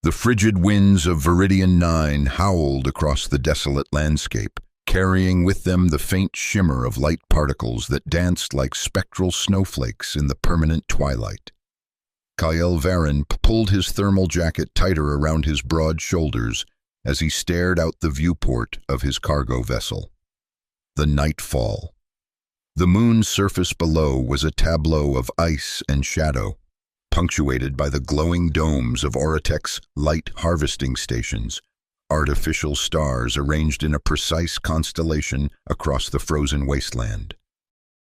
The frigid winds of Viridian 9 howled across the desolate landscape, carrying with them the faint shimmer of light particles that danced like spectral snowflakes in the permanent twilight. Kyle Varin pulled his thermal jacket tighter around his broad shoulders as he stared out the viewport of his cargo vessel. The nightfall. The moon's surface below was a tableau of ice and shadow, punctuated by the glowing domes of Oratech's light harvesting stations, artificial stars arranged in a precise constellation across the frozen wasteland.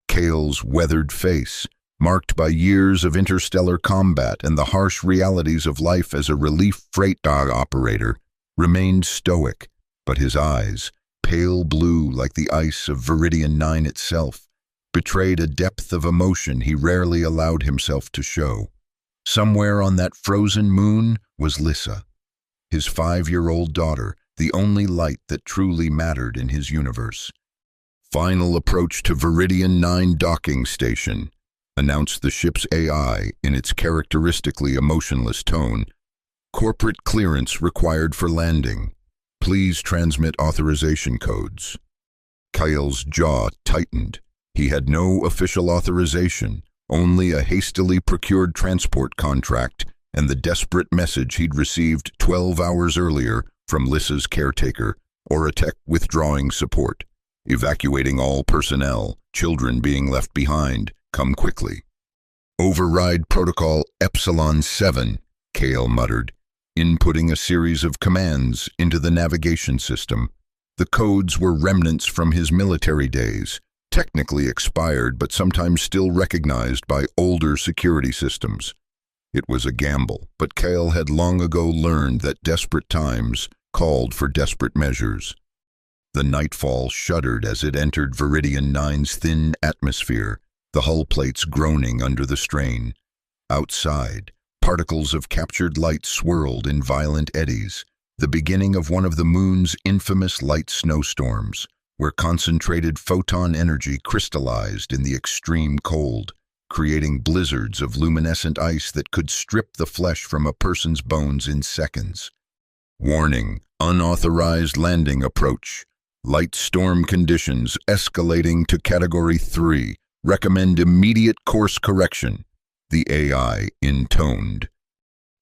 Kale's weathered face, marked by years of interstellar combat and the harsh realities of life as a relief freight operator, remained stoic, but his eyes, pale blue like the ice of Viridian 9 itself, betrayed a depth of emotion he rarely allowed himself to show. Somewhere on that frozen moon was Lissa, his 5-year-old daughter, the only light that truly mattered in his universe. "Final approach to Viridian 9 docking station," announced the ship's AI in its characteristically emotionless tone. "Corporate clearance required for landing. Please transmit authorization codes." Kyle's jaw tightened. He had no official authorization, only a hastily procured transport contract and the desperate message he'd received 12 hours earlier from Lissa's caretaker, Oratech withdrawing support. "Evacuating all personnel, children being left behind. Come quickly." "Override Protocol Epsilon 7, Kale muttered, inputting a series of commands into the navigation system. The codes were remnants from his military days, technically expired but sometimes still recognized by older security systems. It was a gamble, but Kale had long ago learned that desperate times called for desperate measures. The nightfall shuddered as it entered Viridian 9's thin atmosphere, the hull plates groaning under the strain. Outside, particles of captured light swirled in violent eddies, the beginning of one of the moon's infamous light snowstorms, where concentrated photon energy crystallized in the extreme cold, creating blizzards of luminescent ice that could strip the flesh from a person's bones in seconds. "Warning, unauthorized landing approach. Light storm conditions escalating to Category 3. Recommend immediate course correction," the AI intoned.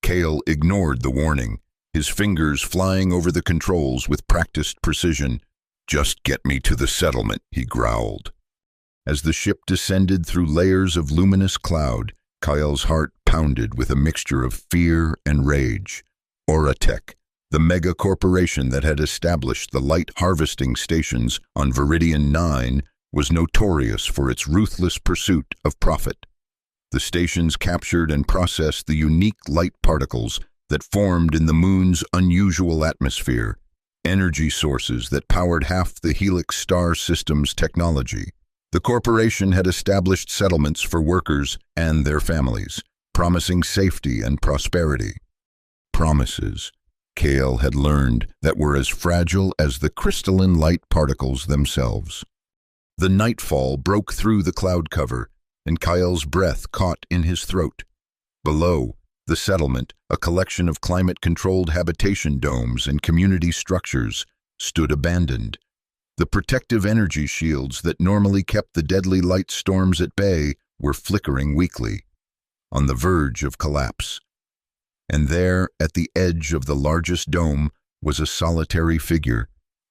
Kale ignored the warning, his fingers flying over the controls with practiced precision. "Just get me to the settlement," he growled. As the ship descended through layers of luminous cloud, Kyle's heart pounded with a mixture of fear and rage. Oratech, the mega corporation that had established the light harvesting stations on Viridian 9, was notorious for its ruthless pursuit of profit. The stations captured and processed the unique light particles that formed in the moon's unusual atmosphere, energy sources that powered half the Helix star system's technology. The corporation had established settlements for workers and their families, promising safety and prosperity. Promises, Kale had learned, that were as fragile as the crystalline light particles themselves. The nightfall broke through the cloud cover, and Kyle's breath caught in his throat. Below, the settlement, a collection of climate-controlled habitation domes and community structures, stood abandoned. The protective energy shields that normally kept the deadly light storms at bay were flickering weakly, on the verge of collapse. And there, at the edge of the largest dome, was a solitary figure,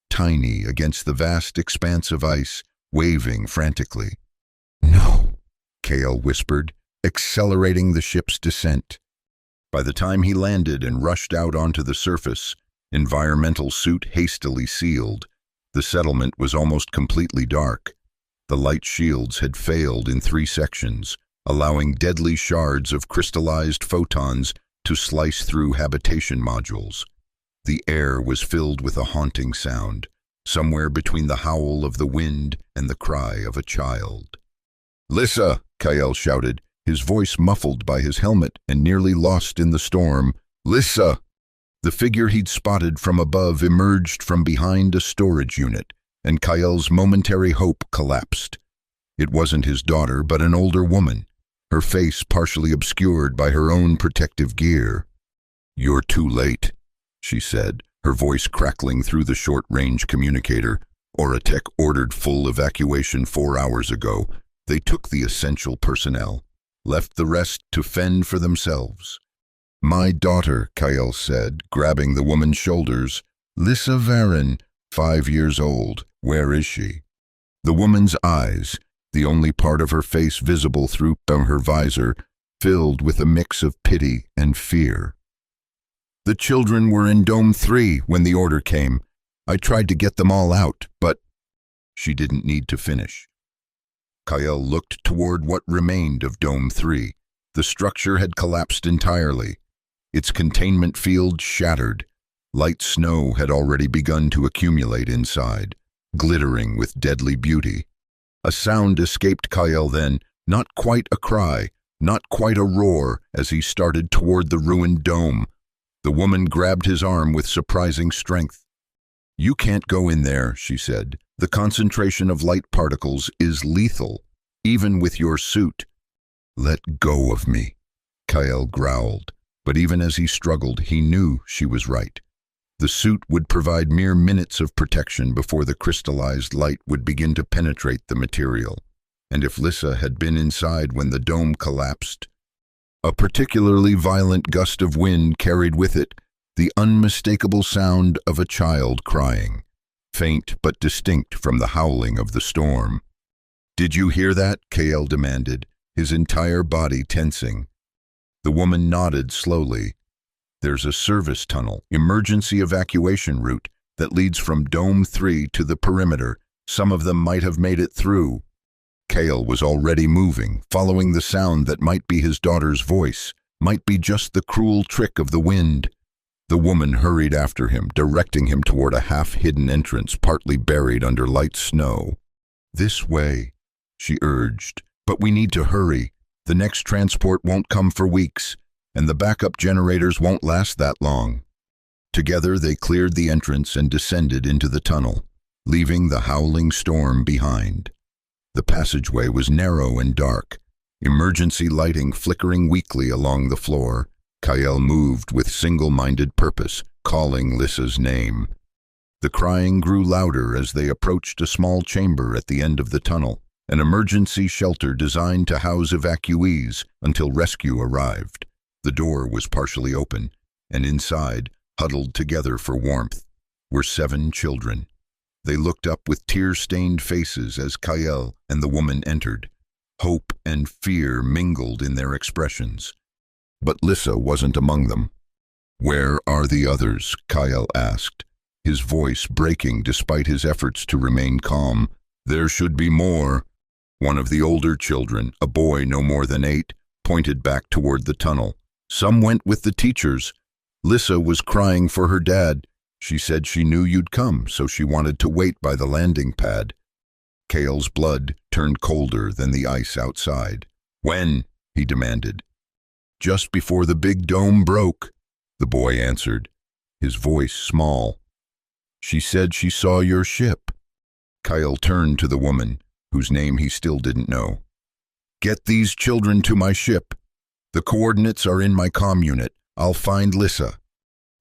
tiny against the vast expanse of ice, waving frantically. "No," Kale whispered, accelerating the ship's descent. By the time he landed and rushed out onto the surface, environmental suit hastily sealed, the settlement was almost completely dark. The light shields had failed in 3 sections, allowing deadly shards of crystallized photons to slice through habitation modules. The air was filled with a haunting sound, somewhere between the howl of the wind and the cry of a child. "Lissa!" Kyle shouted, his voice muffled by his helmet and nearly lost in the storm. "Lissa!" The figure he'd spotted from above emerged from behind a storage unit, and Kyle's momentary hope collapsed. It wasn't his daughter, but an older woman, her face partially obscured by her own protective gear. "You're too late," she said, her voice crackling through the short-range communicator. "Oratech ordered full evacuation 4 hours ago. They took the essential personnel, left the rest to fend for themselves." "My daughter," Kyle said, grabbing the woman's shoulders. "Lissa Varin, 5 years old. Where is she?" The woman's eyes, the only part of her face visible through her visor, filled with a mix of pity and fear. "The children were in Dome 3 when the order came. I tried to get them all out, but—" She didn't need to finish. Kyle looked toward what remained of Dome 3. The structure had collapsed entirely. Its containment field shattered. Light snow had already begun to accumulate inside, glittering with deadly beauty. A sound escaped Kyle then, not quite a cry, not quite a roar, as he started toward the ruined dome. The woman grabbed his arm with surprising strength. "You can't go in there," she said. "The concentration of light particles is lethal, even with your suit." "Let go of me," Kyle growled, but even as he struggled, he knew she was right. The suit would provide mere minutes of protection before the crystallized light would begin to penetrate the material. And if Lissa had been inside when the dome collapsed, a particularly violent gust of wind carried with it the unmistakable sound of a child crying, faint but distinct from the howling of the storm. "Did you hear that?" Kale demanded, his entire body tensing. The woman nodded slowly. "There's a service tunnel, emergency evacuation route, that leads from Dome 3 to the perimeter. Some of them might have made it through." Kale was already moving, following the sound that might be his daughter's voice, might be just the cruel trick of the wind. The woman hurried after him, directing him toward a half-hidden entrance partly buried under light snow. "This way," she urged, "but we need to hurry. The next transport won't come for weeks, and the backup generators won't last that long." Together they cleared the entrance and descended into the tunnel, leaving the howling storm behind. The passageway was narrow and dark, emergency lighting flickering weakly along the floor. Kyle moved with single-minded purpose, calling Lissa's name. The crying grew louder as they approached a small chamber at the end of the tunnel, an emergency shelter designed to house evacuees until rescue arrived. The door was partially open, and inside, huddled together for warmth, were 7 children. They looked up with tear-stained faces as Kyle and the woman entered. Hope and fear mingled in their expressions. But Lissa wasn't among them. "Where are the others?" Kyle asked, his voice breaking despite his efforts to remain calm. "There should be more." One of the older children, a boy no more than 8, pointed back toward the tunnel. "Some went with the teachers. Lissa was crying for her dad. She said she knew you'd come, so she wanted to wait by the landing pad." Kale's blood turned colder than the ice outside. "When?" he demanded. "Just before the big dome broke," the boy answered, his voice small. "She said she saw your ship." Kyle turned to the woman, whose name he still didn't know. "Get these children to my ship. The coordinates are in my comm unit. I'll find Lissa."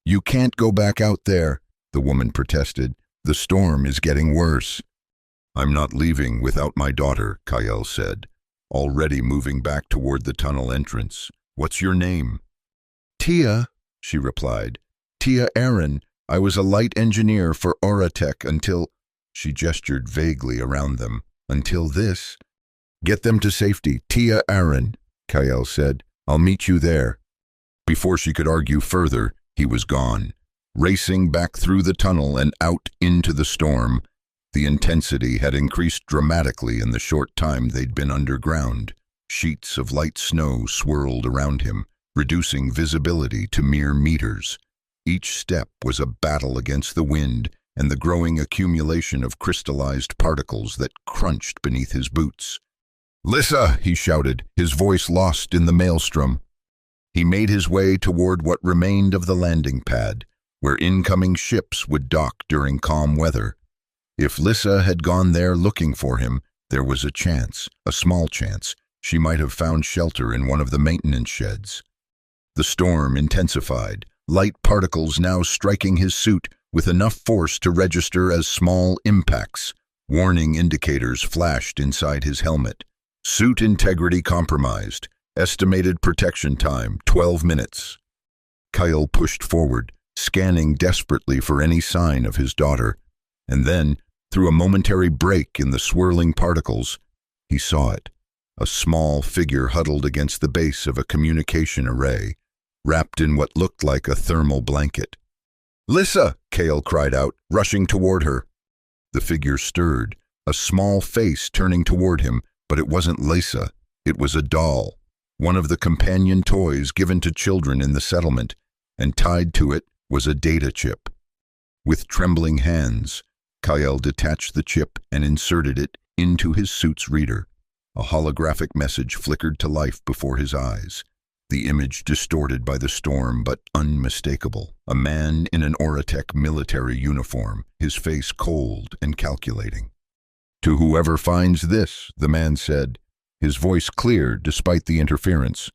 "You can't go back out there," the woman protested. "The storm is getting worse." "I'm not leaving without my daughter," Kyle said, already moving back toward the tunnel entrance. "What's your name?" "Tia," she replied. "Tia Aaron. I was a light engineer for Oratech until—" She gestured vaguely around them. "Until this." "Get them to safety. Tia Aaron," Kyle said. "I'll meet you there." Before she could argue further, he was gone, racing back through the tunnel and out into the storm. The intensity had increased dramatically in the short time they'd been underground. Sheets of light snow swirled around him, reducing visibility to mere meters. Each step was a battle against the wind and the growing accumulation of crystallized particles that crunched beneath his boots. "Lissa!" he shouted, his voice lost in the maelstrom. He made his way toward what remained of the landing pad, where incoming ships would dock during calm weather. If Lissa had gone there looking for him, there was a chance, a small chance, she might have found shelter in one of the maintenance sheds. The storm intensified, light particles now striking his suit with enough force to register as small impacts. Warning indicators flashed inside his helmet. Suit integrity compromised. Estimated protection time, 12 minutes. Kyle pushed forward, scanning desperately for any sign of his daughter. And then, through a momentary break in the swirling particles, he saw it. A small figure huddled against the base of a communication array, wrapped in what looked like a thermal blanket. "Lissa!" Kale cried out, rushing toward her. The figure stirred, a small face turning toward him, but it wasn't Lissa. It was a doll, one of the companion toys given to children in the settlement, and tied to it was a data chip. With trembling hands, Kyle detached the chip and inserted it into his suit's reader. A holographic message flickered to life before his eyes, the image distorted by the storm but unmistakable. A man in an Oratech military uniform, his face cold and calculating. "To whoever finds this," the man said, his voice clear despite the interference,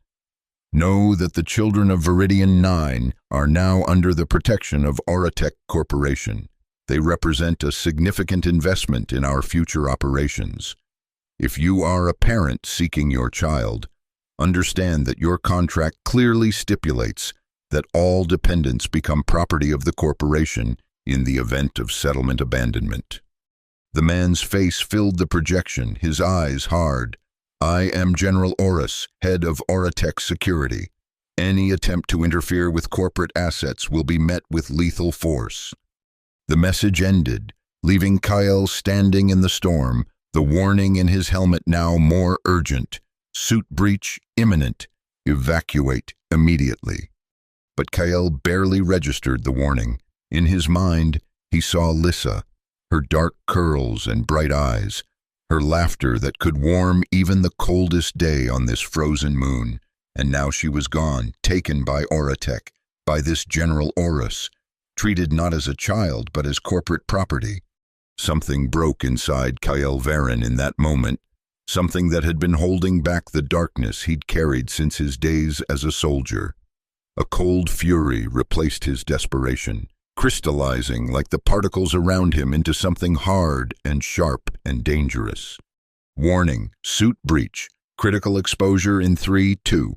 "know that the children of Viridian 9 are now under the protection of Oratech Corporation. They represent a significant investment in our future operations. If you are a parent seeking your child, understand that your contract clearly stipulates that all dependents become property of the corporation in the event of settlement abandonment." The man's face filled the projection, his eyes hard. "I am General Oris, head of Oratech Security. Any attempt to interfere with corporate assets will be met with lethal force." The message ended, leaving Kyle standing in the storm, the warning in his helmet now more urgent. Suit breach imminent. Evacuate immediately. But Kyle barely registered the warning. In his mind, he saw Lissa, her dark curls and bright eyes, her laughter that could warm even the coldest day on this frozen moon. And now she was gone, taken by Oratech, by this General Oris, treated not as a child but as corporate property. Something broke inside Kyle Varen in that moment, something that had been holding back the darkness he'd carried since his days as a soldier. A cold fury replaced his desperation, crystallizing like the particles around him into something hard and sharp and dangerous. Warning, suit breach, critical exposure in 3, 2.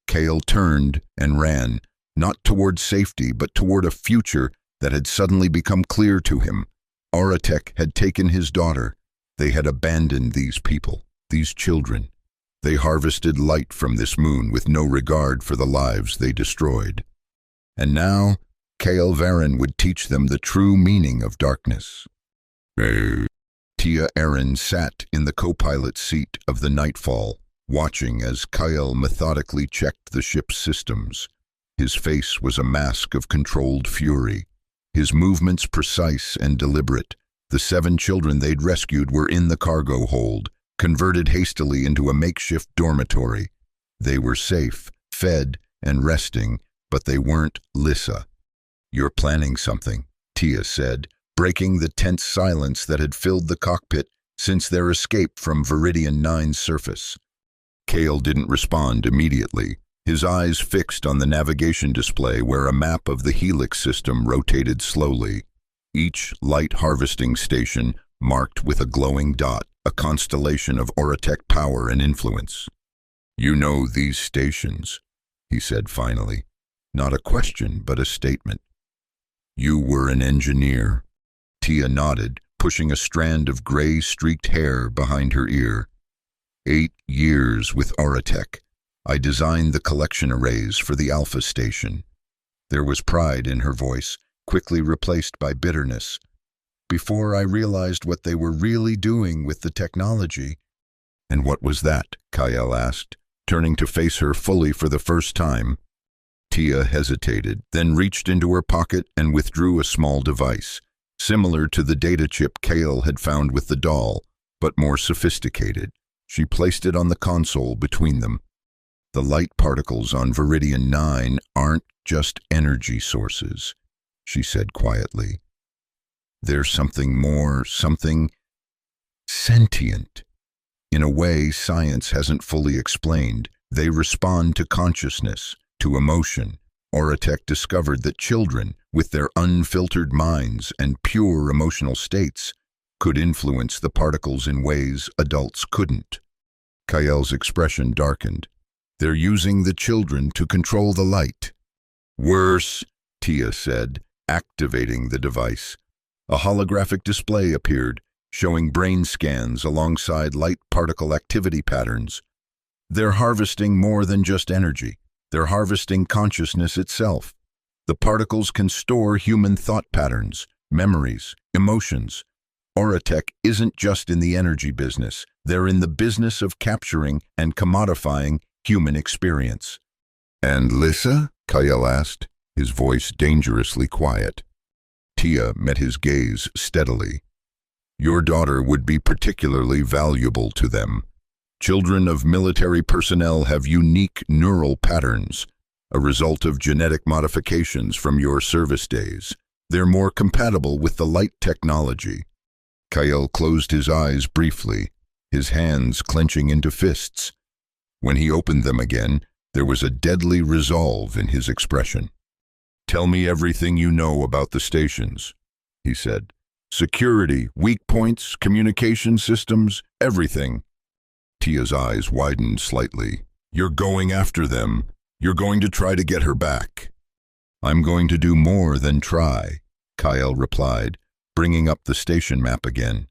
Kale turned and ran, not toward safety but toward a future that had suddenly become clear to him. Oratech had taken his daughter. They had abandoned these people, these children. They harvested light from this moon with no regard for the lives they destroyed. And now, Kale Varen would teach them the true meaning of darkness. Tia Aaron sat in the co-pilot seat of the Nightfall, watching as Kyle methodically checked the ship's systems. His face was a mask of controlled fury, his movements precise and deliberate. The 7 children they'd rescued were in the cargo hold, converted hastily into a makeshift dormitory. They were safe, fed, and resting, but they weren't Lissa. "You're planning something," Tia said, breaking the tense silence that had filled the cockpit since their escape from Viridian 9's surface. Kale didn't respond immediately, his eyes fixed on the navigation display where a map of the Helix system rotated slowly, each light harvesting station marked with a glowing dot, a constellation of Oratech power and influence. "You know these stations," he said finally. Not a question, but a statement. "You were an engineer." Tia nodded, pushing a strand of gray-streaked hair behind her ear. 8 years with Oratech. I designed the collection arrays for the Alpha Station. There was pride in her voice, quickly replaced by bitterness. Before I realized what they were really doing with the technology. "And what was that?" Kyle asked, turning to face her fully for the first time. Tia hesitated, then reached into her pocket and withdrew a small device, similar to the data chip Kale had found with the doll, but more sophisticated. She placed it on the console between them. "The light particles on Viridian 9 aren't just energy sources," she said quietly. "There's something more, something sentient. In a way science hasn't fully explained. They respond to consciousness, to emotion, Oratech discovered that children, with their unfiltered minds and pure emotional states, could influence the particles in ways adults couldn't. Kael's expression darkened. They're using the children to control the light. Worse, Tia said, activating the device. A holographic display appeared, showing brain scans alongside light particle activity patterns. They're harvesting more than just energy. They're harvesting consciousness itself. The particles can store human thought patterns, memories, emotions. Oratech isn't just in the energy business. They're in the business of capturing and commodifying human experience. And Lissa? Kael asked, his voice dangerously quiet. Tia met his gaze steadily. Your daughter would be particularly valuable to them. Children of military personnel have unique neural patterns, a result of genetic modifications from your service days. They're more compatible with the light technology. Kael closed his eyes briefly, his hands clenching into fists. When he opened them again, there was a deadly resolve in his expression. Tell me everything you know about the stations, he said. Security, weak points, communication systems, everything. Tia's eyes widened slightly. You're going after them. You're going to try to get her back. I'm going to do more than try, Kael replied, bringing up the station map again.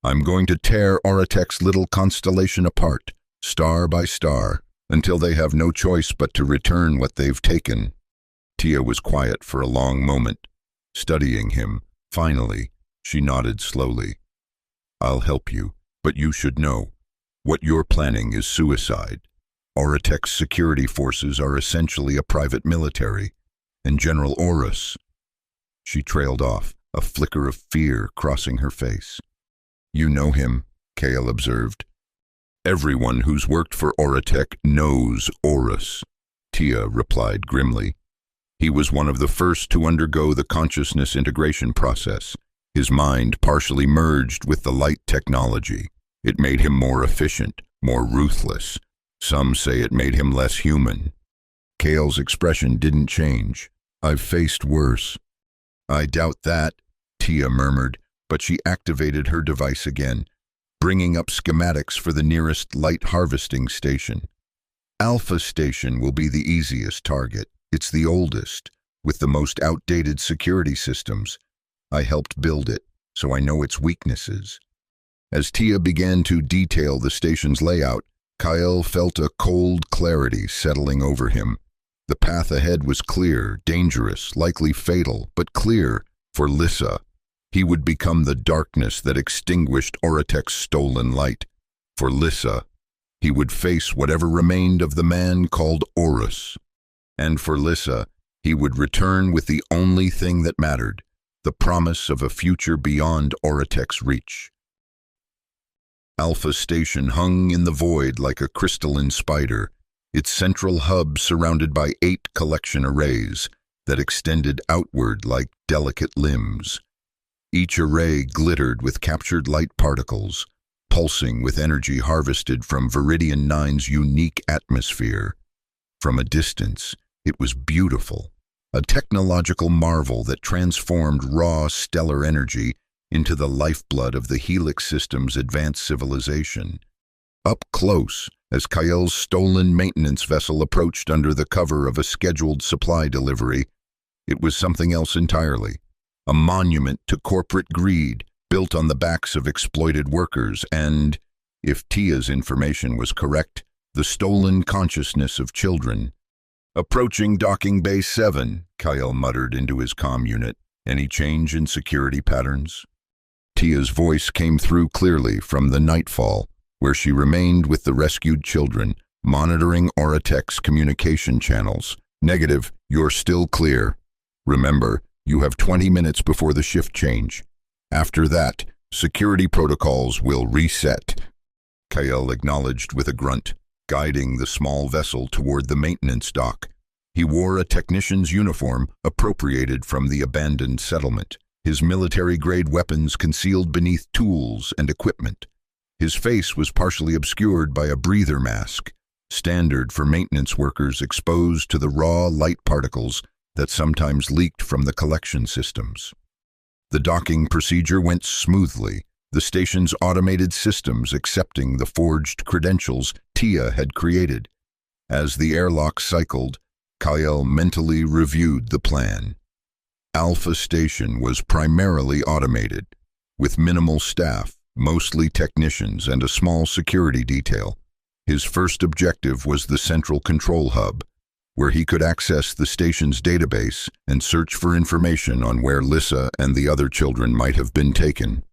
I'm going to tear Oratech's little constellation apart, star by star, until they have no choice but to return what they've taken. Tia was quiet for a long moment, studying him. Finally, she nodded slowly. I'll help you, but you should know. What you're planning is suicide. Oratech's security forces are essentially a private military, and General Orus. She trailed off, a flicker of fear crossing her face. You know him, Kael observed. Everyone who's worked for Oratech knows Orus, Tia replied grimly. He was one of the first to undergo the consciousness integration process. His mind partially merged with the light technology. It made him more efficient, more ruthless. Some say it made him less human. Kael's expression didn't change. I've faced worse. I doubt that, Tia murmured, but she activated her device again, bringing up schematics for the nearest light harvesting station. Alpha Station will be the easiest target. It's the oldest, with the most outdated security systems. I helped build it, so I know its weaknesses. As Tia began to detail the station's layout, Kael felt a cold clarity settling over him. The path ahead was clear, dangerous, likely fatal, but clear for Lissa. He would become the darkness that extinguished Oratech's stolen light. For Lissa, he would face whatever remained of the man called Orus. And for Lissa, he would return with the only thing that mattered, the promise of a future beyond Oratech's reach. Alpha Station hung in the void like a crystalline spider, its central hub surrounded by 8 collection arrays that extended outward like delicate limbs. Each array glittered with captured light particles, pulsing with energy harvested from Viridian 9's unique atmosphere. From a distance, it was beautiful, a technological marvel that transformed raw stellar energy into the lifeblood of the Helix system's advanced civilization. Up close, as Kael's stolen maintenance vessel approached under the cover of a scheduled supply delivery, it was something else entirely. A monument to corporate greed built on the backs of exploited workers and, if Tia's information was correct, the stolen consciousness of children. Approaching Docking Bay 7, Kael muttered into his comm unit. Any change in security patterns? Tia's voice came through clearly from the Nightfall, where she remained with the rescued children, monitoring Oratech's communication channels. Negative, you're still clear. Remember, you have 20 minutes before the shift change. After that, security protocols will reset. Kael acknowledged with a grunt, guiding the small vessel toward the maintenance dock. He wore a technician's uniform appropriated from the abandoned settlement, his military-grade weapons concealed beneath tools and equipment. His face was partially obscured by a breather mask, standard for maintenance workers exposed to the raw light particles that sometimes leaked from the collection systems. The docking procedure went smoothly, the station's automated systems accepting the forged credentials Tia had created. As the airlock cycled, Kyle mentally reviewed the plan. Alpha Station was primarily automated, with minimal staff, mostly technicians, and a small security detail. His first objective was the central control hub, where he could access the station's database and search for information on where Lissa and the other children might have been taken.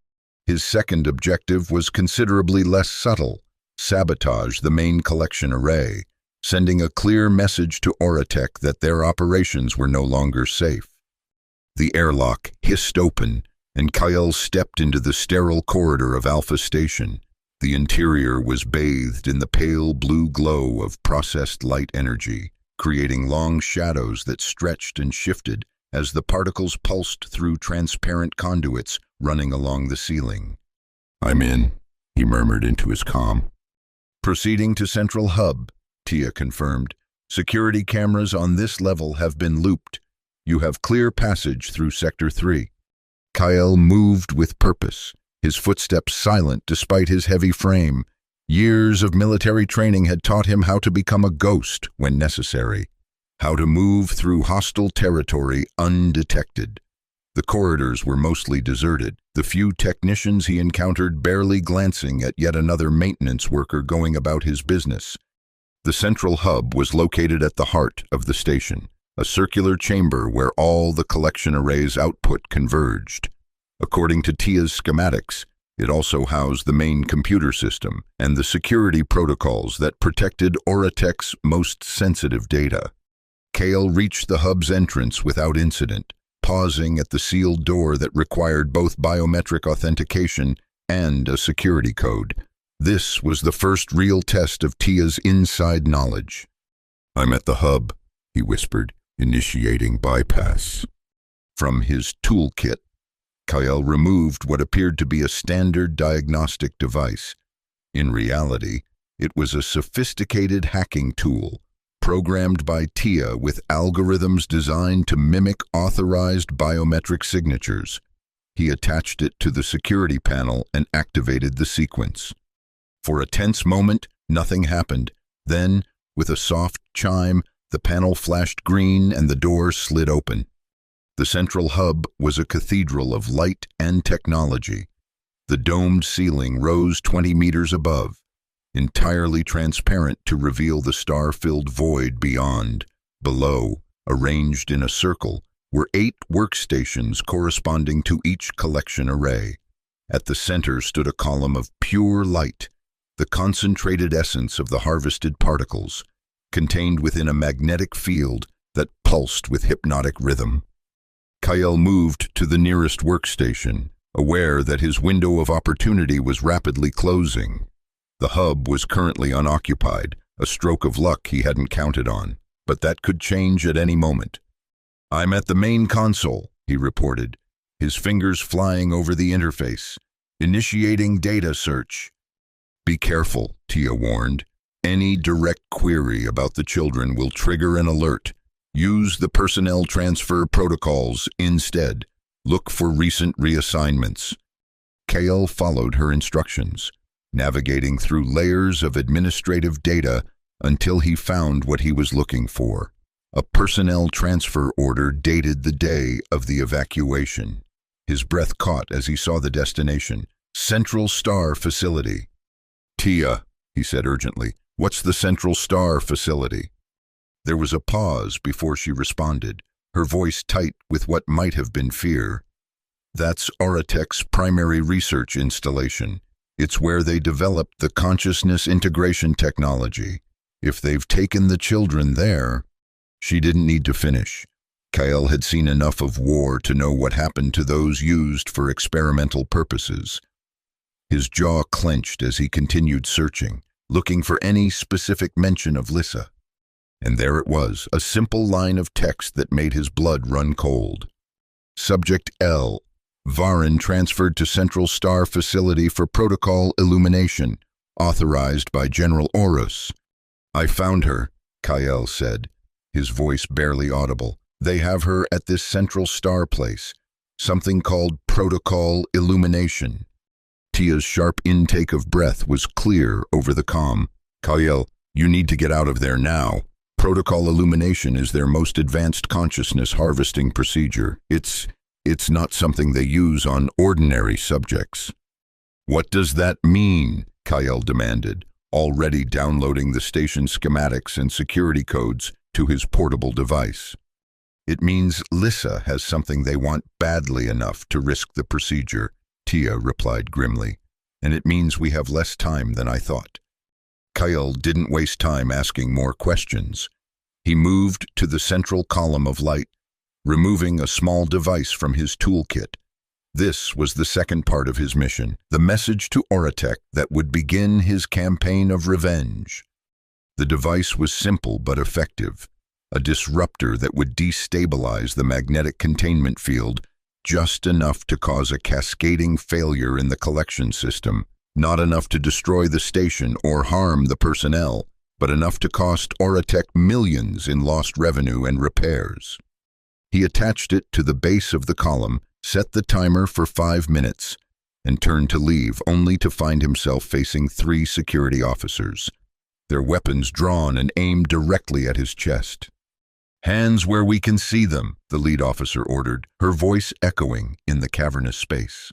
His second objective was considerably less subtle: sabotage the main collection array, sending a clear message to Oratech that their operations were no longer safe. The airlock hissed open, and Kyle stepped into the sterile corridor of Alpha Station. The interior was bathed in the pale blue glow of processed light energy, creating long shadows that stretched and shifted as the particles pulsed through transparent conduits running along the ceiling. "I'm in," he murmured into his comm. "Proceeding to Central Hub," Tia confirmed. "Security cameras on this level have been looped. You have clear passage through Sector 3. Kyle moved with purpose, his footsteps silent despite his heavy frame. Years of military training had taught him how to become a ghost when necessary, how to move through hostile territory undetected. The corridors were mostly deserted, the few technicians he encountered barely glancing at yet another maintenance worker going about his business. The central hub was located at the heart of the station, a circular chamber where all the collection array's output converged. According to Tia's schematics, it also housed the main computer system and the security protocols that protected Oratech's most sensitive data. Kale reached the hub's entrance without incident, pausing at the sealed door that required both biometric authentication and a security code. This was the first real test of Tia's inside knowledge. "I'm at the hub," he whispered, initiating bypass. From his toolkit, Kyle removed what appeared to be a standard diagnostic device. In reality, it was a sophisticated hacking tool, programmed by Tia with algorithms designed to mimic authorized biometric signatures. He attached it to the security panel and activated the sequence. For a tense moment, nothing happened. Then, with a soft chime, the panel flashed green and the door slid open. The central hub was a cathedral of light and technology. The domed ceiling rose 20 meters above, entirely transparent to reveal the star-filled void beyond. Below, arranged in a circle, were 8 workstations corresponding to each collection array. At the center stood a column of pure light, the concentrated essence of the harvested particles, contained within a magnetic field that pulsed with hypnotic rhythm. Kyle moved to the nearest workstation, aware that his window of opportunity was rapidly closing. The hub was currently unoccupied, a stroke of luck he hadn't counted on, but that could change at any moment. "I'm at the main console," he reported, his fingers flying over the interface. "Initiating data search." "Be careful," Tia warned. "Any direct query about the children will trigger an alert. Use the personnel transfer protocols instead. Look for recent reassignments." Kale followed her instructions, navigating through layers of administrative data until he found what he was looking for. A personnel transfer order dated the day of the evacuation. His breath caught as he saw the destination: Central Star Facility. "Tia," he said urgently, "what's the Central Star Facility?" There was a pause before she responded, her voice tight with what might have been fear. "That's Oratech's primary research installation. It's where they developed the consciousness integration technology. If they've taken the children there—" She didn't need to finish. Kyle had seen enough of war to know what happened to those used for experimental purposes. His jaw clenched as he continued searching, looking for any specific mention of Lissa. And there it was, a simple line of text that made his blood run cold. Subject L. Varin transferred to Central Star Facility for protocol illumination, authorized by General Orus. I found her, Kyle said, his voice barely audible. They have her at this central star place, something called Protocol Illumination. Tia's sharp intake of breath was clear over the comm. Kyle, you need to get out of there now. Protocol Illumination is their most advanced consciousness harvesting procedure. It's not something they use on ordinary subjects. What does that mean? Kyle demanded, already downloading the station schematics and security codes to his portable device. It means Lissa has something they want badly enough to risk the procedure, Tia replied grimly, and it means we have less time than I thought. Kyle didn't waste time asking more questions. He moved to the central column of light, removing a small device from his toolkit. This was the second part of his mission, the message to Oratech that would begin his campaign of revenge. The device was simple but effective, a disruptor that would destabilize the magnetic containment field just enough to cause a cascading failure in the collection system, not enough to destroy the station or harm the personnel, but enough to cost Oratech millions in lost revenue and repairs. He attached it to the base of the column, set the timer for 5 minutes, and turned to leave, only to find himself facing 3 security officers, their weapons drawn and aimed directly at his chest. Hands where we can see them, the lead officer ordered, her voice echoing in the cavernous space.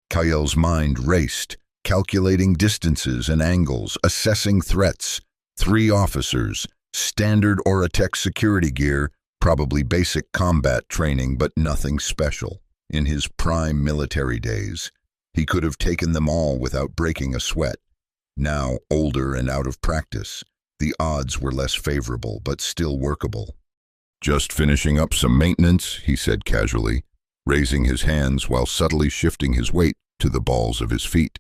Kyle's mind raced, calculating distances and angles, assessing threats. 3 officers, standard Oratech security gear, probably basic combat training but nothing special. In his prime military days, he could have taken them all without breaking a sweat. Now, older and out of practice, the odds were less favorable but still workable. Just finishing up some maintenance, he said casually, raising his hands while subtly shifting his weight to the balls of his feet.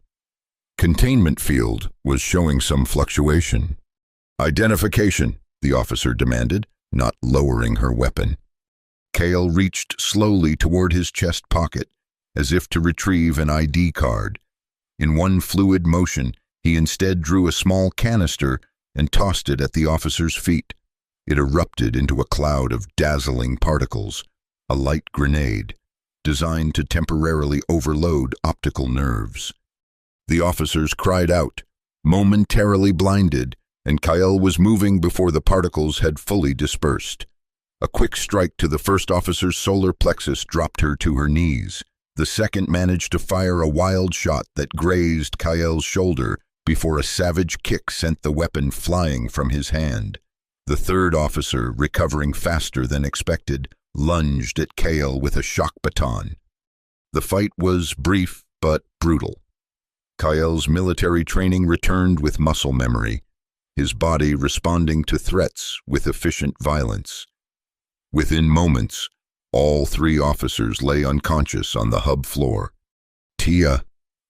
Containment field was showing some fluctuation. Identification, the officer demanded, not lowering her weapon. Kale reached slowly toward his chest pocket, as if to retrieve an ID card. In one fluid motion, he instead drew a small canister and tossed it at the officer's feet. It erupted into a cloud of dazzling particles, a light grenade, designed to temporarily overload optical nerves. The officers cried out, momentarily blinded, and Kyle was moving before the particles had fully dispersed. A quick strike to the first officer's solar plexus dropped her to her knees. The second managed to fire a wild shot that grazed Kyle's shoulder before a savage kick sent the weapon flying from his hand. The third officer, recovering faster than expected, lunged at Kyle with a shock baton. The fight was brief but brutal. Kyle's military training returned with muscle memory, his body responding to threats with efficient violence. Within moments, all 3 officers lay unconscious on the hub floor. Tia,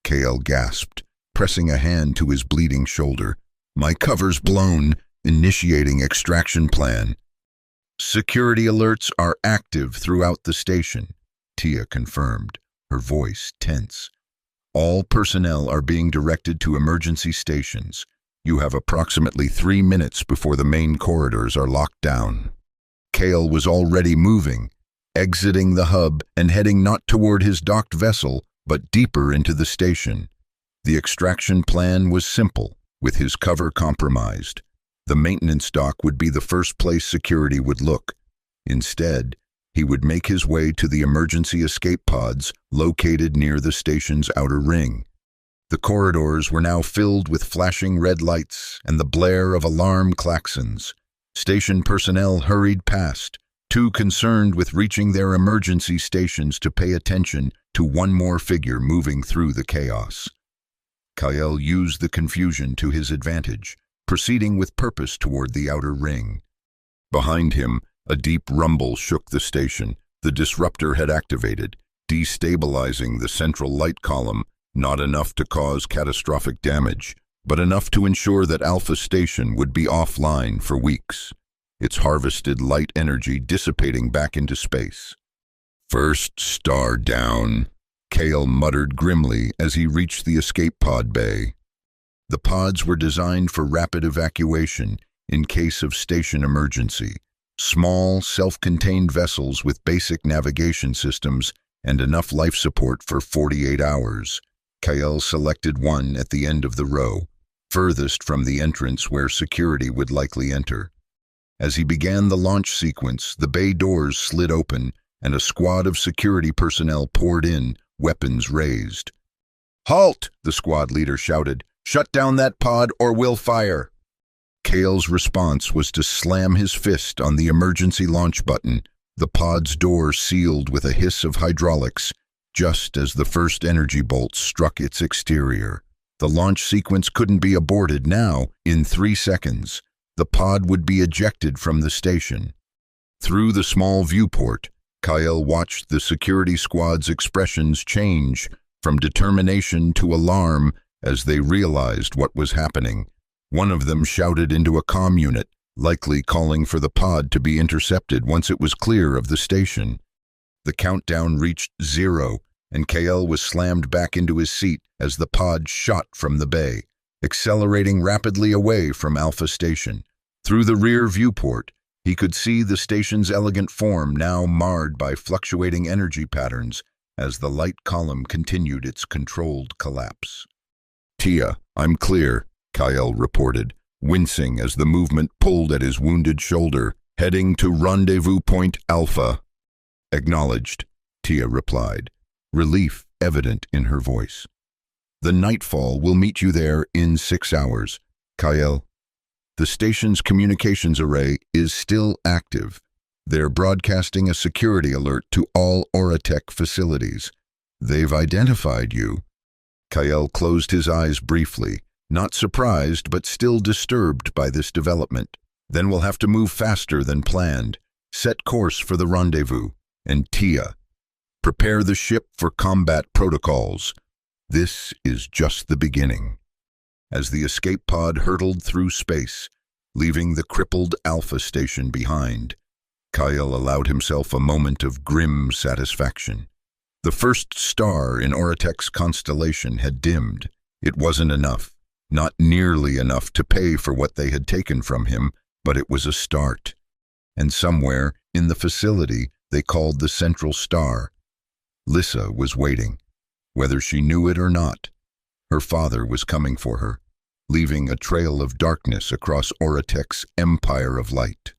Kale gasped, pressing a hand to his bleeding shoulder. My cover's blown, initiating extraction plan. Security alerts are active throughout the station, Tia confirmed, her voice tense. All personnel are being directed to emergency stations. You have approximately 3 minutes before the main corridors are locked down. Kale was already moving, exiting the hub and heading not toward his docked vessel, but deeper into the station. The extraction plan was simple, with his cover compromised. The maintenance dock would be the first place security would look. Instead, he would make his way to the emergency escape pods located near the station's outer ring. The corridors were now filled with flashing red lights and the blare of alarm klaxons. Station personnel hurried past, too concerned with reaching their emergency stations to pay attention to one more figure moving through the chaos. Kyle used the confusion to his advantage, proceeding with purpose toward the outer ring. Behind him, a deep rumble shook the station. The disruptor had activated, destabilizing the central light column, not enough to cause catastrophic damage, but enough to ensure that Alpha Station would be offline for weeks, its harvested light energy dissipating back into space. First star down, Kale muttered grimly as he reached the escape pod bay. The pods were designed for rapid evacuation, in case of station emergency. Small, self-contained vessels with basic navigation systems and enough life support for 48 hours. Kyle selected one at the end of the row, furthest from the entrance where security would likely enter. As he began the launch sequence, the bay doors slid open and a squad of security personnel poured in, weapons raised. "Halt!" the squad leader shouted. "Shut down that pod or we'll fire." Kale's response was to slam his fist on the emergency launch button. The pod's door sealed with a hiss of hydraulics, just as the first energy bolt struck its exterior. The launch sequence couldn't be aborted now. In 3 seconds, the pod would be ejected from the station. Through the small viewport, Kyle watched the security squad's expressions change from determination to alarm as they realized what was happening. One of them shouted into a comm unit, likely calling for the pod to be intercepted once it was clear of the station. The countdown reached 0, and Kyle was slammed back into his seat as the pod shot from the bay, accelerating rapidly away from Alpha Station. Through the rear viewport, he could see the station's elegant form now marred by fluctuating energy patterns as the light column continued its controlled collapse. "Tia, I'm clear," Kyle reported, wincing as the movement pulled at his wounded shoulder. "Heading to Rendezvous Point Alpha." "Acknowledged," Tia replied, relief evident in her voice. "The Nightfall will meet you there in 6 hours, Kyle." The station's communications array is still active. They're broadcasting a security alert to all Auratech facilities. "They've identified you." Kyle closed his eyes briefly, not surprised but still disturbed by this development. "Then we'll have to move faster than planned. Set course for the rendezvous. And Tia, prepare the ship for combat protocols. This is just the beginning." As the escape pod hurtled through space, leaving the crippled Alpha Station behind, Kyle allowed himself a moment of grim satisfaction. The first star in Auratech's constellation had dimmed. It wasn't enough, not nearly enough to pay for what they had taken from him, but it was a start. And somewhere in the facility they called the Central Star, Lissa was waiting. Whether she knew it or not, her father was coming for her, leaving a trail of darkness across Auratech's empire of light.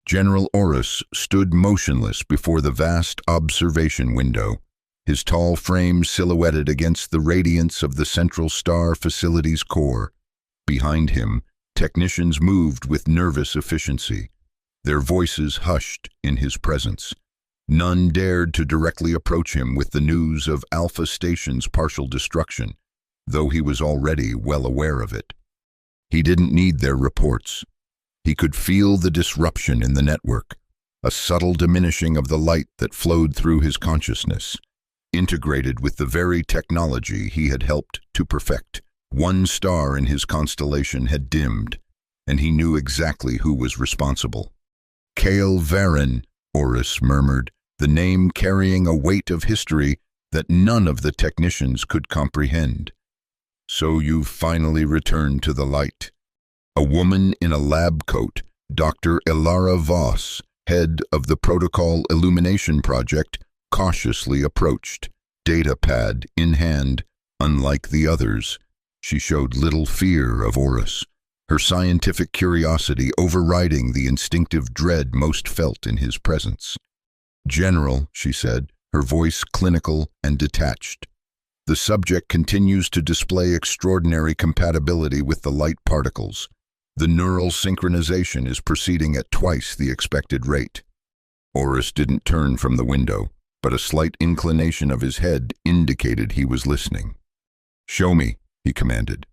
General Orus stood motionless before the vast observation window, his tall frame silhouetted against the radiance of the Central Star facility's core. Behind him, technicians moved with nervous efficiency, their voices hushed in his presence. None dared to directly approach him with the news of Alpha Station's partial destruction, though he was already well aware of it. He didn't need their reports. He could feel the disruption in the network, a subtle diminishing of the light that flowed through his consciousness, integrated with the very technology he had helped to perfect. One star in his constellation had dimmed, and he knew exactly who was responsible. "Kale Varen," Orus murmured, the name carrying a weight of history that none of the technicians could comprehend. "So you've finally returned to the light." A woman in a lab coat, Dr. Ilara Voss, head of the Protocol Illumination Project, cautiously approached, data pad in hand. Unlike the others, she showed little fear of Orus, her scientific curiosity overriding the instinctive dread most felt in his presence. "General," she said, her voice clinical and detached, "the subject continues to display extraordinary compatibility with the light particles. The neural synchronization is proceeding at twice the expected rate." Orus didn't turn from the window, but a slight inclination of his head indicated he was listening. "Show me," he commanded.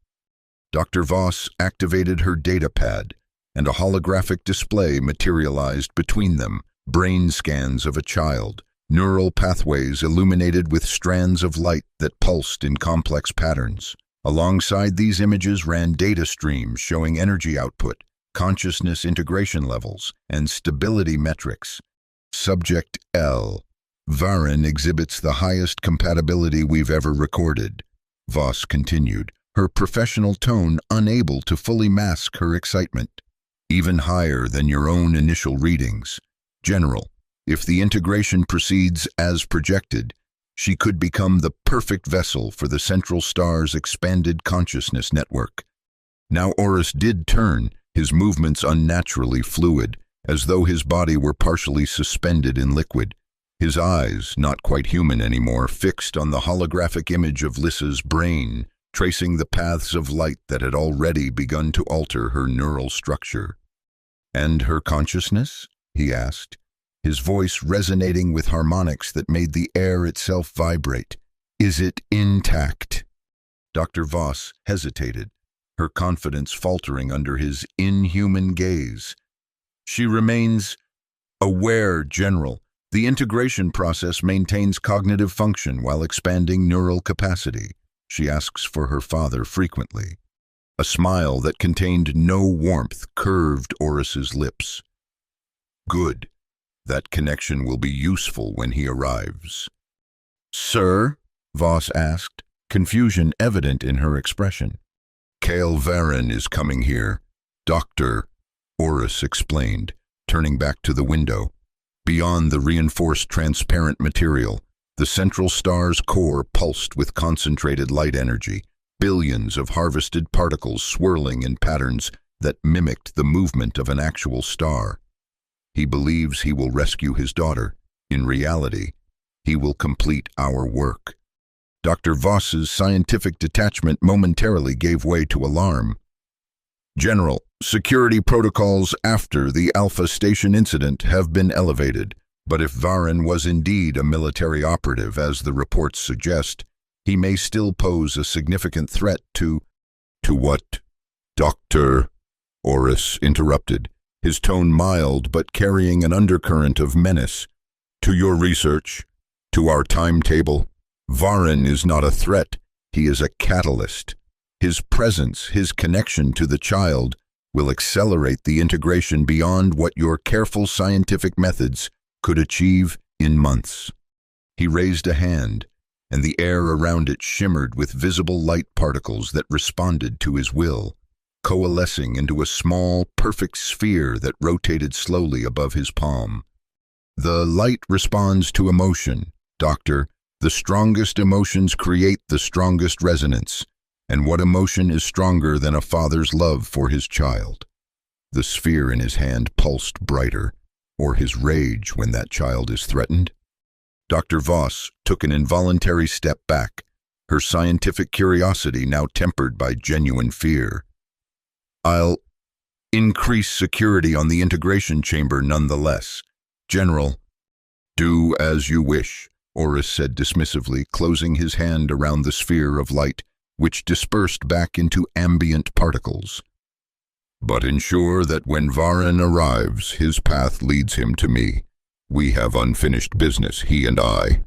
Dr. Voss activated her data pad, and a holographic display materialized between them, brain scans of a child, neural pathways illuminated with strands of light that pulsed in complex patterns. Alongside these images ran data streams showing energy output, consciousness integration levels, and stability metrics. Subject L. Varen exhibits the highest compatibility we've ever recorded, Voss continued, her professional tone unable to fully mask her excitement. Even higher than your own initial readings. General, if the integration proceeds as projected, she could become the perfect vessel for the Central Star's expanded consciousness network. Now Oris did turn, his movements unnaturally fluid, as though his body were partially suspended in liquid. His eyes, not quite human anymore, fixed on the holographic image of Lissa's brain, tracing the paths of light that had already begun to alter her neural structure. "And her consciousness?" he asked, his voice resonating with harmonics that made the air itself vibrate. "Is it intact?" Dr. Voss hesitated, her confidence faltering under his inhuman gaze. "She remains aware, General. The integration process maintains cognitive function while expanding neural capacity. She asks for her father frequently." A smile that contained no warmth curved Oris's lips. "Good. That connection will be useful when he arrives." "Sir?" Voss asked, confusion evident in her expression. "Kale Varen is coming here. Doctor," Oris explained, turning back to the window. Beyond the reinforced transparent material, the Central Star's core pulsed with concentrated light energy, billions of harvested particles swirling in patterns that mimicked the movement of an actual star. "He believes he will rescue his daughter. In reality, he will complete our work." Dr. Voss's scientific detachment momentarily gave way to alarm. "General, security protocols after the Alpha Station incident have been elevated, but if Varen was indeed a military operative, as the reports suggest, he may still pose a significant threat to—" "To what, Doctor?" Oris interrupted, his tone mild but carrying an undercurrent of menace. "To your research, to our timetable. Varen is not a threat, he is a catalyst. His presence, his connection to the child, will accelerate the integration beyond what your careful scientific methods could achieve in months." He raised a hand, and the air around it shimmered with visible light particles that responded to his will, coalescing into a small, perfect sphere that rotated slowly above his palm. "The light responds to emotion, Doctor. The strongest emotions create the strongest resonance, and what emotion is stronger than a father's love for his child?" The sphere in his hand pulsed brighter, or his rage when that child is threatened. Dr. Voss took an involuntary step back, her scientific curiosity now tempered by genuine fear. "I'll increase security on the integration chamber nonetheless, General." "Do as you wish," Oris said dismissively, closing his hand around the sphere of light, which dispersed back into ambient particles. "But ensure that when Varen arrives, his path leads him to me. We have unfinished business, he and I."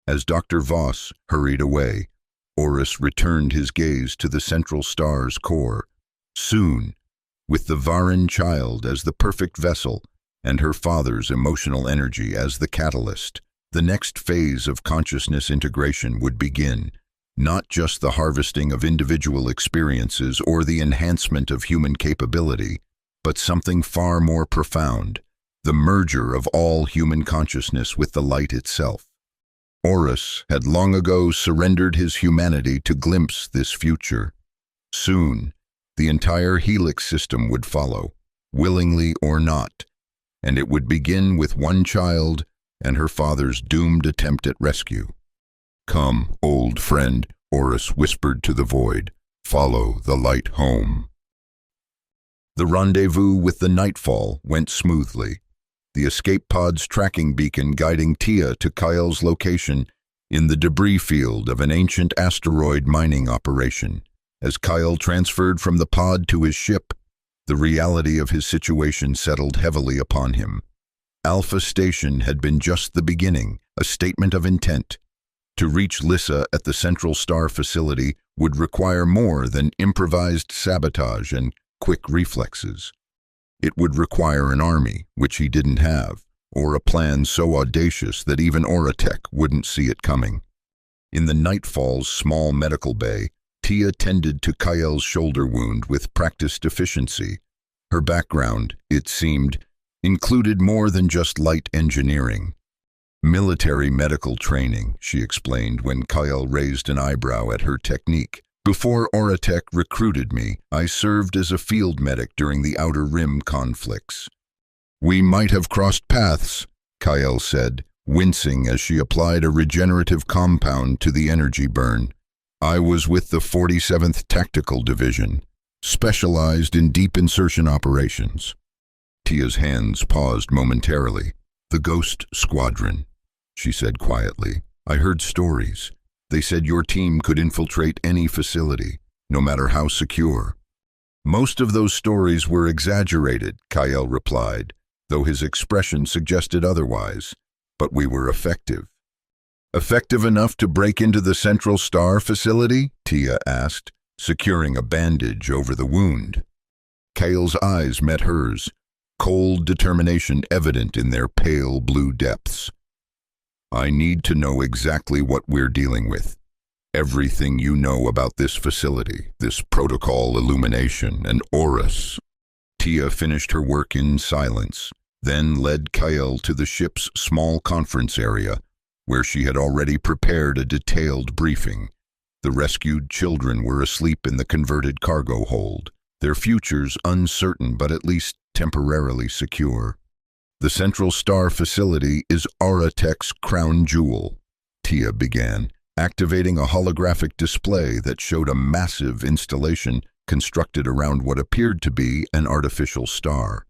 As Dr. Voss hurried away, Oris returned his gaze to the Central Star's core. Soon, with the Varen child as the perfect vessel and her father's emotional energy as the catalyst, the next phase of consciousness integration would begin. Not just the harvesting of individual experiences or the enhancement of human capability, but something far more profound, the merger of all human consciousness with the light itself. Oris had long ago surrendered his humanity to glimpse this future. Soon, the entire Helix system would follow, willingly or not, and it would begin with one child and her father's doomed attempt at rescue. "Come, old friend," Oris whispered to the void. "Follow the light home." The rendezvous with the Nightfall went smoothly, the escape pod's tracking beacon guiding Tia to Kyle's location in the debris field of an ancient asteroid mining operation. As Kyle transferred from the pod to his ship, the reality of his situation settled heavily upon him. Alpha Station had been just the beginning, a statement of intent. To reach Lissa at the Central Star facility would require more than improvised sabotage and quick reflexes. It would require an army, which he didn't have, or a plan so audacious that even Oratech wouldn't see it coming. In the Nightfall's small medical bay, Tia tended to Kyl's shoulder wound with practiced efficiency. Her background, it seemed, included more than just light engineering. Military medical training, she explained when Kyle raised an eyebrow at her technique. Before Oratech recruited me, I served as a field medic during the Outer Rim conflicts. We might have crossed paths, Kyle said, wincing as she applied a regenerative compound to the energy burn. I was with the 47th Tactical Division, specialized in deep insertion operations. Tia's hands paused momentarily. The Ghost Squadron, she said quietly. I heard stories. They said your team could infiltrate any facility, no matter how secure. Most of those stories were exaggerated, Kyle replied, though his expression suggested otherwise. But we were effective. Effective enough to break into the Central Star facility? Tia asked, securing a bandage over the wound. Kyle's eyes met hers, cold determination evident in their pale blue depths. I need to know exactly what we're dealing with. Everything you know about this facility, this protocol illumination, and Horus. Tia finished her work in silence, then led Kyle to the ship's small conference area, where she had already prepared a detailed briefing. The rescued children were asleep in the converted cargo hold, their futures uncertain but at least temporarily secure. The Central Star facility is Oratech's crown jewel, Tia began, activating a holographic display that showed a massive installation constructed around what appeared to be an artificial star.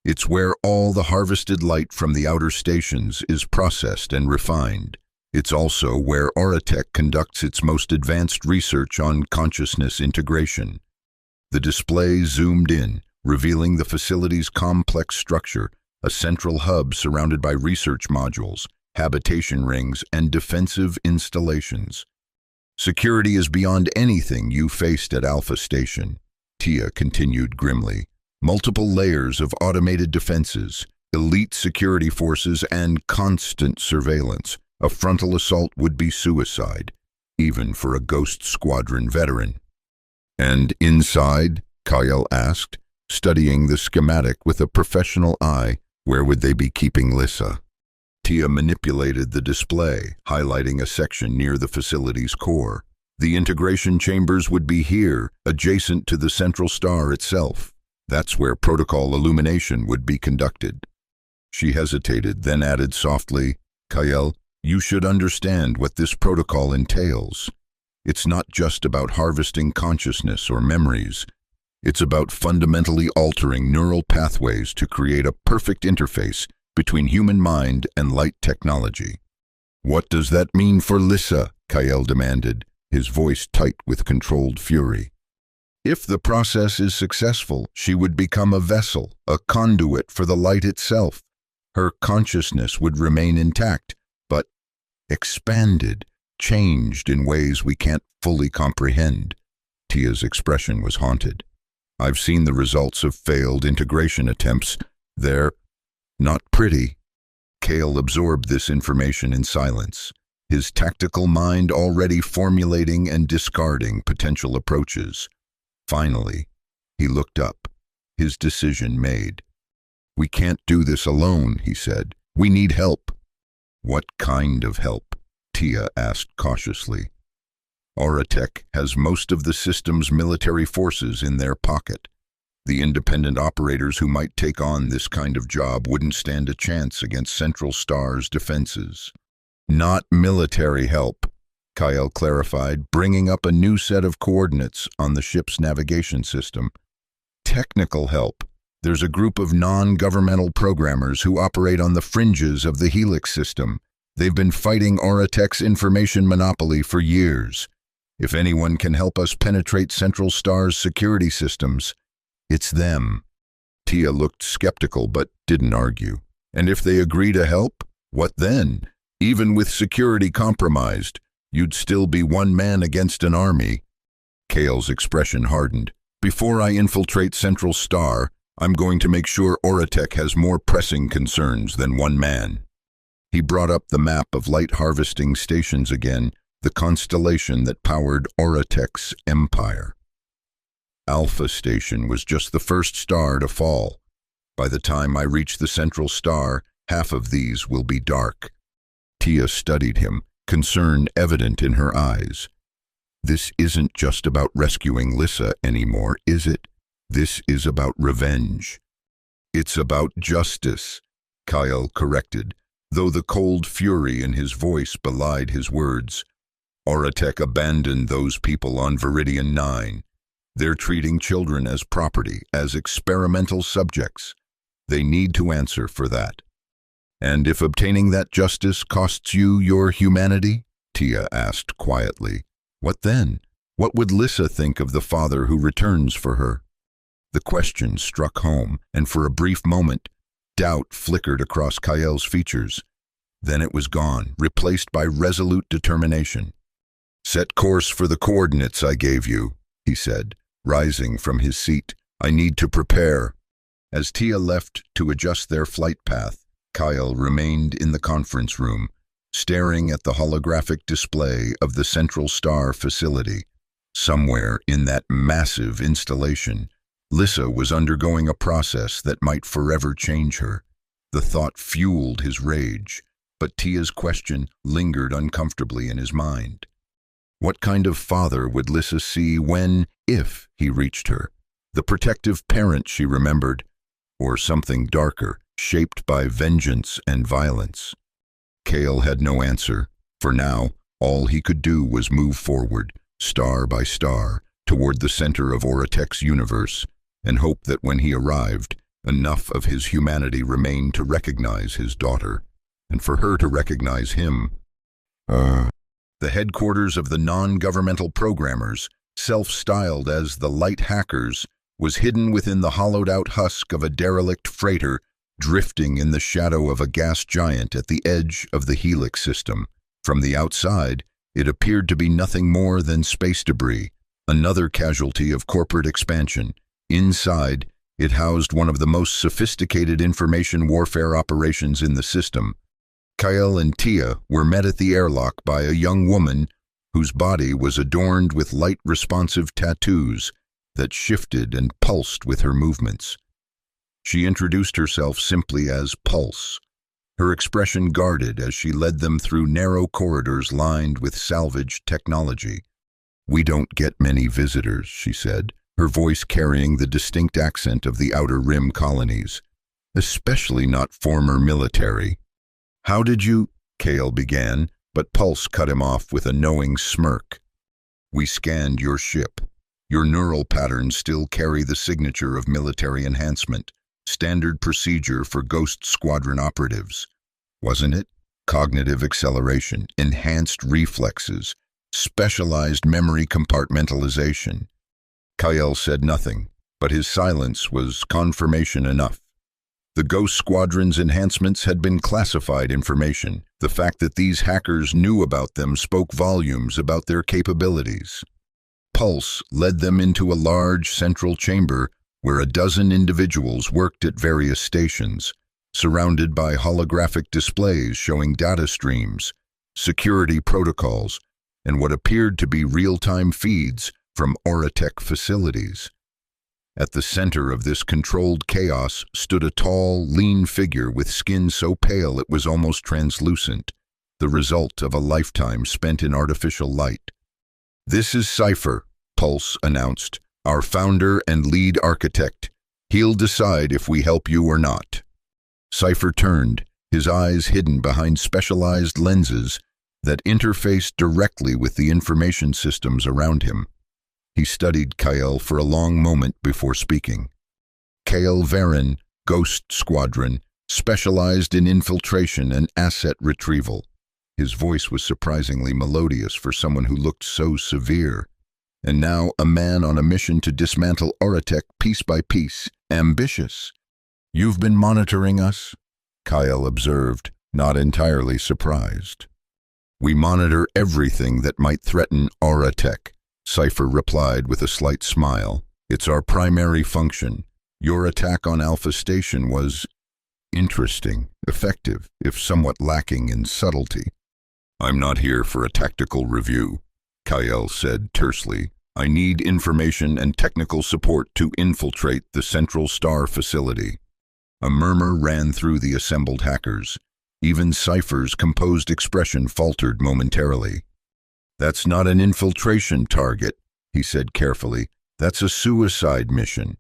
It's where all the harvested light from the outer stations is processed and refined. It's also where Oratech conducts its most advanced research on consciousness integration. The display zoomed in, revealing the facility's complex structure, a central hub surrounded by research modules, habitation rings, and defensive installations. Security is beyond anything you faced at Alpha Station, Tia continued grimly. Multiple layers of automated defenses, elite security forces, and constant surveillance. A frontal assault would be suicide, even for a Ghost Squadron veteran. And inside? Kyle asked, studying the schematic with a professional eye. Where would they be keeping Lissa? Tia manipulated the display, highlighting a section near the facility's core. The integration chambers would be here, adjacent to the Central Star itself. That's where protocol illumination would be conducted. She hesitated, then added softly, Kyle, you should understand what this protocol entails. It's not just about harvesting consciousness or memories. It's about fundamentally altering neural pathways to create a perfect interface between human mind and light technology. What does that mean for Lissa? Kyle demanded, his voice tight with controlled fury. If the process is successful, she would become a vessel, a conduit for the light itself. Her consciousness would remain intact, but expanded, changed in ways we can't fully comprehend. Tia's expression was haunted. I've seen the results of failed integration attempts. They're not pretty. Kyle absorbed this information in silence, his tactical mind already formulating and discarding potential approaches. Finally, he looked up, his decision made. We can't do this alone, he said. We need help. What kind of help? Tia asked cautiously. Oratech has most of the system's military forces in their pocket. The independent operators who might take on this kind of job wouldn't stand a chance against Central Star's defenses. Not military help, Kyle clarified, bringing up a new set of coordinates on the ship's navigation system. Technical help. There's a group of non-governmental programmers who operate on the fringes of the Helix system. They've been fighting Oratech's information monopoly for years. If anyone can help us penetrate Central Star's security systems, it's them. Tia looked skeptical but didn't argue. And if they agree to help, what then? Even with security compromised, you'd still be one man against an army. Kyle's expression hardened. Before I infiltrate Central Star, I'm going to make sure Oratech has more pressing concerns than one man. He brought up the map of light harvesting stations again, the constellation that powered Auratech's empire. Alpha Station was just the first star to fall. By the time I reach the central star, half of these will be dark. Tia studied him, concern evident in her eyes. This isn't just about rescuing Lissa anymore, is it? This is about revenge. It's about justice, Kyle corrected, though the cold fury in his voice belied his words. Auratech abandoned those people on Viridian 9. They're treating children as property, as experimental subjects. They need to answer for that. And if obtaining that justice costs you your humanity? Tia asked quietly. What then? What would Lissa think of the father who returns for her? The question struck home, and for a brief moment, doubt flickered across Kyle's features. Then it was gone, replaced by resolute determination. Set course for the coordinates I gave you, he said, rising from his seat. I need to prepare. As Tia left to adjust their flight path, Kyle remained in the conference room, staring at the holographic display of the Central Star facility. Somewhere in that massive installation, Lissa was undergoing a process that might forever change her. The thought fueled his rage, but Tia's question lingered uncomfortably in his mind. What kind of father would Lissa see when, if he reached her? The protective parent she remembered, or something darker, shaped by vengeance and violence? Kale had no answer. For now, all he could do was move forward, star by star, toward the center of Auratech's universe, and hope that when he arrived, enough of his humanity remained to recognize his daughter, and for her to recognize him. The headquarters of the non-governmental programmers, self-styled as the Light Hackers, was hidden within the hollowed-out husk of a derelict freighter drifting in the shadow of a gas giant at the edge of the Helix system. From the outside, it appeared to be nothing more than space debris, another casualty of corporate expansion. Inside, it housed one of the most sophisticated information warfare operations in the system. Kyle and Tia were met at the airlock by a young woman whose body was adorned with light-responsive tattoos that shifted and pulsed with her movements. She introduced herself simply as Pulse, her expression guarded as she led them through narrow corridors lined with salvaged technology. We don't get many visitors, she said, her voice carrying the distinct accent of the Outer Rim colonies, especially not former military. How did you? Kale began, but Pulse cut him off with a knowing smirk. We scanned your ship. Your neural patterns still carry the signature of military enhancement, standard procedure for Ghost Squadron operatives. Wasn't it? Cognitive acceleration, enhanced reflexes, specialized memory compartmentalization. Kyle said nothing, but his silence was confirmation enough. The Ghost Squadron's enhancements had been classified information. The fact that these hackers knew about them spoke volumes about their capabilities. Pulse led them into a large central chamber where a dozen individuals worked at various stations, surrounded by holographic displays showing data streams, security protocols, and what appeared to be real-time feeds from Auratech facilities. At the center of this controlled chaos stood a tall, lean figure with skin so pale it was almost translucent, the result of a lifetime spent in artificial light. This is Sci-Fi, Pulse announced, our founder and lead architect. He'll decide if we help you or not. Sci-Fi turned, his eyes hidden behind specialized lenses that interfaced directly with the information systems around him. He studied Kyle for a long moment before speaking. Kyle Varen, Ghost Squadron, specialized in infiltration and asset retrieval. His voice was surprisingly melodious for someone who looked so severe. And now a man on a mission to dismantle Auratech piece by piece, ambitious. You've been monitoring us? Kyle observed, not entirely surprised. We monitor everything that might threaten Auratech, Sci-Fi replied with a slight smile. It's our primary function. Your attack on Alpha Station was interesting, effective, if somewhat lacking in subtlety. I'm not here for a tactical review, Kyle said tersely. I need information and technical support to infiltrate the Central Star facility. A murmur ran through the assembled hackers. Even Sci-Fi's composed expression faltered momentarily. That's not an infiltration target, he said carefully. That's a suicide mission.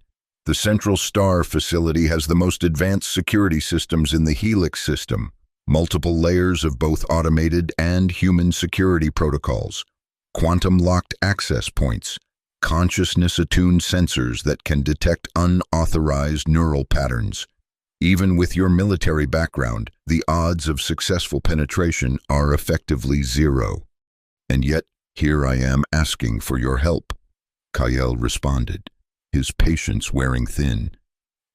The Central Star facility has the most advanced security systems in the Helix system, multiple layers of both automated and human security protocols, quantum-locked access points, consciousness-attuned sensors that can detect unauthorized neural patterns. Even with your military background, the odds of successful penetration are effectively zero. And yet, here I am asking for your help, Kyle responded, his patience wearing thin.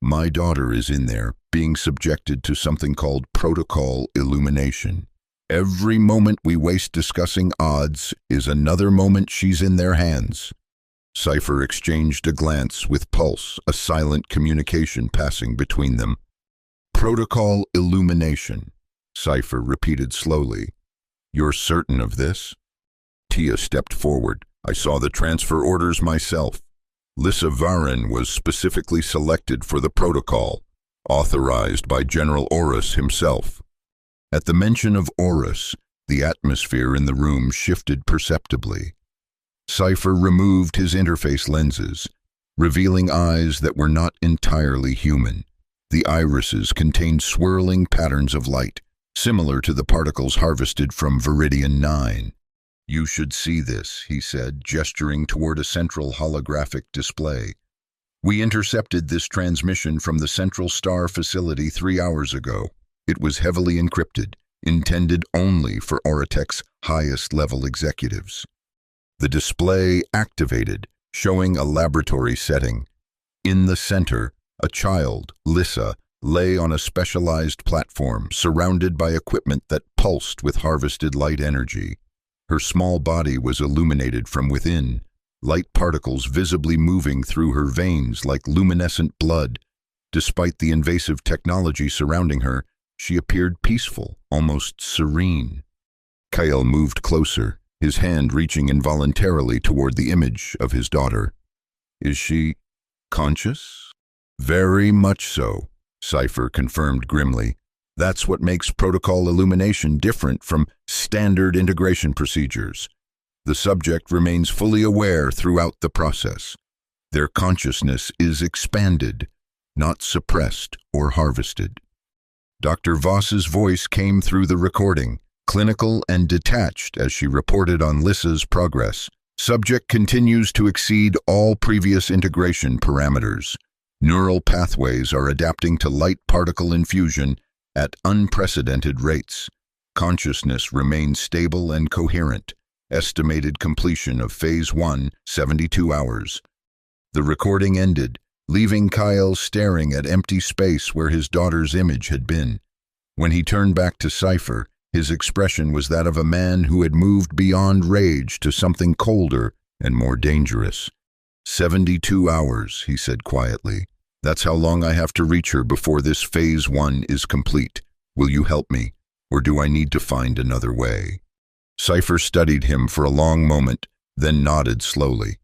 My daughter is in there, being subjected to something called protocol illumination. Every moment we waste discussing odds is another moment she's in their hands. Sci-Fi exchanged a glance with Pulse, a silent communication passing between them. Protocol illumination, Sci-Fi repeated slowly. You're certain of this? Tia stepped forward. I saw the transfer orders myself. Lissa Varin was specifically selected for the protocol, authorized by General Orus himself. At the mention of Orus, the atmosphere in the room shifted perceptibly. Sci-Fi removed his interface lenses, revealing eyes that were not entirely human. The irises contained swirling patterns of light, similar to the particles harvested from Viridian 9. You should see this, he said, gesturing toward a central holographic display. We intercepted this transmission from the Central Star facility 3 hours ago. It was heavily encrypted, intended only for Oratech's highest-level executives. The display activated, showing a laboratory setting. In the center, a child, Lissa, lay on a specialized platform surrounded by equipment that pulsed with harvested light energy. Her small body was illuminated from within, light particles visibly moving through her veins like luminescent blood. Despite the invasive technology surrounding her, she appeared peaceful, almost serene. Kyle moved closer, his hand reaching involuntarily toward the image of his daughter. Is she conscious? Very much so, Sci-Fi confirmed grimly. That's what makes protocol illumination different from standard integration procedures. The subject remains fully aware throughout the process. Their consciousness is expanded, not suppressed or harvested. Dr. Voss's voice came through the recording, clinical and detached as she reported on Lissa's progress. Subject continues to exceed all previous integration parameters. Neural pathways are adapting to light particle infusion at unprecedented rates. Consciousness remains stable and coherent. Estimated completion of Phase 1, 72 hours. The recording ended, leaving Kyle staring at empty space where his daughter's image had been. When he turned back to Sci-Fi, his expression was that of a man who had moved beyond rage to something colder and more dangerous. 72 hours, he said quietly. That's how long I have to reach her before this Phase 1 is complete. Will you help me, or do I need to find another way? Sci-Fi studied him for a long moment, then nodded slowly.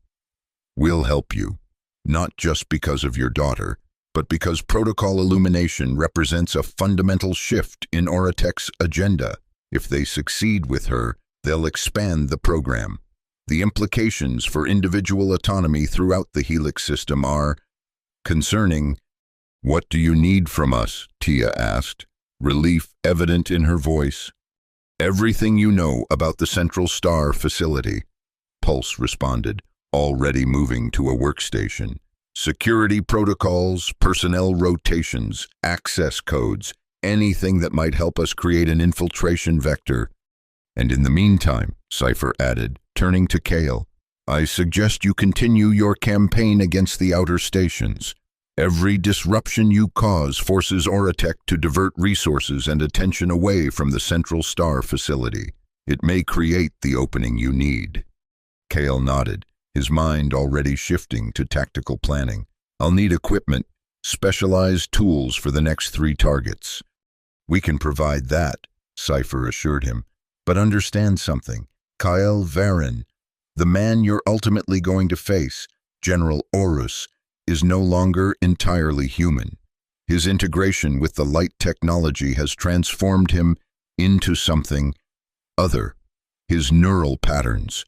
We'll help you, not just because of your daughter, but because protocol illumination represents a fundamental shift in Oratech's agenda. If they succeed with her, they'll expand the program. The implications for individual autonomy throughout the Helix system are concerning. What do you need from us? Tia asked, relief evident in her voice. Everything you know about the Central Star facility, Pulse responded, already moving to a workstation. Security protocols, personnel rotations, access codes, anything that might help us create an infiltration vector. And in the meantime, Sci-Fi added, turning to Kale, I suggest you continue your campaign against the outer stations. Every disruption you cause forces Oratech to divert resources and attention away from the Central Star facility. It may create the opening you need. Kale nodded, his mind already shifting to tactical planning. I'll need equipment, specialized tools for the next 3 targets. We can provide that, Sci-Fi assured him. But understand something. Kyle Varen, the man you're ultimately going to face, General Orus, is no longer entirely human. His integration with the light technology has transformed him into something other. His neural patterns,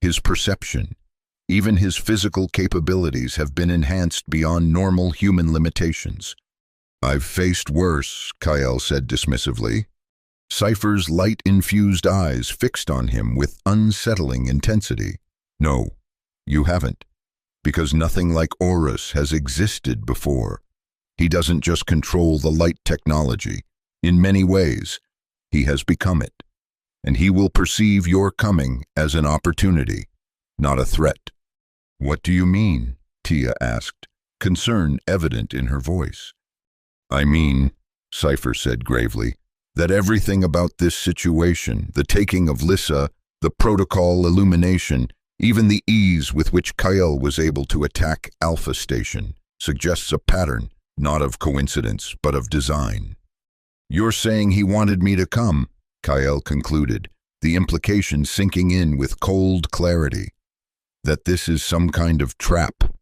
his perception, even his physical capabilities have been enhanced beyond normal human limitations. "I've faced worse," Kyle said dismissively. Cypher's light-infused eyes fixed on him with unsettling intensity. "No, you haven't, because nothing like Orus has existed before. He doesn't just control the light technology. In many ways, he has become it, and he will perceive your coming as an opportunity, not a threat." "What do you mean?" Tia asked, concern evident in her voice. "I mean," Cypher said gravely, "that everything about this situation, the taking of Lissa, the protocol illumination, even the ease with which Kyle was able to attack Alpha Station, suggests a pattern, not of coincidence, but of design." "You're saying he wanted me to come," Kyle concluded, the implication sinking in with cold clarity. "That this is some kind of trap."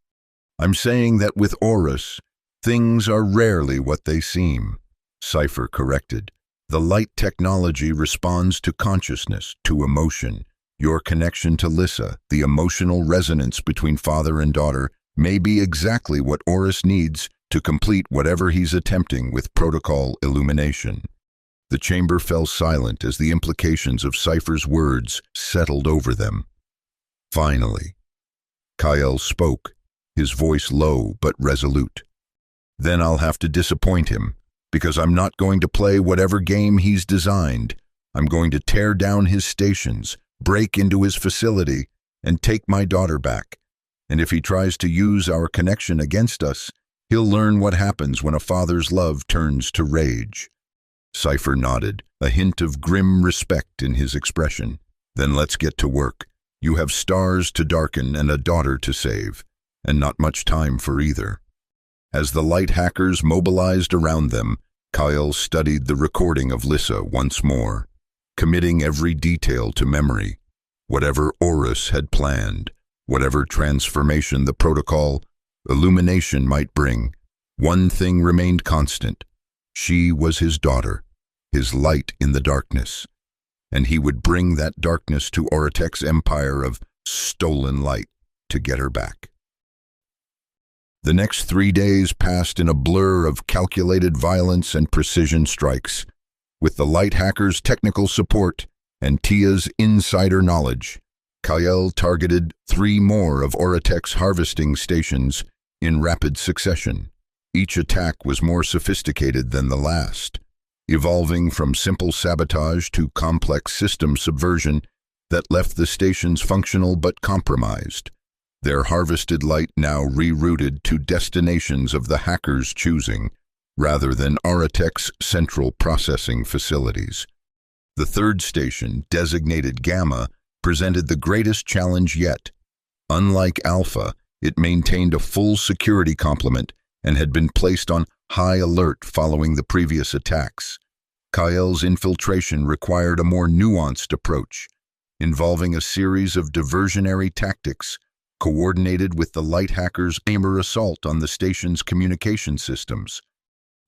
"I'm saying that with Orus, things are rarely what they seem," Cypher corrected. "The light technology responds to consciousness, to emotion. Your connection to Lissa, the emotional resonance between father and daughter, may be exactly what Orus needs to complete whatever he's attempting with protocol illumination." The chamber fell silent as the implications of Cypher's words settled over them. Finally, Kyle spoke, his voice low but resolute. "Then I'll have to disappoint him, because I'm not going to play whatever game he's designed. I'm going to tear down his stations, break into his facility, and take my daughter back. And if he tries to use our connection against us, he'll learn what happens when a father's love turns to rage." Cypher nodded, a hint of grim respect in his expression. "Then let's get to work. You have stars to darken and a daughter to save, and not much time for either." As the light hackers mobilized around them, Kyle studied the recording of Lissa once more, committing every detail to memory. Whatever Orus had planned, whatever transformation the protocol illumination might bring, one thing remained constant. She was his daughter, his light in the darkness, and he would bring that darkness to Oratek's empire of stolen light to get her back. The next 3 days passed in a blur of calculated violence and precision strikes. With the light hackers' technical support and Tia's insider knowledge, Kyle targeted 3 more of Oratek's harvesting stations in rapid succession. Each attack was more sophisticated than the last, evolving from simple sabotage to complex system subversion that left the stations functional but compromised, their harvested light now rerouted to destinations of the hackers' choosing, rather than Oratek's central processing facilities. The third station, designated Gamma, presented the greatest challenge yet. Unlike Alpha, it maintained a full security complement and had been placed on high alert following the previous attacks. Kyle's infiltration required a more nuanced approach, involving a series of diversionary tactics coordinated with the light hackers' aimer assault on the station's communication systems.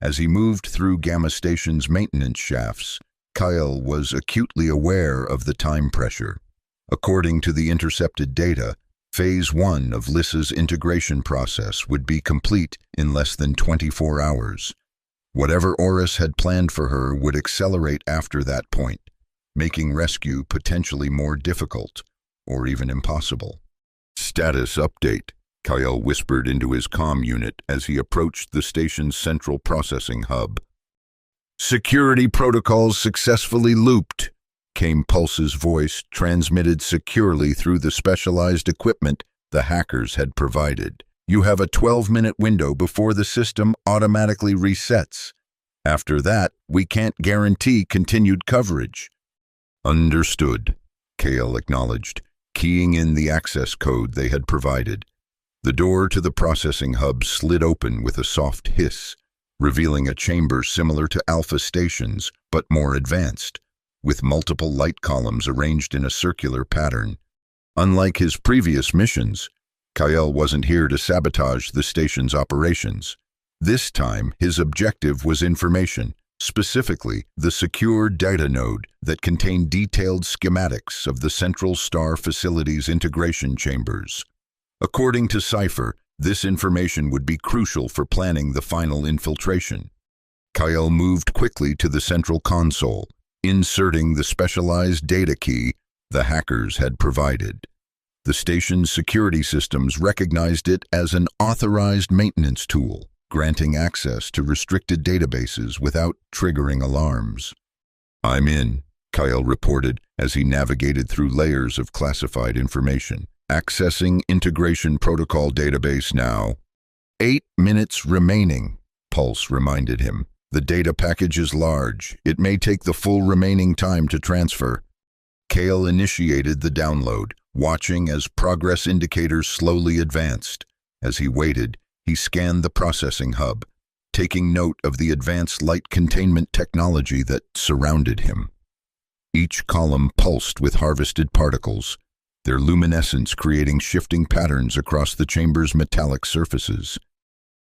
As he moved through Gamma Station's maintenance shafts, Kyle was acutely aware of the time pressure. According to the intercepted data, Phase 1 of Lissa's integration process would be complete in less than 24 hours. Whatever Orus had planned for her would accelerate after that point, making rescue potentially more difficult, or even impossible. "Status update," Kyle whispered into his comm unit as he approached the station's central processing hub. "Security protocols successfully looped," came Pulse's voice, transmitted securely through the specialized equipment the hackers had provided. "You have a 12-minute window before the system automatically resets. After that, we can't guarantee continued coverage." "Understood," Kale acknowledged, keying in the access code they had provided. The door to the processing hub slid open with a soft hiss, revealing a chamber similar to Alpha Station's, but more advanced. with multiple light columns arranged in a circular pattern. Unlike his previous missions, Kyle wasn't here to sabotage the station's operations. This time, his objective was information, specifically the secure data node that contained detailed schematics of the Central Star Facility's integration chambers. According to Sci-Fi, this information would be crucial for planning the final infiltration. Kyle moved quickly to the central console, inserting the specialized data key the hackers had provided. The station's security systems recognized it as an authorized maintenance tool, granting access to restricted databases without triggering alarms. "I'm in," Kyle reported as he navigated through layers of classified information. "Accessing integration protocol database now." 8 minutes remaining, Pulse reminded him. "The data package is large. It may take the full remaining time to transfer." Kyle initiated the download, watching as progress indicators slowly advanced. As he waited, he scanned the processing hub, taking note of the advanced light containment technology that surrounded him. Each column pulsed with harvested particles, their luminescence creating shifting patterns across the chamber's metallic surfaces.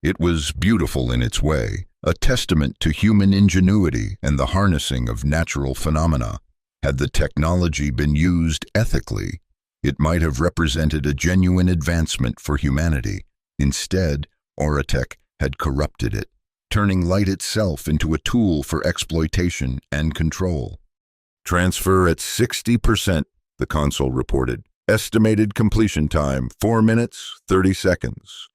It was beautiful in its way, a testament to human ingenuity and the harnessing of natural phenomena. Had the technology been used ethically, it might have represented a genuine advancement for humanity. Instead, Oratech had corrupted it, turning light itself into a tool for exploitation and control. "Transfer at 60%, the console reported. "Estimated completion time, 4 minutes, 30 seconds.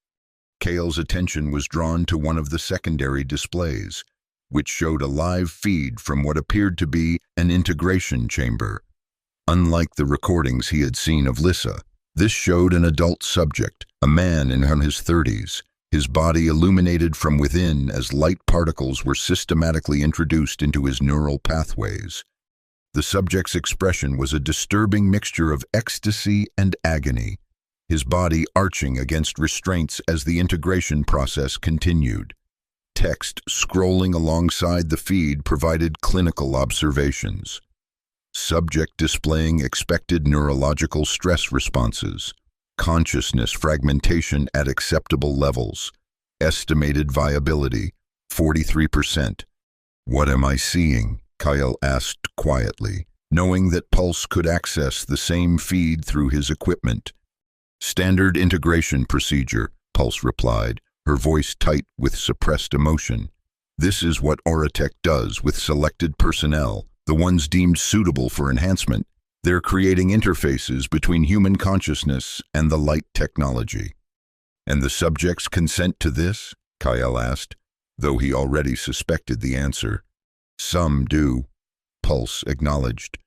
Kale's attention was drawn to one of the secondary displays, which showed a live feed from what appeared to be an integration chamber. Unlike the recordings he had seen of Lissa, this showed an adult subject, a man in his 30s, his body illuminated from within as light particles were systematically introduced into his neural pathways. The subject's expression was a disturbing mixture of ecstasy and agony, his body arching against restraints as the integration process continued. Text scrolling alongside the feed provided clinical observations. Subject displaying expected neurological stress responses, consciousness fragmentation at acceptable levels, estimated viability, 43%. "What am I seeing?" Kyle asked quietly, knowing that Pulse could access the same feed through his equipment. "Standard integration procedure," Pulse replied, her voice tight with suppressed emotion. "This is what Oratech does with selected personnel, the ones deemed suitable for enhancement. They're creating interfaces between human consciousness and the light technology." "And the subjects consent to this?" Kyle asked, though he already suspected the answer. "Some do," Pulse acknowledged.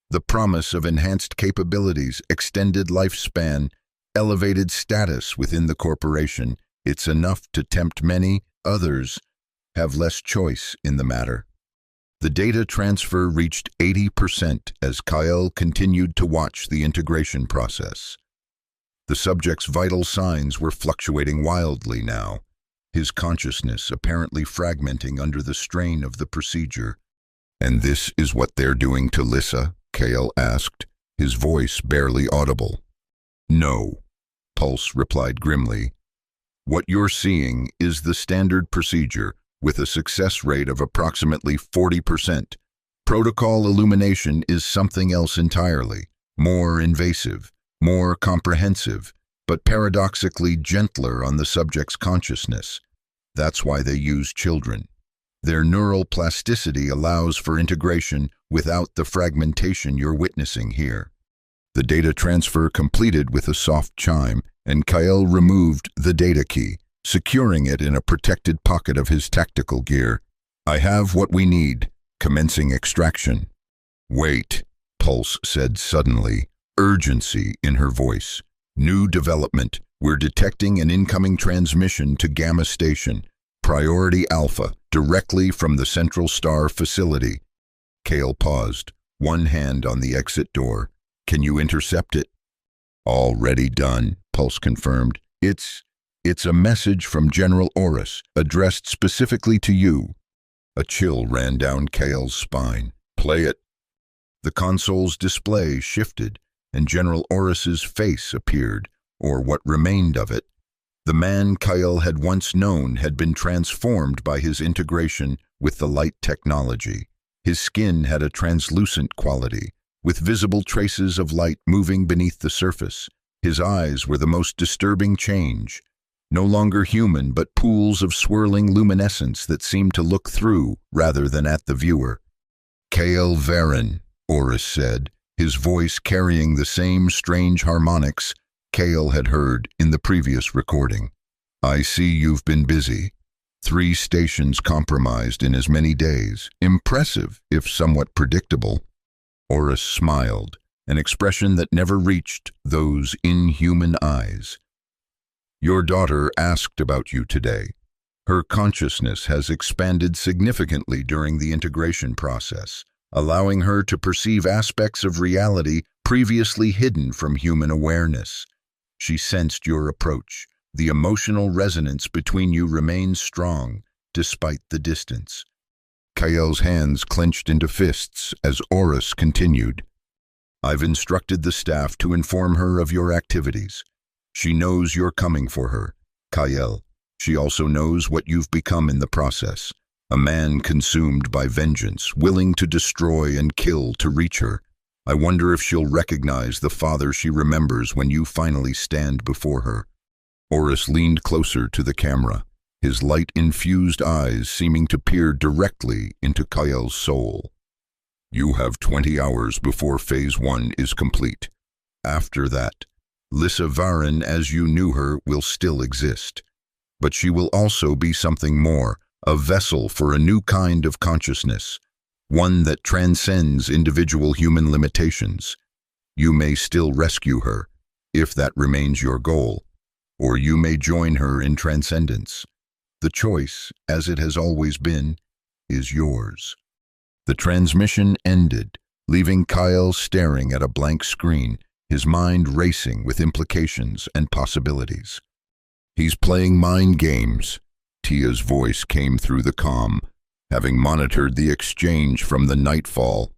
"The promise of enhanced capabilities, extended lifespan, elevated status within the corporation, it's enough to tempt many. Others have less choice in the matter." The data transfer reached 80% as Kyle continued to watch the integration process. The subject's vital signs were fluctuating wildly now, his consciousness apparently fragmenting under the strain of the procedure. "And this is what they're doing to Lissa?" Kale asked, his voice barely audible. "No," Pulse replied grimly. "What you're seeing is the standard procedure, with a success rate of approximately 40%. Protocol illumination is something else entirely, more invasive, more comprehensive, but paradoxically gentler on the subject's consciousness. That's why they use children. Their neural plasticity allows for integration without the fragmentation you're witnessing here." The data transfer completed with a soft chime, and Kyle removed the data key, securing it in a protected pocket of his tactical gear. "I have what we need," commencing extraction. "Wait," Pulse said suddenly, urgency in her voice. "New development. We're detecting an incoming transmission to Gamma Station, Priority Alpha, directly from the Central Star Facility." Kale paused, one hand on the exit door. "Can you intercept it?" "Already done," Pulse confirmed. It's a message from General Oris, addressed specifically to you." A chill ran down Kale's spine. "Play it." The console's display shifted, and General Oris's face appeared, or what remained of it. The man Kyle had once known had been transformed by his integration with the light technology. His skin had a translucent quality, with visible traces of light moving beneath the surface. His eyes were the most disturbing change. No longer human, but pools of swirling luminescence that seemed to look through rather than at the viewer. "Kyle Varen," Oris said, his voice carrying the same strange harmonics Kyle had heard in the previous recording. "I see you've been busy. 3 stations compromised in as many days. Impressive, if somewhat predictable." Oris smiled, an expression that never reached those inhuman eyes. "Your daughter asked about you today. Her consciousness has expanded significantly during the integration process, allowing her to perceive aspects of reality previously hidden from human awareness. She sensed your approach. The emotional resonance between you remains strong, despite the distance." Kyle's hands clenched into fists as Oris continued. "I've instructed the staff to inform her of your activities. She knows you're coming for her, Kyle. She also knows what you've become in the process. A man consumed by vengeance, willing to destroy and kill to reach her. I wonder if she'll recognize the father she remembers when you finally stand before her." Oris leaned closer to the camera, his light-infused eyes seeming to peer directly into Kyle's soul. "You have 20 hours before Phase 1 is complete. After that, Lissa Varen as you knew her will still exist. But she will also be something more, a vessel for a new kind of consciousness, one that transcends individual human limitations. You may still rescue her, if that remains your goal, or you may join her in transcendence. The choice, as it has always been, is yours." The transmission ended, leaving Kyle staring at a blank screen, his mind racing with implications and possibilities. "He's playing mind games," Tia's voice came through the comm, having monitored the exchange from the Nightfall,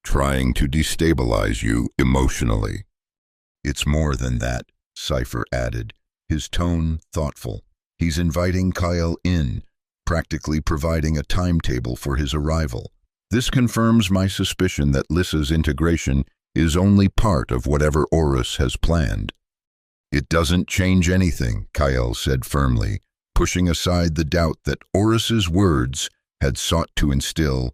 "trying to destabilize you emotionally." "It's more than that," Cypher added, his tone thoughtful. "He's inviting Kyle in, practically providing a timetable for his arrival. This confirms my suspicion that Lissa's integration is only part of whatever Oris has planned." "It doesn't change anything," Kyle said firmly, pushing aside the doubt that Oris's words had sought to instill.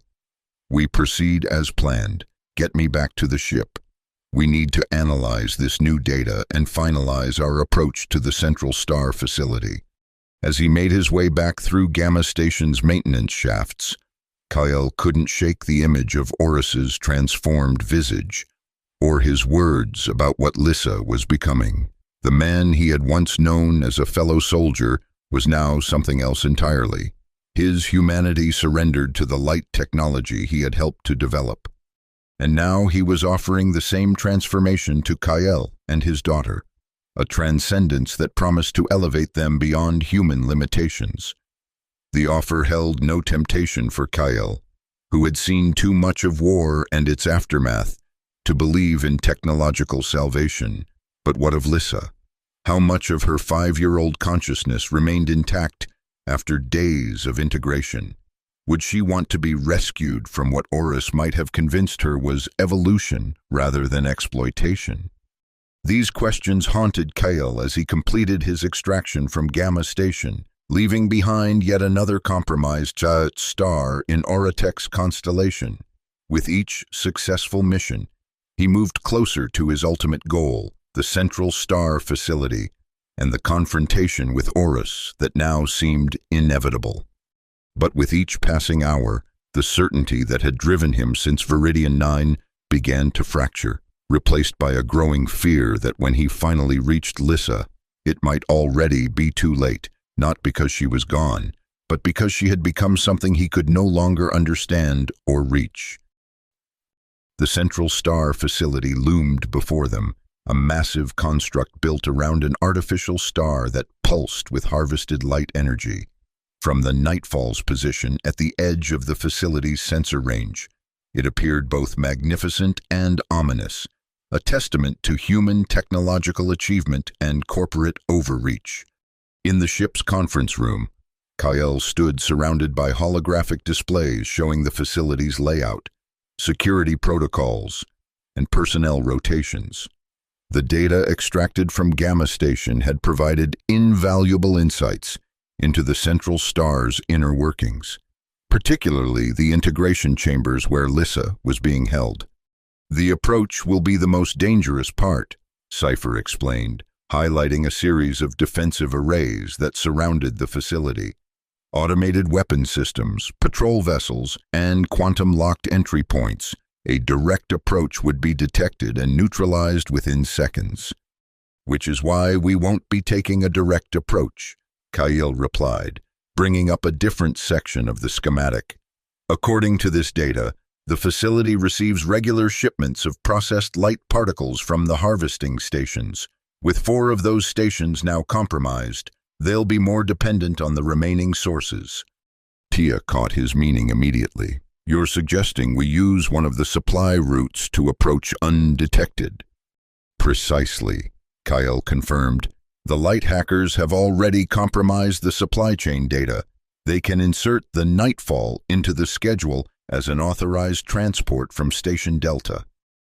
"We proceed as planned. Get me back to the ship. We need to analyze this new data and finalize our approach to the Central Star facility." As he made his way back through Gamma Station's maintenance shafts, Kyle couldn't shake the image of Oris's transformed visage, or his words about what Lissa was becoming. The man he had once known as a fellow soldier was now something else entirely. His humanity surrendered to the light technology he had helped to develop. And now he was offering the same transformation to Kyle and his daughter, a transcendence that promised to elevate them beyond human limitations. The offer held no temptation for Kyle, who had seen too much of war and its aftermath to believe in technological salvation. But what of Lissa? How much of her 5-year-old consciousness remained intact after days of integration? Would she want to be rescued from what Oris might have convinced her was evolution rather than exploitation? These questions haunted Kyle as he completed his extraction from Gamma Station, leaving behind yet another compromised star in Oratek's constellation. With each successful mission, he moved closer to his ultimate goal, the Central Star facility, and the confrontation with Oris that now seemed inevitable. But with each passing hour, the certainty that had driven him since Viridian 9 began to fracture, replaced by a growing fear that when he finally reached Lissa, it might already be too late, not because she was gone, but because she had become something he could no longer understand or reach. The Central Star facility loomed before them, a massive construct built around an artificial star that pulsed with harvested light energy. From the Nightfall's position at the edge of the facility's sensor range, It appeared both magnificent and ominous, a testament to human technological achievement and corporate overreach. In the ship's conference room, Kyle stood surrounded by holographic displays showing the facility's layout, security protocols, and personnel rotations. The data extracted from Gamma Station had provided invaluable insights into the Central Star's inner workings, particularly the integration chambers where Lissa was being held. "The approach will be the most dangerous part," Sci-Fi explained, highlighting a series of defensive arrays that surrounded the facility. Automated weapon systems, patrol vessels, and quantum-locked entry points. A direct approach would be detected and neutralized within seconds. "Which is why we won't be taking a direct approach," Kyle replied, bringing up a different section of the schematic. "According to this data, the facility receives regular shipments of processed light particles from the harvesting stations. With 4 of those stations now compromised, they'll be more dependent on the remaining sources." Tia caught his meaning immediately. "You're suggesting we use one of the supply routes to approach undetected?" "Precisely," Kyle confirmed. "The light hackers have already compromised the supply chain data. They can insert the Nightfall into the schedule as an authorized transport from Station Delta.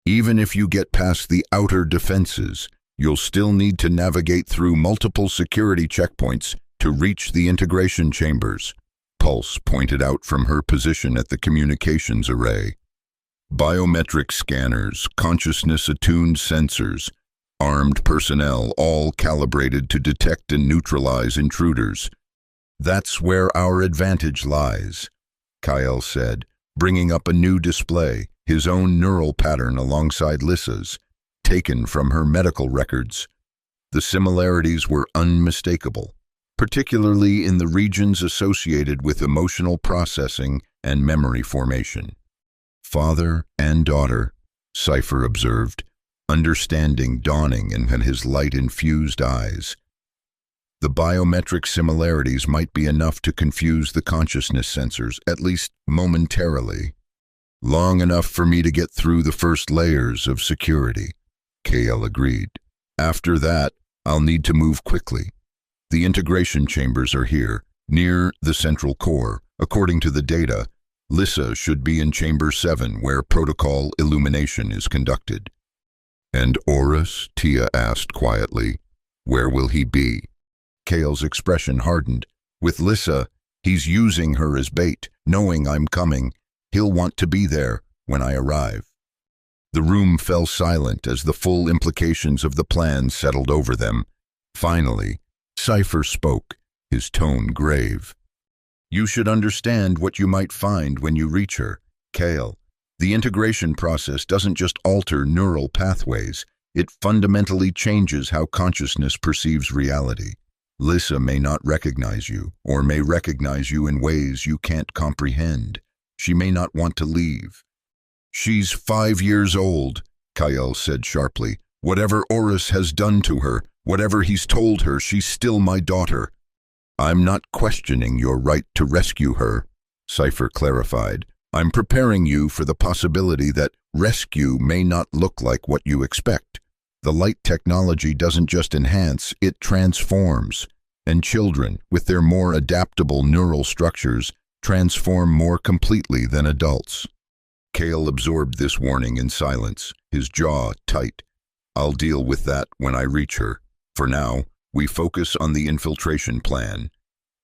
Even if you get past the outer defenses, you'll still need to navigate through multiple security checkpoints to reach the integration chambers," Pulse pointed out from her position at the communications array. "Biometric scanners, consciousness-attuned sensors, armed personnel, all calibrated to detect and neutralize intruders. That's where our advantage lies," Kyle said, bringing up a new display, his own neural pattern alongside Lissa's, taken from her medical records. The similarities were unmistakable, particularly in the regions associated with emotional processing and memory formation. "Father and daughter," Sci-Fi observed, understanding dawning in his light-infused eyes. The biometric similarities might be enough to confuse the consciousness sensors, at least momentarily. "Long enough for me to get through the first layers of security," KL agreed. "After that, I'll need to move quickly. The integration chambers are here, near the central core. According to the data, Lissa should be in Chamber 7, where protocol illumination is conducted." "And Horus?" Tia asked quietly. "Where will he be?" Kale's expression hardened. "With Lissa, he's using her as bait. Knowing I'm coming, he'll want to be there when I arrive." The room fell silent as the full implications of the plan settled over them. Finally, Sci-Fi spoke, his tone grave. "You should understand what you might find when you reach her, Kale. The integration process doesn't just alter neural pathways, it fundamentally changes how consciousness perceives reality. Lissa may not recognize you, or may recognize you in ways you can't comprehend. She may not want to leave." "She's 5 years old," Kyle said sharply. "Whatever Horus has done to her, whatever he's told her, she's still my daughter." "I'm not questioning your right to rescue her," Sci-Fi clarified. "I'm preparing you for the possibility that rescue may not look like what you expect. The light technology doesn't just enhance, it transforms. And children, with their more adaptable neural structures, transform more completely than adults." Kale absorbed this warning in silence, his jaw tight. "I'll deal with that when I reach her. For now, we focus on the infiltration plan.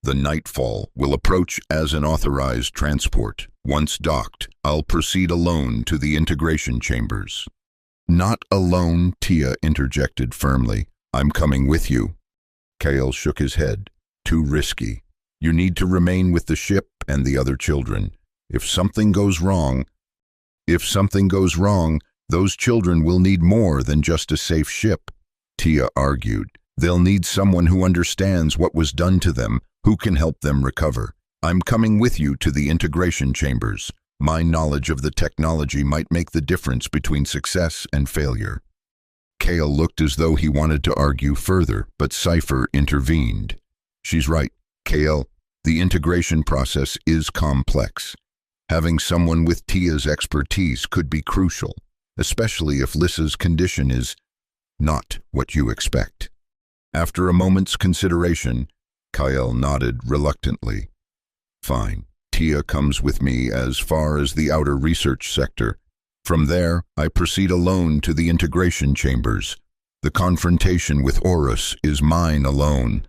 The Nightfall will approach as an authorized transport. Once docked, I'll proceed alone to the integration chambers." "Not alone," Tia interjected firmly. "I'm coming with you." Kale shook his head. "Too risky. You need to remain with the ship and the other children. If something goes wrong, those children will need more than just a safe ship," Tia argued. "They'll need someone who understands what was done to them, who can help them recover. I'm coming with you to the integration chambers. My knowledge of the technology might make the difference between success and failure." Kale looked as though he wanted to argue further, but Sci-Fi intervened. "She's right, Kale. The integration process is complex. Having someone with Tia's expertise could be crucial, especially if Lissa's condition is not what you expect. After a moment's consideration, Kyle nodded reluctantly. Fine. Tia comes with me as far as the outer research sector. From there, I proceed alone to the integration chambers. The confrontation with Horus is mine alone.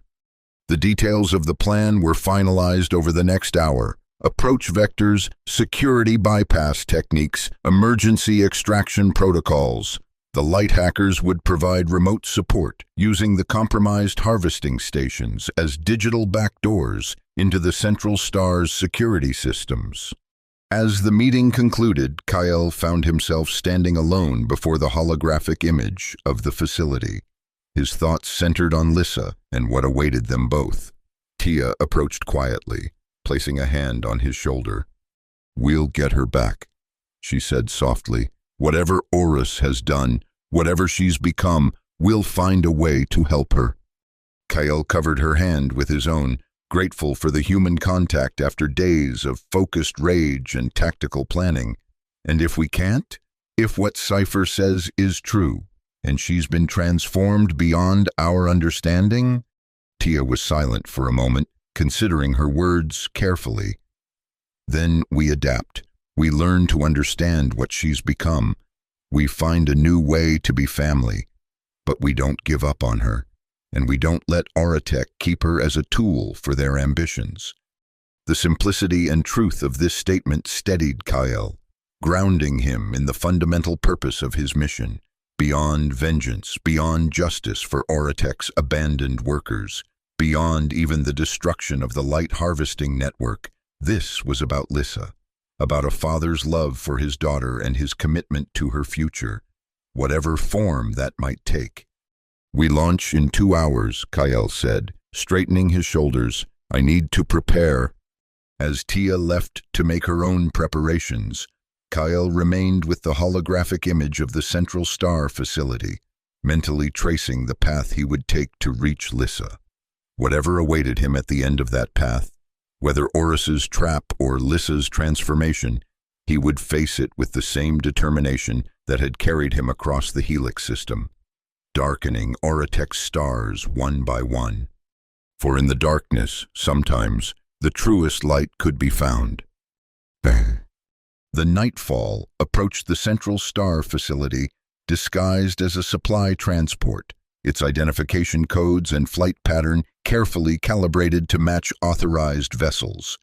The details of the plan were finalized over the next hour. Approach vectors, security bypass techniques, emergency extraction protocols. The light hackers would provide remote support using the compromised harvesting stations as digital backdoors into the Central Star's security systems. As the meeting concluded, Kyle found himself standing alone before the holographic image of the facility. His thoughts centered on Lissa and what awaited them both. Tia approached quietly, placing a hand on his shoulder. "We'll get her back," she said softly. "Whatever Horus has done, whatever she's become, we'll find a way to help her." Kyle covered her hand with his own, grateful for the human contact after days of focused rage and tactical planning. "And if we can't? If what Sci-Fi says is true, and she's been transformed beyond our understanding?" Tia was silent for a moment, considering her words carefully. "Then we adapt. We learn to understand what she's become. We find a new way to be family. But we don't give up on her, and we don't let Aurotech keep her as a tool for their ambitions." The simplicity and truth of this statement steadied Kyle, grounding him in the fundamental purpose of his mission. Beyond vengeance, beyond justice for Aurotech's abandoned workers, beyond even the destruction of the light harvesting network, this was about Lissa, about a father's love for his daughter and his commitment to her future, whatever form that might take. "We launch in 2 hours, Kyle said, straightening his shoulders. "I need to prepare." As Tia left to make her own preparations, Kyle remained with the holographic image of the Central Star facility, mentally tracing the path he would take to reach Lissa. Whatever awaited him at the end of that path, whether Horus's trap or Lissa's transformation, he would face it with the same determination that had carried him across the Helix system, darkening Aurotech's stars one by one. For in the darkness, sometimes, the truest light could be found. The Nightfall approached the Central Star facility disguised as a supply transport, its identification codes and flight pattern carefully calibrated to match authorized vessels.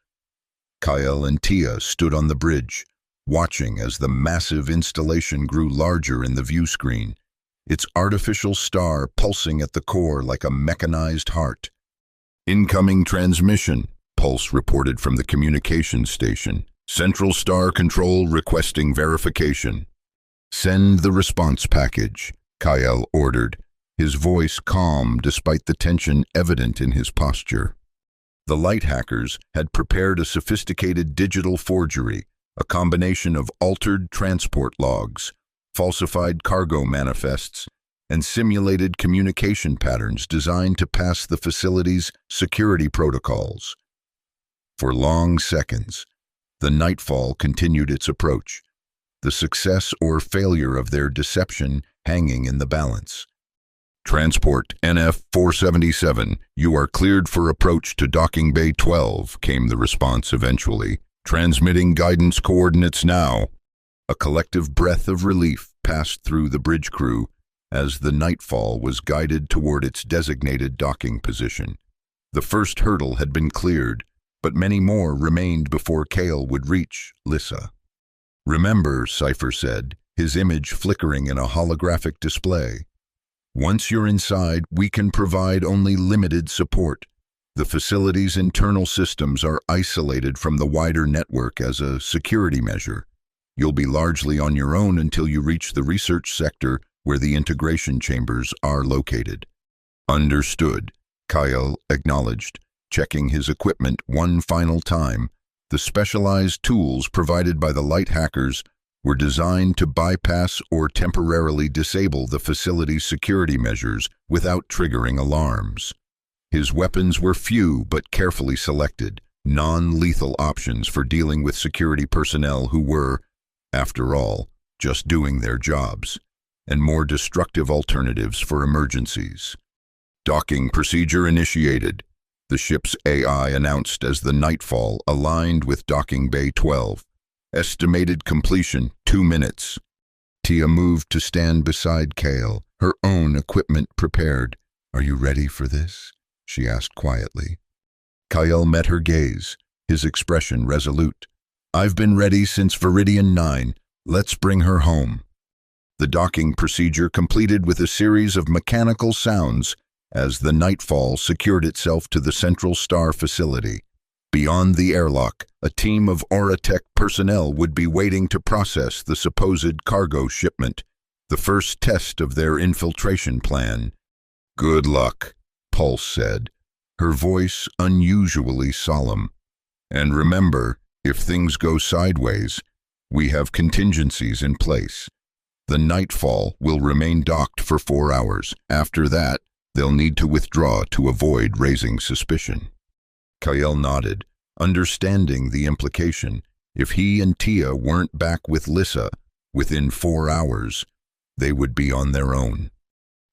Kyle and Tia stood on the bridge, watching as the massive installation grew larger in the view screen, its artificial star pulsing at the core like a mechanized heart. "Incoming transmission," Pulse reported from the communications station. "Central Star Control requesting verification." "Send the response package," Kyle ordered, his voice calm despite the tension evident in his posture. The light hackers had prepared a sophisticated digital forgery, a combination of altered transport logs, falsified cargo manifests, and simulated communication patterns designed to pass the facility's security protocols. For long seconds, the Nightfall continued its approach, the success or failure of their deception hanging in the balance. "Transport NF-477, you are cleared for approach to Docking Bay 12, came the response eventually. "Transmitting guidance coordinates now." A collective breath of relief passed through the bridge crew as the Nightfall was guided toward its designated docking position. The first hurdle had been cleared, but many more remained before Kale would reach Lissa. "Remember," Sci-Fi said, his image flickering in a holographic display. "Once you're inside, we can provide only limited support. The facility's internal systems are isolated from the wider network as a security measure. You'll be largely on your own until you reach the research sector where the integration chambers are located." "Understood," Kyle acknowledged, checking his equipment one final time. The specialized tools provided by the light hackers were designed to bypass or temporarily disable the facility's security measures without triggering alarms. His weapons were few but carefully selected, non-lethal options for dealing with security personnel who were, after all, just doing their jobs, and more destructive alternatives for emergencies. Docking procedure initiated, the ship's AI announced as the Nightfall aligned with Docking Bay 12. Estimated completion, 2 minutes. Tia moved to stand beside Kale, her own equipment prepared. "Are you ready for this?" she asked quietly. Kyle met her gaze, his expression resolute. "I've been ready since Viridian 9. Let's bring her home." The docking procedure completed with a series of mechanical sounds as the Nightfall secured itself to the Central Star facility. Beyond the airlock, a team of Auratech personnel would be waiting to process the supposed cargo shipment, the first test of their infiltration plan. "Good luck," Pulse said, her voice unusually solemn. "And remember, if things go sideways, we have contingencies in place. The Nightfall will remain docked for 4 hours. After that, they'll need to withdraw to avoid raising suspicion." Kyle nodded, understanding the implication. If he and Tia weren't back with Lissa within 4 hours, they would be on their own.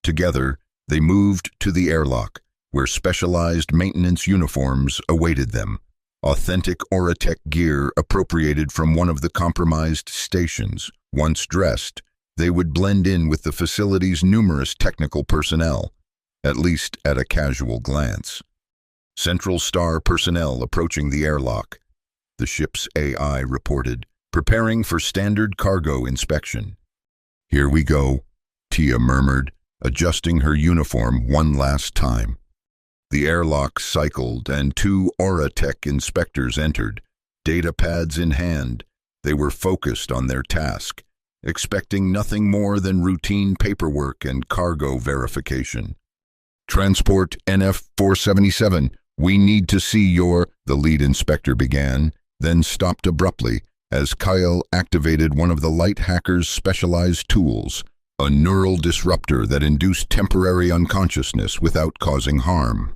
Together, they moved to the airlock, where specialized maintenance uniforms awaited them, authentic Auratech gear appropriated from one of the compromised stations. Once dressed, they would blend in with the facility's numerous technical personnel, at least at a casual glance. Central Star personnel approaching the airlock, the ship's AI reported, preparing for standard cargo inspection. "Here we go," Tia murmured, adjusting her uniform one last time. The airlock cycled and 2 Auratech inspectors entered, data pads in hand. They were focused on their task, expecting nothing more than routine paperwork and cargo verification. "Transport NF-477, we need to see your," the lead inspector began, then stopped abruptly as Kyle activated one of the light hacker's specialized tools, a neural disruptor that induced temporary unconsciousness without causing harm.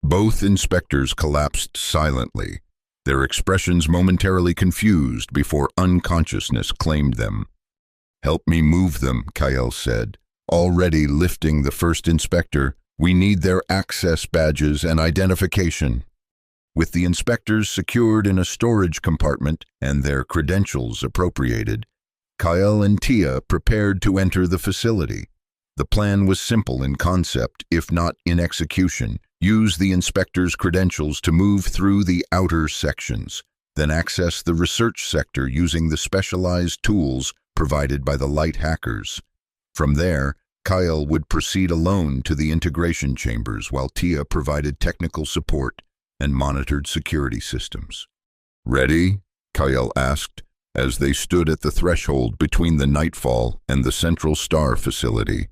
Both inspectors collapsed silently, their expressions momentarily confused before unconsciousness claimed them. "Help me move them," Kyle said, already lifting the first inspector. "We need their access badges and identification." With the inspectors secured in a storage compartment and their credentials appropriated, Kyle and Tia prepared to enter the facility. The plan was simple in concept, if not in execution. Use the inspectors' credentials to move through the outer sections, then access the research sector using the specialized tools provided by the light hackers. From there, Kyle would proceed alone to the integration chambers while Tia provided technical support and monitored security systems. "Ready?" Kyle asked as they stood at the threshold between the Nightfall and the Central Star facility.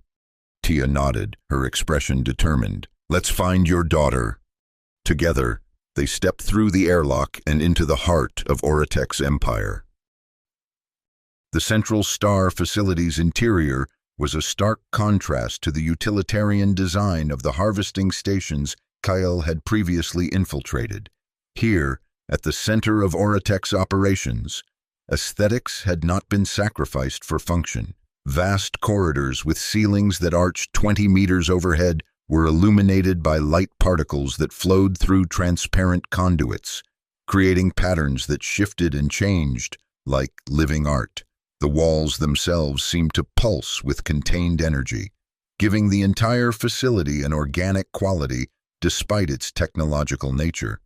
Tia nodded, her expression determined. "Let's find your daughter." Together, they stepped through the airlock and into the heart of Auratech's empire. The Central Star facility's interior was a stark contrast to the utilitarian design of the harvesting stations Kyle had previously infiltrated. Here, at the center of Auratech's operations, aesthetics had not been sacrificed for function. Vast corridors with ceilings that arched 20 meters overhead were illuminated by light particles that flowed through transparent conduits, creating patterns that shifted and changed like living art. The walls themselves seemed to pulse with contained energy, giving the entire facility an organic quality despite its technological nature.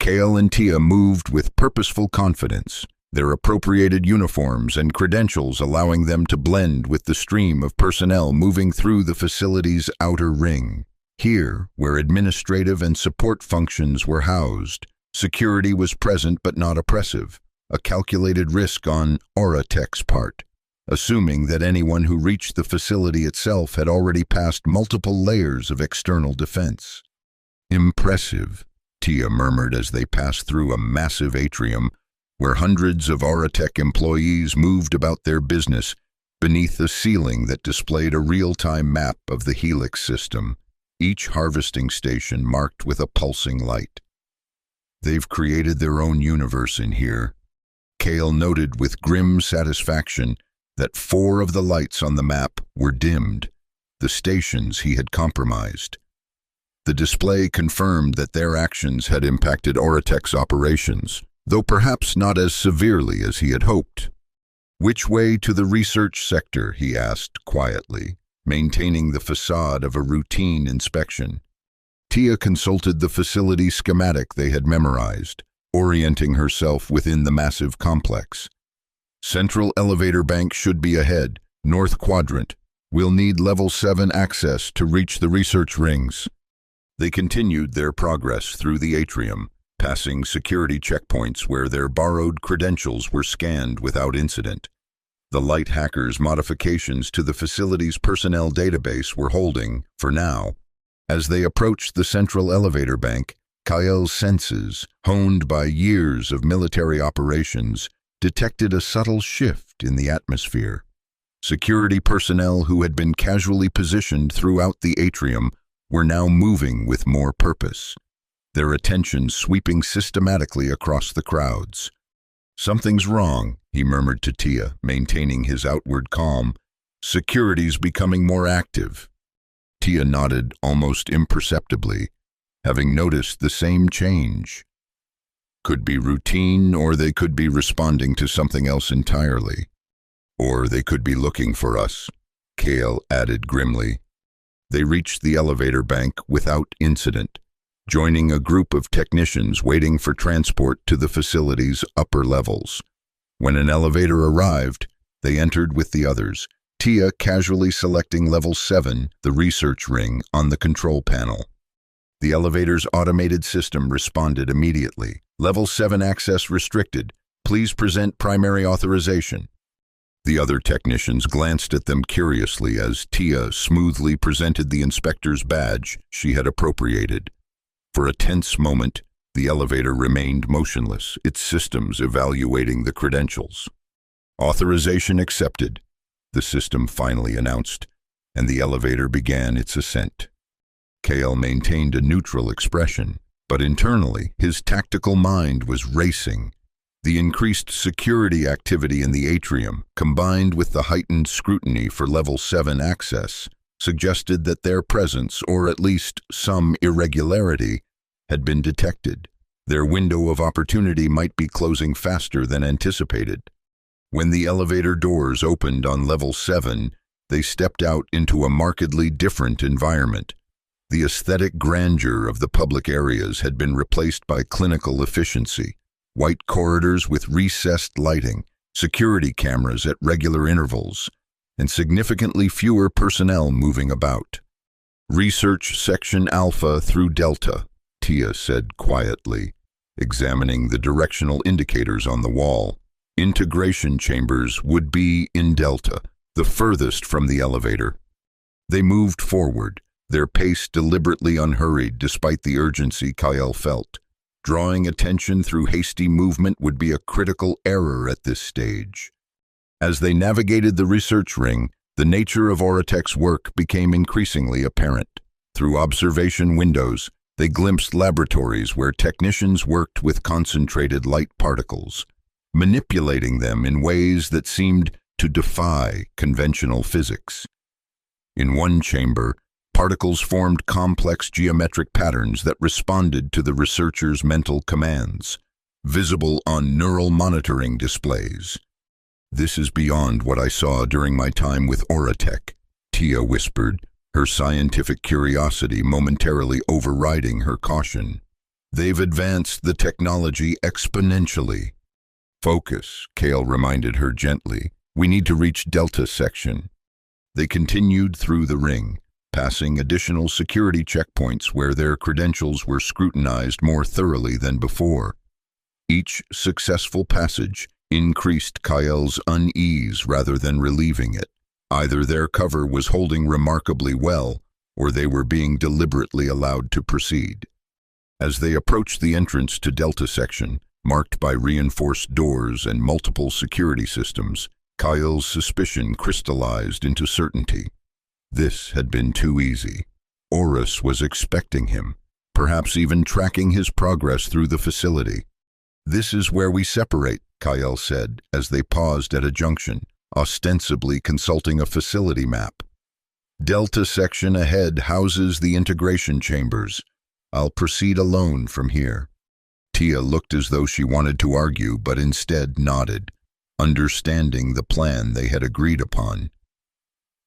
Kale and Tia moved with purposeful confidence, their appropriated uniforms and credentials allowing them to blend with the stream of personnel moving through the facility's outer ring. Here, where administrative and support functions were housed, security was present but not oppressive, a calculated risk on Auratech's part, assuming that anyone who reached the facility itself had already passed multiple layers of external defense. "Impressive," Tia murmured as they passed through a massive atrium where hundreds of Auratech employees moved about their business beneath a ceiling that displayed a real-time map of the Helix system, each harvesting station marked with a pulsing light. They've created their own universe in here. Kale noted with grim satisfaction that 4 of the lights on the map were dimmed, the stations he had compromised. The display confirmed that their actions had impacted Oratech's operations, though perhaps not as severely as he had hoped. "Which way to the research sector?" he asked quietly, maintaining the facade of a routine inspection. Tia consulted the facility schematic they had memorized, orienting herself within the massive complex. "Central elevator bank should be ahead, north quadrant. We'll need level 7 access to reach the research rings." They continued their progress through the atrium, passing security checkpoints where their borrowed credentials were scanned without incident. The light hackers' modifications to the facility's personnel database were holding, for now. As they approached the central elevator bank, Kael's senses, honed by years of military operations, detected a subtle shift in the atmosphere. Security personnel who had been casually positioned throughout the atrium were now moving with more purpose, their attention sweeping systematically across the crowds. "Something's wrong," he murmured to Tia, maintaining his outward calm. "Security's becoming more active." Tia nodded almost imperceptibly, having noticed the same change. "Could be routine, or they could be responding to something else entirely. Or they could be looking for us," Kael added grimly. They reached the elevator bank without incident, joining a group of technicians waiting for transport to the facility's upper levels. When an elevator arrived, they entered with the others, Tia casually selecting level 7, the research ring, on the control panel. The elevator's automated system responded immediately. "Level 7 access restricted. Please present primary authorization." The other technicians glanced at them curiously as Tia smoothly presented the inspector's badge she had appropriated. For a tense moment, the elevator remained motionless, its systems evaluating the credentials. "Authorization accepted," the system finally announced, and the elevator began its ascent. Kael maintained a neutral expression, but internally his tactical mind was racing. The increased security activity in the atrium, combined with the heightened scrutiny for level 7 access, suggested that their presence, or at least some irregularity, had been detected. Their window of opportunity might be closing faster than anticipated. When the elevator doors opened on level 7, they stepped out into a markedly different environment. The aesthetic grandeur of the public areas had been replaced by clinical efficiency. White corridors with recessed lighting, security cameras at regular intervals, and significantly fewer personnel moving about. "Research Section Alpha through Delta," Tia said quietly, examining the directional indicators on the wall. Integration chambers would be in Delta, the furthest from the elevator. They moved forward, their pace deliberately unhurried despite the urgency Kael felt. Drawing attention through hasty movement would be a critical error at this stage. As they navigated the research ring, the nature of Oratech's work became increasingly apparent. Through observation windows, they glimpsed laboratories where technicians worked with concentrated light particles, manipulating them in ways that seemed to defy conventional physics. In one chamber, particles formed complex geometric patterns that responded to the researchers' mental commands, visible on neural monitoring displays. "This is beyond what I saw during my time with Oratech," Tia whispered, her scientific curiosity momentarily overriding her caution. "They've advanced the technology exponentially." "Focus," Kael reminded her gently. "We need to reach Delta section." They continued through the ring, passing additional security checkpoints where their credentials were scrutinized more thoroughly than before. Each successful passage increased Kael's unease rather than relieving it. Either their cover was holding remarkably well, or they were being deliberately allowed to proceed. As they approached the entrance to Delta section, marked by reinforced doors and multiple security systems, Kael's suspicion crystallized into certainty. This had been too easy. Horus was expecting him, perhaps even tracking his progress through the facility. "This is where we separate," Kyle said as they paused at a junction, ostensibly consulting a facility map. "Delta section ahead houses the integration chambers. I'll proceed alone from here." Tia looked as though she wanted to argue, but instead nodded, understanding the plan they had agreed upon.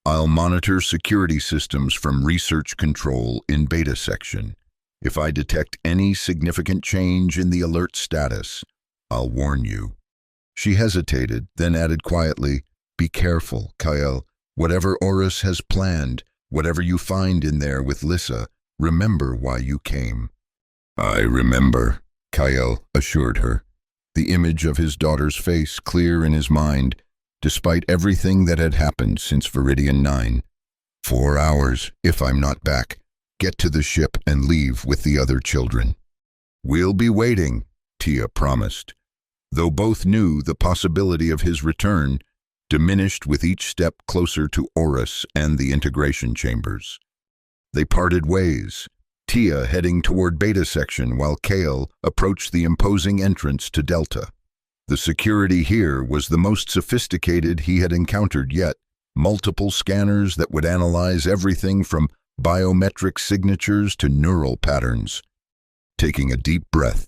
"I'll monitor security systems from research control in beta section. If I detect any significant change in the alert status, I'll warn you." She hesitated, then added quietly, "Be careful, Kyle. Whatever Oris has planned, whatever you find in there with Lissa, remember why you came." "I remember," Kyle assured her, the image of his daughter's face clear in his mind, despite everything that had happened since Viridian 9. "4 hours, if I'm not back. Get to the ship and leave with the other children." "We'll be waiting," Tia promised, though both knew the possibility of his return diminished with each step closer to Oris and the integration chambers. They parted ways, Tia heading toward beta section while Kale approached the imposing entrance to Delta. The security here was the most sophisticated he had encountered yet, multiple scanners that would analyze everything from biometric signatures to neural patterns. Taking a deep breath,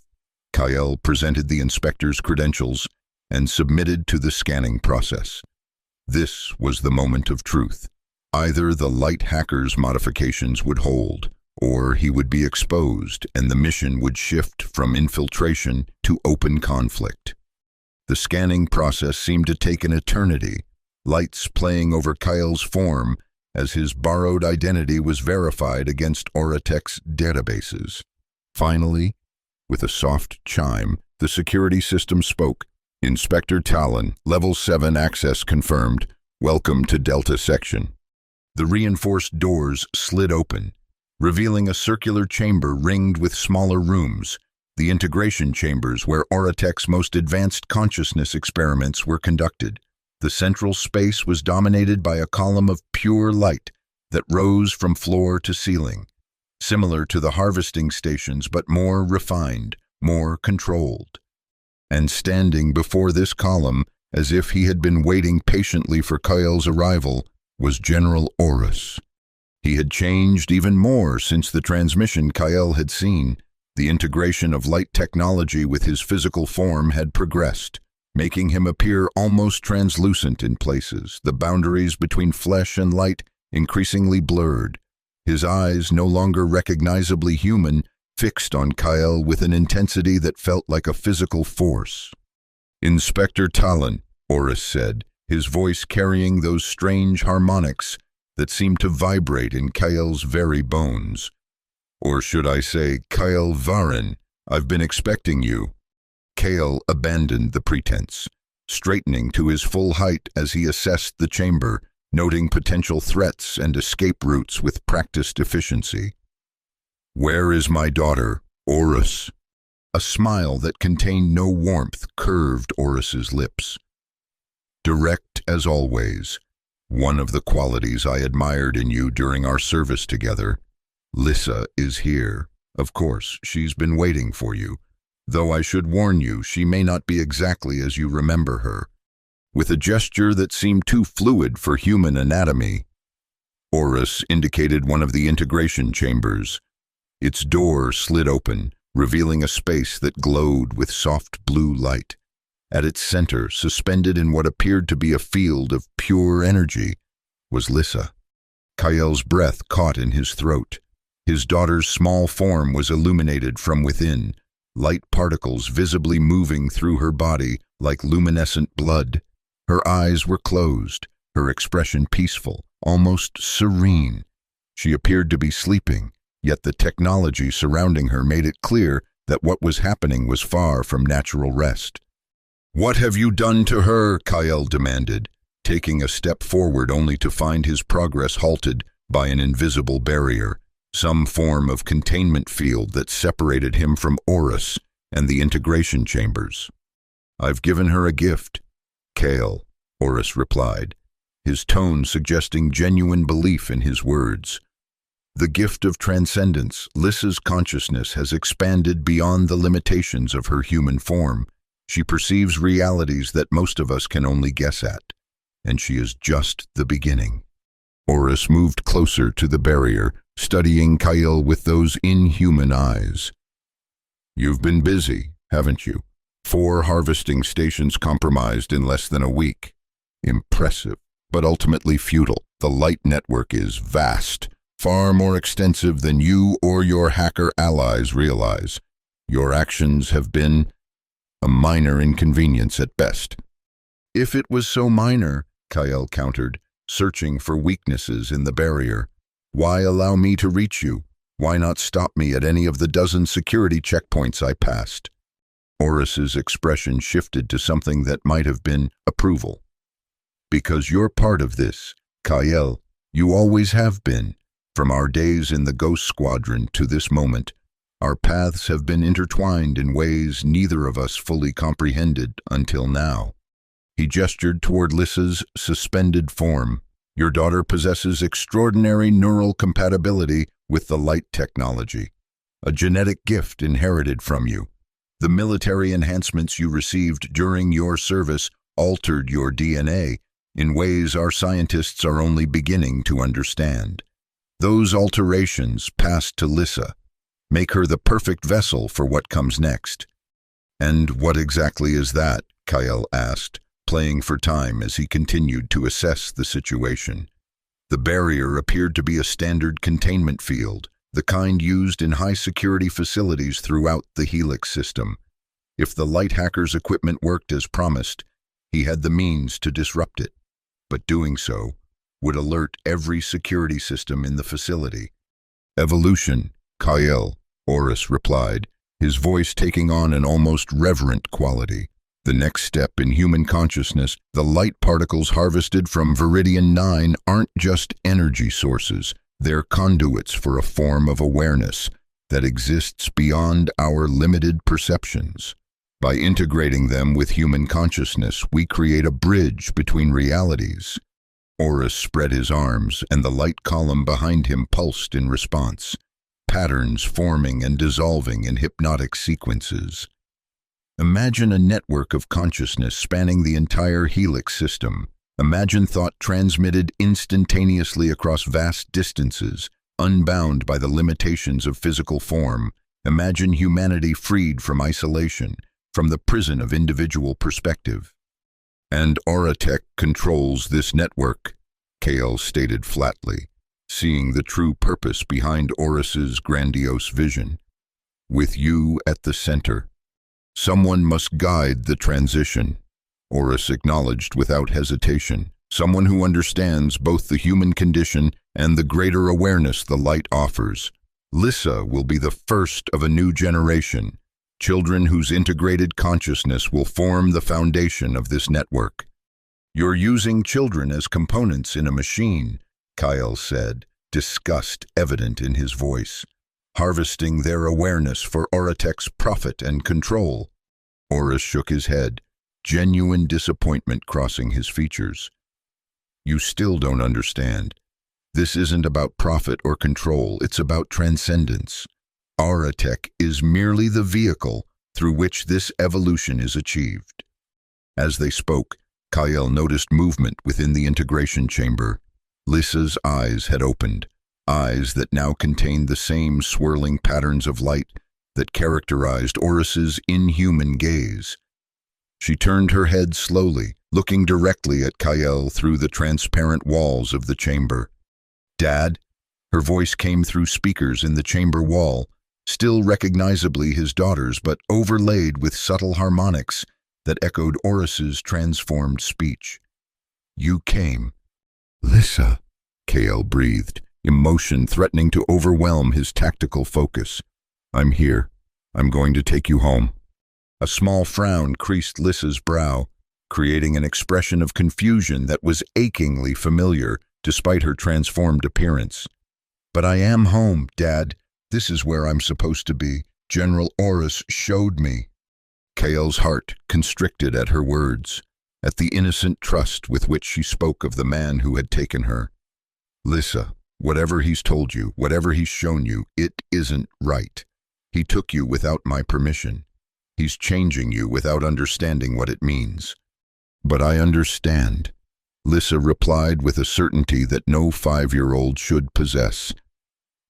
Kyle presented the inspector's credentials and submitted to the scanning process. This was the moment of truth. Either the light hacker's modifications would hold, or he would be exposed and the mission would shift from infiltration to open conflict. The scanning process seemed to take an eternity, lights playing over Kyle's form as his borrowed identity was verified against Oratech's databases. Finally, with a soft chime, the security system spoke. "Inspector Talon, Level 7 access confirmed. Welcome to Delta Section." The reinforced doors slid open, revealing a circular chamber ringed with smaller rooms, the integration chambers where Oratech's most advanced consciousness experiments were conducted. The central space was dominated by a column of pure light that rose from floor to ceiling, similar to the harvesting stations but more refined, more controlled. And standing before this column, as if he had been waiting patiently for Kyle's arrival, was General Oris. He had changed even more since the transmission Kyle had seen. The integration of light technology with his physical form had progressed, making him appear almost translucent in places, the boundaries between flesh and light increasingly blurred. His eyes, no longer recognizably human, fixed on Kyle with an intensity that felt like a physical force. "Inspector Talon," Oris said, his voice carrying those strange harmonics that seemed to vibrate in Kyle's very bones. "Or should I say, Kyle Varin, I've been expecting you." Kyle abandoned the pretense, straightening to his full height as he assessed the chamber, noting potential threats and escape routes with practiced efficiency. "Where is my daughter, Oris?" A smile that contained no warmth curved Oris's lips. "Direct as always, one of the qualities I admired in you during our service together. Lissa is here. Of course, she's been waiting for you, though I should warn you she may not be exactly as you remember her." With a gesture that seemed too fluid for human anatomy, Oris indicated one of the integration chambers. Its door slid open, revealing a space that glowed with soft blue light. At its center, suspended in what appeared to be a field of pure energy, was Lissa. Kyle's breath caught in his throat. His daughter's small form was illuminated from within, light particles visibly moving through her body like luminescent blood. Her eyes were closed, her expression peaceful, almost serene. She appeared to be sleeping, yet the technology surrounding her made it clear that what was happening was far from natural rest. "What have you done to her?" Kyle demanded, taking a step forward only to find his progress halted by an invisible barrier, some form of containment field that separated him from Oris and the integration chambers. "I've given her a gift." "Kale," Oris replied, his tone suggesting genuine belief in his words. The gift of transcendence, Lissa's consciousness has expanded beyond the limitations of her human form. She perceives realities that most of us can only guess at, and she is just the beginning. Oris moved closer to the barrier, studying Kyle with those inhuman eyes. You've been busy, haven't you? 4 harvesting stations compromised in less than a week. Impressive, but ultimately futile. The light network is vast, far more extensive than you or your hacker allies realize. Your actions have been a minor inconvenience at best. If it was so minor, Kyle countered, searching for weaknesses in the barrier. Why allow me to reach you? Why not stop me at any of the dozen security checkpoints I passed? Oris's expression shifted to something that might have been approval. Because you're part of this, Kyle. You always have been. From our days in the Ghost Squadron to this moment, our paths have been intertwined in ways neither of us fully comprehended until now. He gestured toward Lissa's suspended form. Your daughter possesses extraordinary neural compatibility with the light technology, a genetic gift inherited from you. The military enhancements you received during your service altered your DNA in ways our scientists are only beginning to understand. Those alterations, passed to Lissa, make her the perfect vessel for what comes next. And what exactly is that? Kyle asked, playing for time as he continued to assess the situation. The barrier appeared to be a standard containment field, the kind used in high-security facilities throughout the Helix system. If the light hacker's equipment worked as promised, he had the means to disrupt it. But doing so would alert every security system in the facility. Evolution, Kyle, Oris replied, his voice taking on an almost reverent quality. The next step in human consciousness, the light particles harvested from Viridian 9 aren't just energy sources, they're conduits for a form of awareness that exists beyond our limited perceptions. By integrating them with human consciousness, we create a bridge between realities. Oris spread his arms, and the light column behind him pulsed in response, patterns forming and dissolving in hypnotic sequences. Imagine a network of consciousness spanning the entire Helix system. Imagine thought transmitted instantaneously across vast distances, unbound by the limitations of physical form. Imagine humanity freed from isolation, from the prison of individual perspective. And Auratech controls this network, Kale stated flatly, seeing the true purpose behind Oris's grandiose vision. With you at the center. Someone must guide the transition, Oris acknowledged without hesitation. Someone who understands both the human condition and the greater awareness the light offers. Lissa will be the first of a new generation, children whose integrated consciousness will form the foundation of this network. You're using children as components in a machine, Kyle said, disgust evident in his voice. Harvesting their awareness for Auratech's profit and control. Oris shook his head, genuine disappointment crossing his features. You still don't understand. This isn't about profit or control, it's about transcendence. Auratech is merely the vehicle through which this evolution is achieved. As they spoke, Kyle noticed movement within the integration chamber. Lissa's eyes had opened, eyes that now contained the same swirling patterns of light that characterized Oris's inhuman gaze. She turned her head slowly, looking directly at Kyle through the transparent walls of the chamber. Dad? Her voice came through speakers in the chamber wall, still recognizably his daughter's, but overlaid with subtle harmonics that echoed Oris's transformed speech. You came. Lissa, Kale breathed, emotion threatening to overwhelm his tactical focus. I'm here. I'm going to take you home. A small frown creased Lissa's brow, creating an expression of confusion that was achingly familiar despite her transformed appearance. But I am home, Dad. This is where I'm supposed to be. General Oris showed me. Kale's heart constricted at her words, at the innocent trust with which she spoke of the man who had taken her. Lissa, Whatever he's told you, whatever he's shown you, it isn't right. He took you without my permission. He's changing you without understanding what it means. But I understand, Lissa replied with a certainty that no 5-year-old should possess.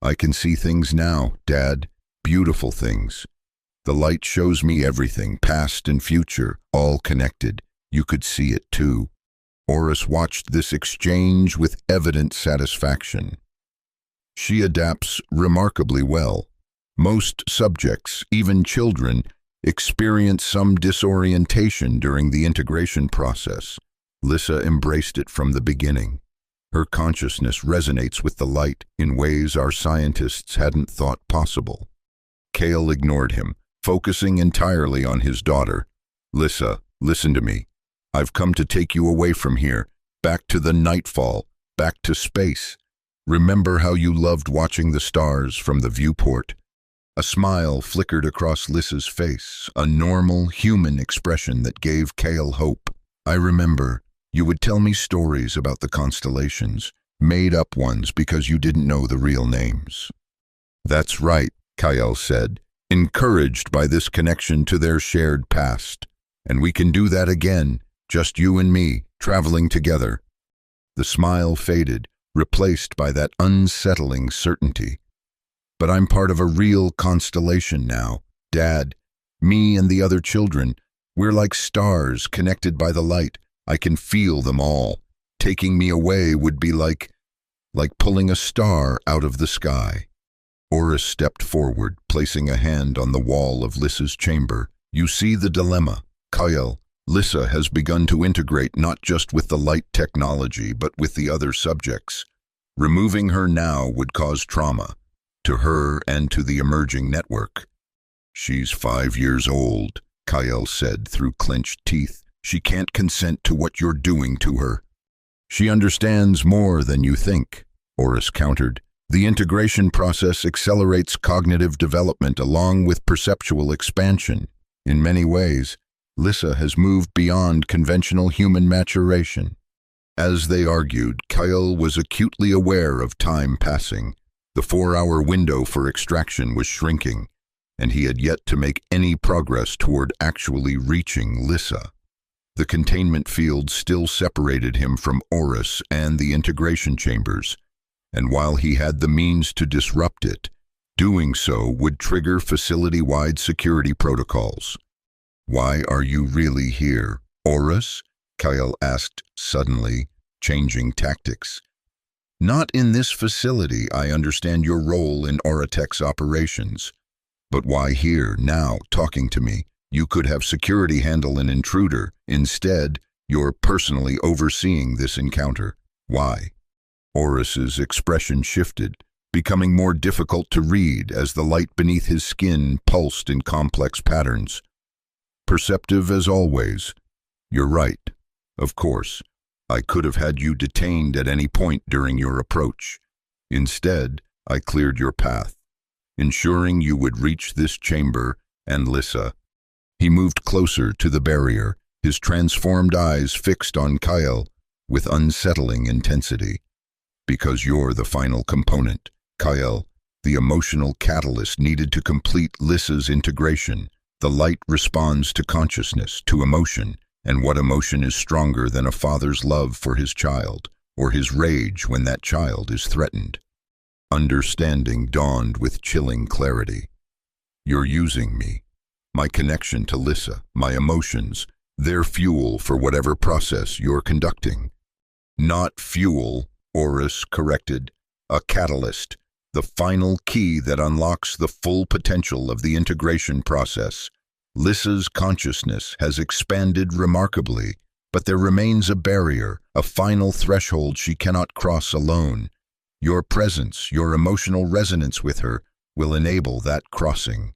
I can see things now, Dad, beautiful things. The light shows me everything, past and future, all connected. You could see it too. Oris watched this exchange with evident satisfaction. She adapts remarkably well. Most subjects, even children, experience some disorientation during the integration process. Lissa embraced it from the beginning. Her consciousness resonates with the light in ways our scientists hadn't thought possible. Kale ignored him, focusing entirely on his daughter. Lissa, listen to me. I've come to take you away from here, back to the nightfall, back to space. Remember how you loved watching the stars from the viewport? A smile flickered across Lissa's face, a normal, human expression that gave Kale hope. I remember. You would tell me stories about the constellations, made-up ones because you didn't know the real names. That's right, Kyle said, encouraged by this connection to their shared past. And we can do that again, just you and me, traveling together. The smile faded, replaced by that unsettling certainty. But I'm part of a real constellation now, Dad. Me and the other children, we're like stars connected by the light. I can feel them all. Taking me away would be like pulling a star out of the sky. Oris stepped forward, placing a hand on the wall of Lissa's chamber. You see the dilemma, Kyle. Lissa has begun to integrate not just with the light technology, but with the other subjects. Removing her now would cause trauma, to her and to the emerging network. She's 5 years old, Kyle said through clenched teeth. She can't consent to what you're doing to her. She understands more than you think, Oris countered. The integration process accelerates cognitive development along with perceptual expansion. In many ways, Lissa has moved beyond conventional human maturation. As they argued, Kyle was acutely aware of time passing. The 4-hour window for extraction was shrinking, and he had yet to make any progress toward actually reaching Lissa. The containment field still separated him from Oris and the integration chambers, and while he had the means to disrupt it, doing so would trigger facility-wide security protocols. Why are you really here, Oris? Kyle asked suddenly, changing tactics. Not in this facility. I understand your role in Oratech's operations. But why here, now, talking to me? You could have security handle an intruder. Instead, you're personally overseeing this encounter. Why? Oris's expression shifted, becoming more difficult to read as the light beneath his skin pulsed in complex patterns. Perceptive as always. You're right. Of course, I could have had you detained at any point during your approach. Instead, I cleared your path, ensuring you would reach this chamber and Lissa. He moved closer to the barrier, his transformed eyes fixed on Kyle with unsettling intensity. Because you're the final component, Kyle, the emotional catalyst needed to complete Lissa's integration. The light responds to consciousness, to emotion, and what emotion is stronger than a father's love for his child, or his rage when that child is threatened? Understanding dawned with chilling clarity. You're using me. My connection to Lissa, my emotions, they're fuel for whatever process you're conducting. Not fuel, Oris corrected, a catalyst, the final key that unlocks the full potential of the integration process. Lissa's consciousness has expanded remarkably, but there remains a barrier, a final threshold she cannot cross alone. Your presence, your emotional resonance with her, will enable that crossing.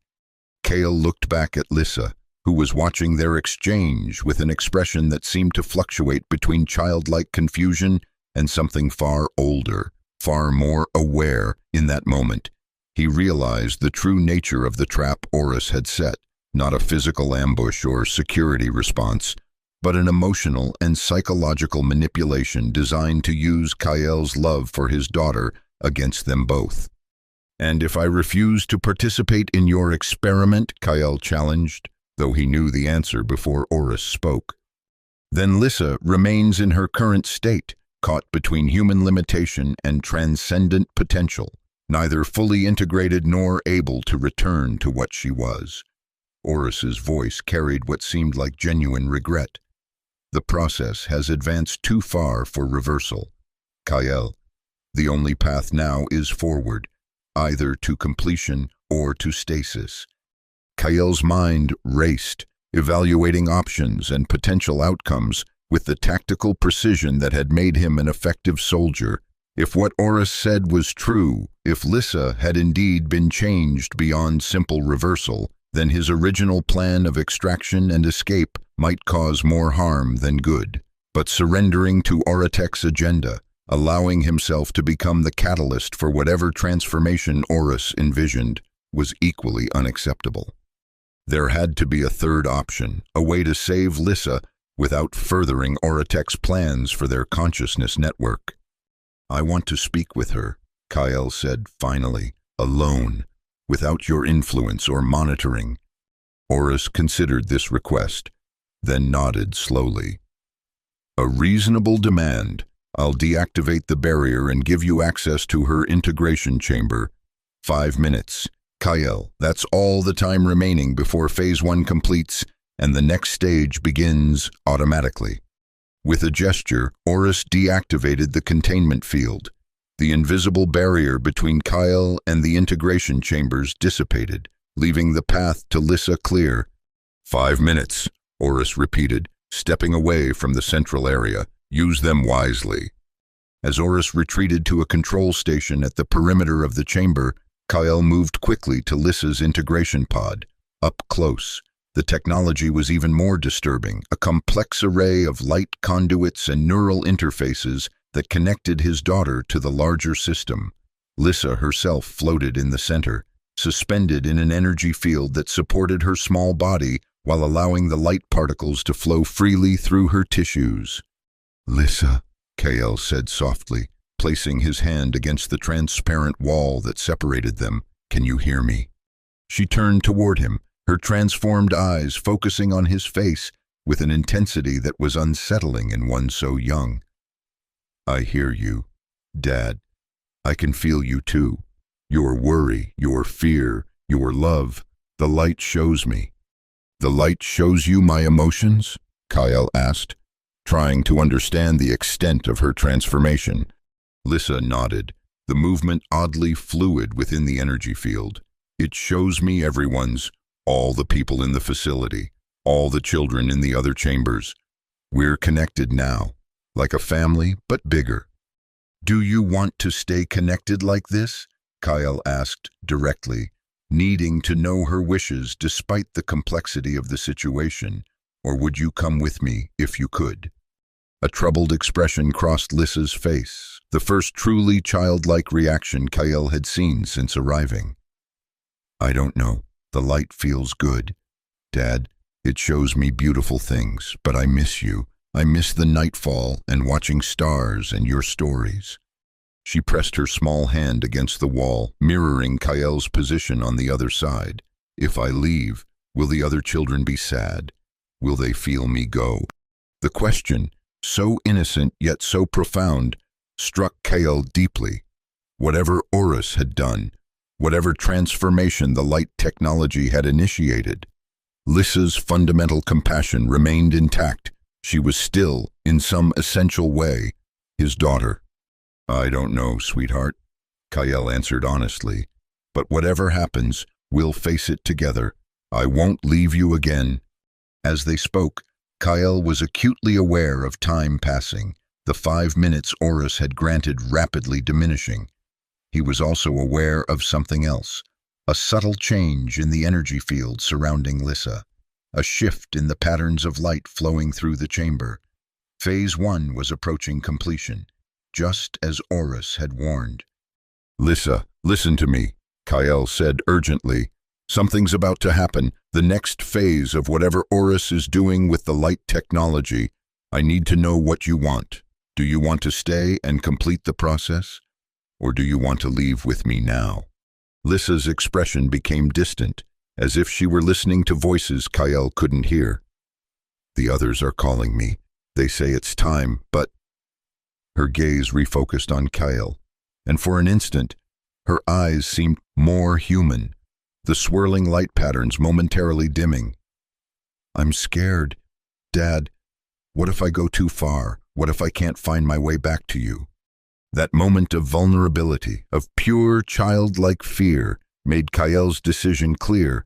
Kale looked back at Lissa, who was watching their exchange with an expression that seemed to fluctuate between childlike confusion and something far older, far more aware. In that moment, he realized the true nature of the trap Oris had set, not a physical ambush or security response, but an emotional and psychological manipulation designed to use Kyle's love for his daughter against them both. "And if I refuse to participate in your experiment," Kyle challenged, though he knew the answer before Oris spoke. "Then Lissa remains in her current state, caught between human limitation and transcendent potential, neither fully integrated nor able to return to what she was." Oris's voice carried what seemed like genuine regret. "The process has advanced too far for reversal. Kyle, the only path now is forward, either to completion or to stasis." Kyle's mind raced, evaluating options and potential outcomes with the tactical precision that had made him an effective soldier. If what Oris said was true, if Lissa had indeed been changed beyond simple reversal, then his original plan of extraction and escape might cause more harm than good. But surrendering to Oratek's agenda, allowing himself to become the catalyst for whatever transformation Oris envisioned, was equally unacceptable. There had to be a third option, a way to save Lissa without furthering Oratek's plans for their consciousness network. "I want to speak with her," Kyle said finally, "alone, without your influence or monitoring." Oris considered this request, then nodded slowly. "A reasonable demand. I'll deactivate the barrier and give you access to her integration chamber. 5 minutes. Kyle, that's all the time remaining before Phase 1 completes and the next stage begins automatically." With a gesture, Oris deactivated the containment field. The invisible barrier between Kyle and the integration chambers dissipated, leaving the path to Lissa clear. 5 minutes, Oris repeated, stepping away from the central area. "Use them wisely." As Oris retreated to a control station at the perimeter of the chamber, Kyle moved quickly to Lissa's integration pod. Up close, the technology was even more disturbing, a complex array of light conduits and neural interfaces that connected his daughter to the larger system. Lissa herself floated in the center, suspended in an energy field that supported her small body while allowing the light particles to flow freely through her tissues. "Lissa," Kyle said softly, placing his hand against the transparent wall that separated them, "can you hear me?" She turned toward him, her transformed eyes focusing on his face with an intensity that was unsettling in one so young. "I hear you, Dad. I can feel you too. Your worry, your fear, your love. The light shows me." "The light shows you my emotions?" Kyle asked, trying to understand the extent of her transformation. Lissa nodded, the movement oddly fluid within the energy field. "It shows me everyone's, all the people in the facility, all the children in the other chambers. We're connected now, like a family, but bigger." "Do you want to stay connected like this?" Kyle asked directly, needing to know her wishes despite the complexity of the situation. "Or would you come with me if you could?" A troubled expression crossed Lissa's face, the first truly childlike reaction Kyle had seen since arriving. "I don't know. The light feels good. Dad, it shows me beautiful things, but I miss you. I miss the nightfall and watching stars and your stories." She pressed her small hand against the wall, mirroring Kyle's position on the other side. "If I leave, will the other children be sad? Will they feel me go?" The question, so innocent yet so profound, struck Kyle deeply. Whatever Oris had done, whatever transformation the light technology had initiated, Lissa's fundamental compassion remained intact. She was still, in some essential way, his daughter. "I don't know, sweetheart," Kyle answered honestly. "But whatever happens, we'll face it together. I won't leave you again." As they spoke, Kyle was acutely aware of time passing, the 5 minutes Oris had granted rapidly diminishing. He was also aware of something else, a subtle change in the energy field surrounding Lissa, a shift in the patterns of light flowing through the chamber. Phase 1 was approaching completion, just as Oris had warned. "Lissa, listen to me," Kyle said urgently. "Something's about to happen, the next phase of whatever Oris is doing with the light technology. I need to know what you want. Do you want to stay and complete the process? or do you want to leave with me now? Lissa's expression became distant, as if she were listening to voices Kyle couldn't hear. The others are calling me. They say it's time, but... Her gaze refocused on Kyle, and for an instant, her eyes seemed more human, the swirling light patterns momentarily dimming. I'm scared. Dad, what if I go too far? What if I can't find my way back to you? That moment of vulnerability, of pure childlike fear, made Kyle's decision clear.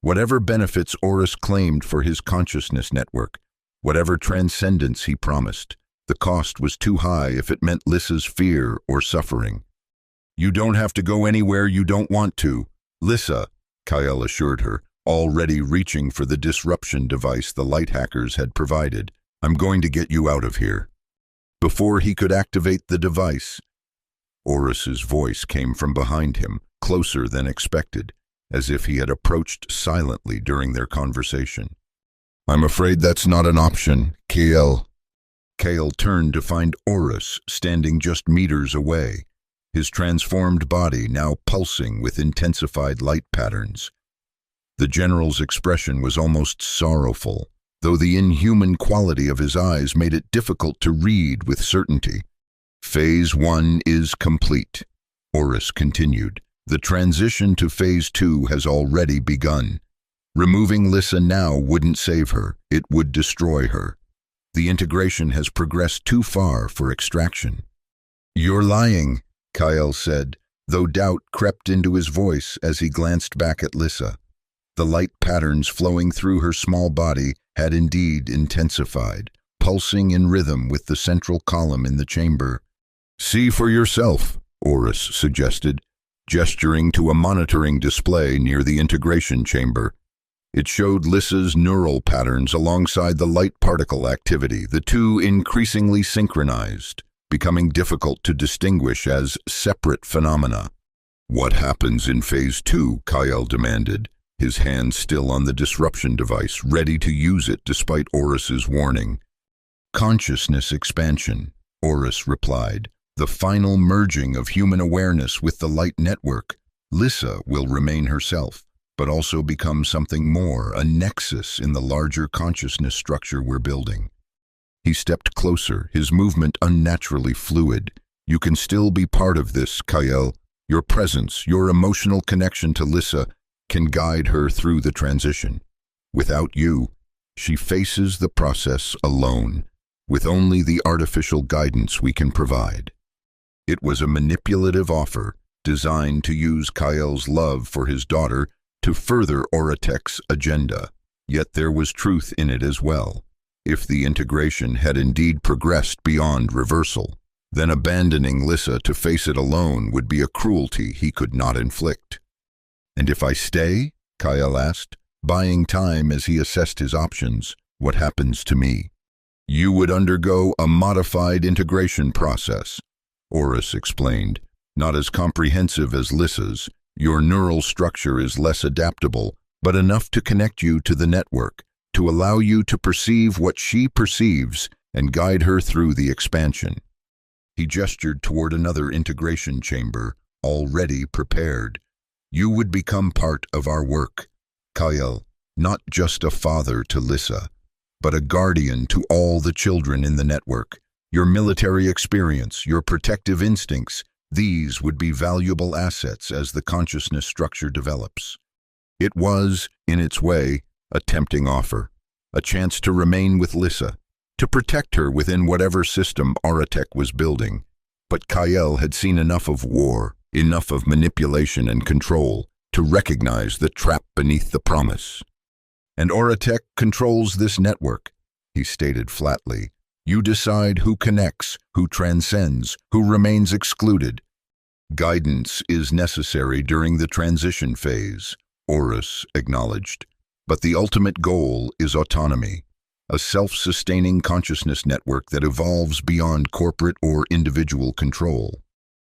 Whatever benefits Oris claimed for his consciousness network, whatever transcendence he promised, the cost was too high if it meant Lissa's fear or suffering. You don't have to go anywhere you don't want to, Lissa, Kyle assured her, already reaching for the disruption device the light hackers had provided. I'm going to get you out of here. Before he could activate the device, Oris's voice came from behind him, closer than expected, as if he had approached silently during their conversation. I'm afraid that's not an option, Kyle. Kyle turned to find Oris standing just meters away, his transformed body now pulsing with intensified light patterns. The general's expression was almost sorrowful, though the inhuman quality of his eyes made it difficult to read with certainty. Phase 1 is complete, Oris continued. The transition to Phase 2 has already begun. Removing Lissa now wouldn't save her, it would destroy her. The integration has progressed too far for extraction. You're lying, Kyle said, though doubt crept into his voice as he glanced back at Lissa. The light patterns flowing through her small body had indeed intensified, pulsing in rhythm with the central column in the chamber. See for yourself, Oris suggested, gesturing to a monitoring display near the integration chamber. It showed Lissa's neural patterns alongside the light particle activity, the two increasingly synchronized, becoming difficult to distinguish as separate phenomena. What happens in Phase 2, Kyle demanded, his hand still on the disruption device, ready to use it despite Oris's warning. Consciousness expansion, Oris replied, the final merging of human awareness with the light network. Lissa will remain herself, but also become something more, a nexus in the larger consciousness structure we're building. He stepped closer, his movement unnaturally fluid. You can still be part of this, Kyle. Your presence, your emotional connection to Lissa can guide her through the transition. Without you, she faces the process alone, with only the artificial guidance we can provide. It was a manipulative offer designed to use Kyle's love for his daughter to further Oratek's agenda. Yet there was truth in it as well. If the integration had indeed progressed beyond reversal, then abandoning Lissa to face it alone would be a cruelty he could not inflict. And if I stay, Kyle asked, buying time as he assessed his options, what happens to me? You would undergo a modified integration process, Oris explained, not as comprehensive as Lissa's. Your neural structure is less adaptable, but enough to connect you to the network, to allow you to perceive what she perceives and guide her through the expansion. He gestured toward another integration chamber, already prepared. You would become part of our work, Kyle, not just a father to Lissa, but a guardian to all the children in the network. Your military experience, your protective instincts, these would be valuable assets as the consciousness structure develops. It was, in its way, a tempting offer, a chance to remain with Lissa, to protect her within whatever system Oratek was building. But Kyle had seen enough of war, enough of manipulation and control, to recognize the trap beneath the promise. And Oratek controls this network, he stated flatly. You decide who connects, who transcends, who remains excluded. Guidance is necessary during the transition phase, Oris acknowledged. But the ultimate goal is autonomy, a self-sustaining consciousness network that evolves beyond corporate or individual control.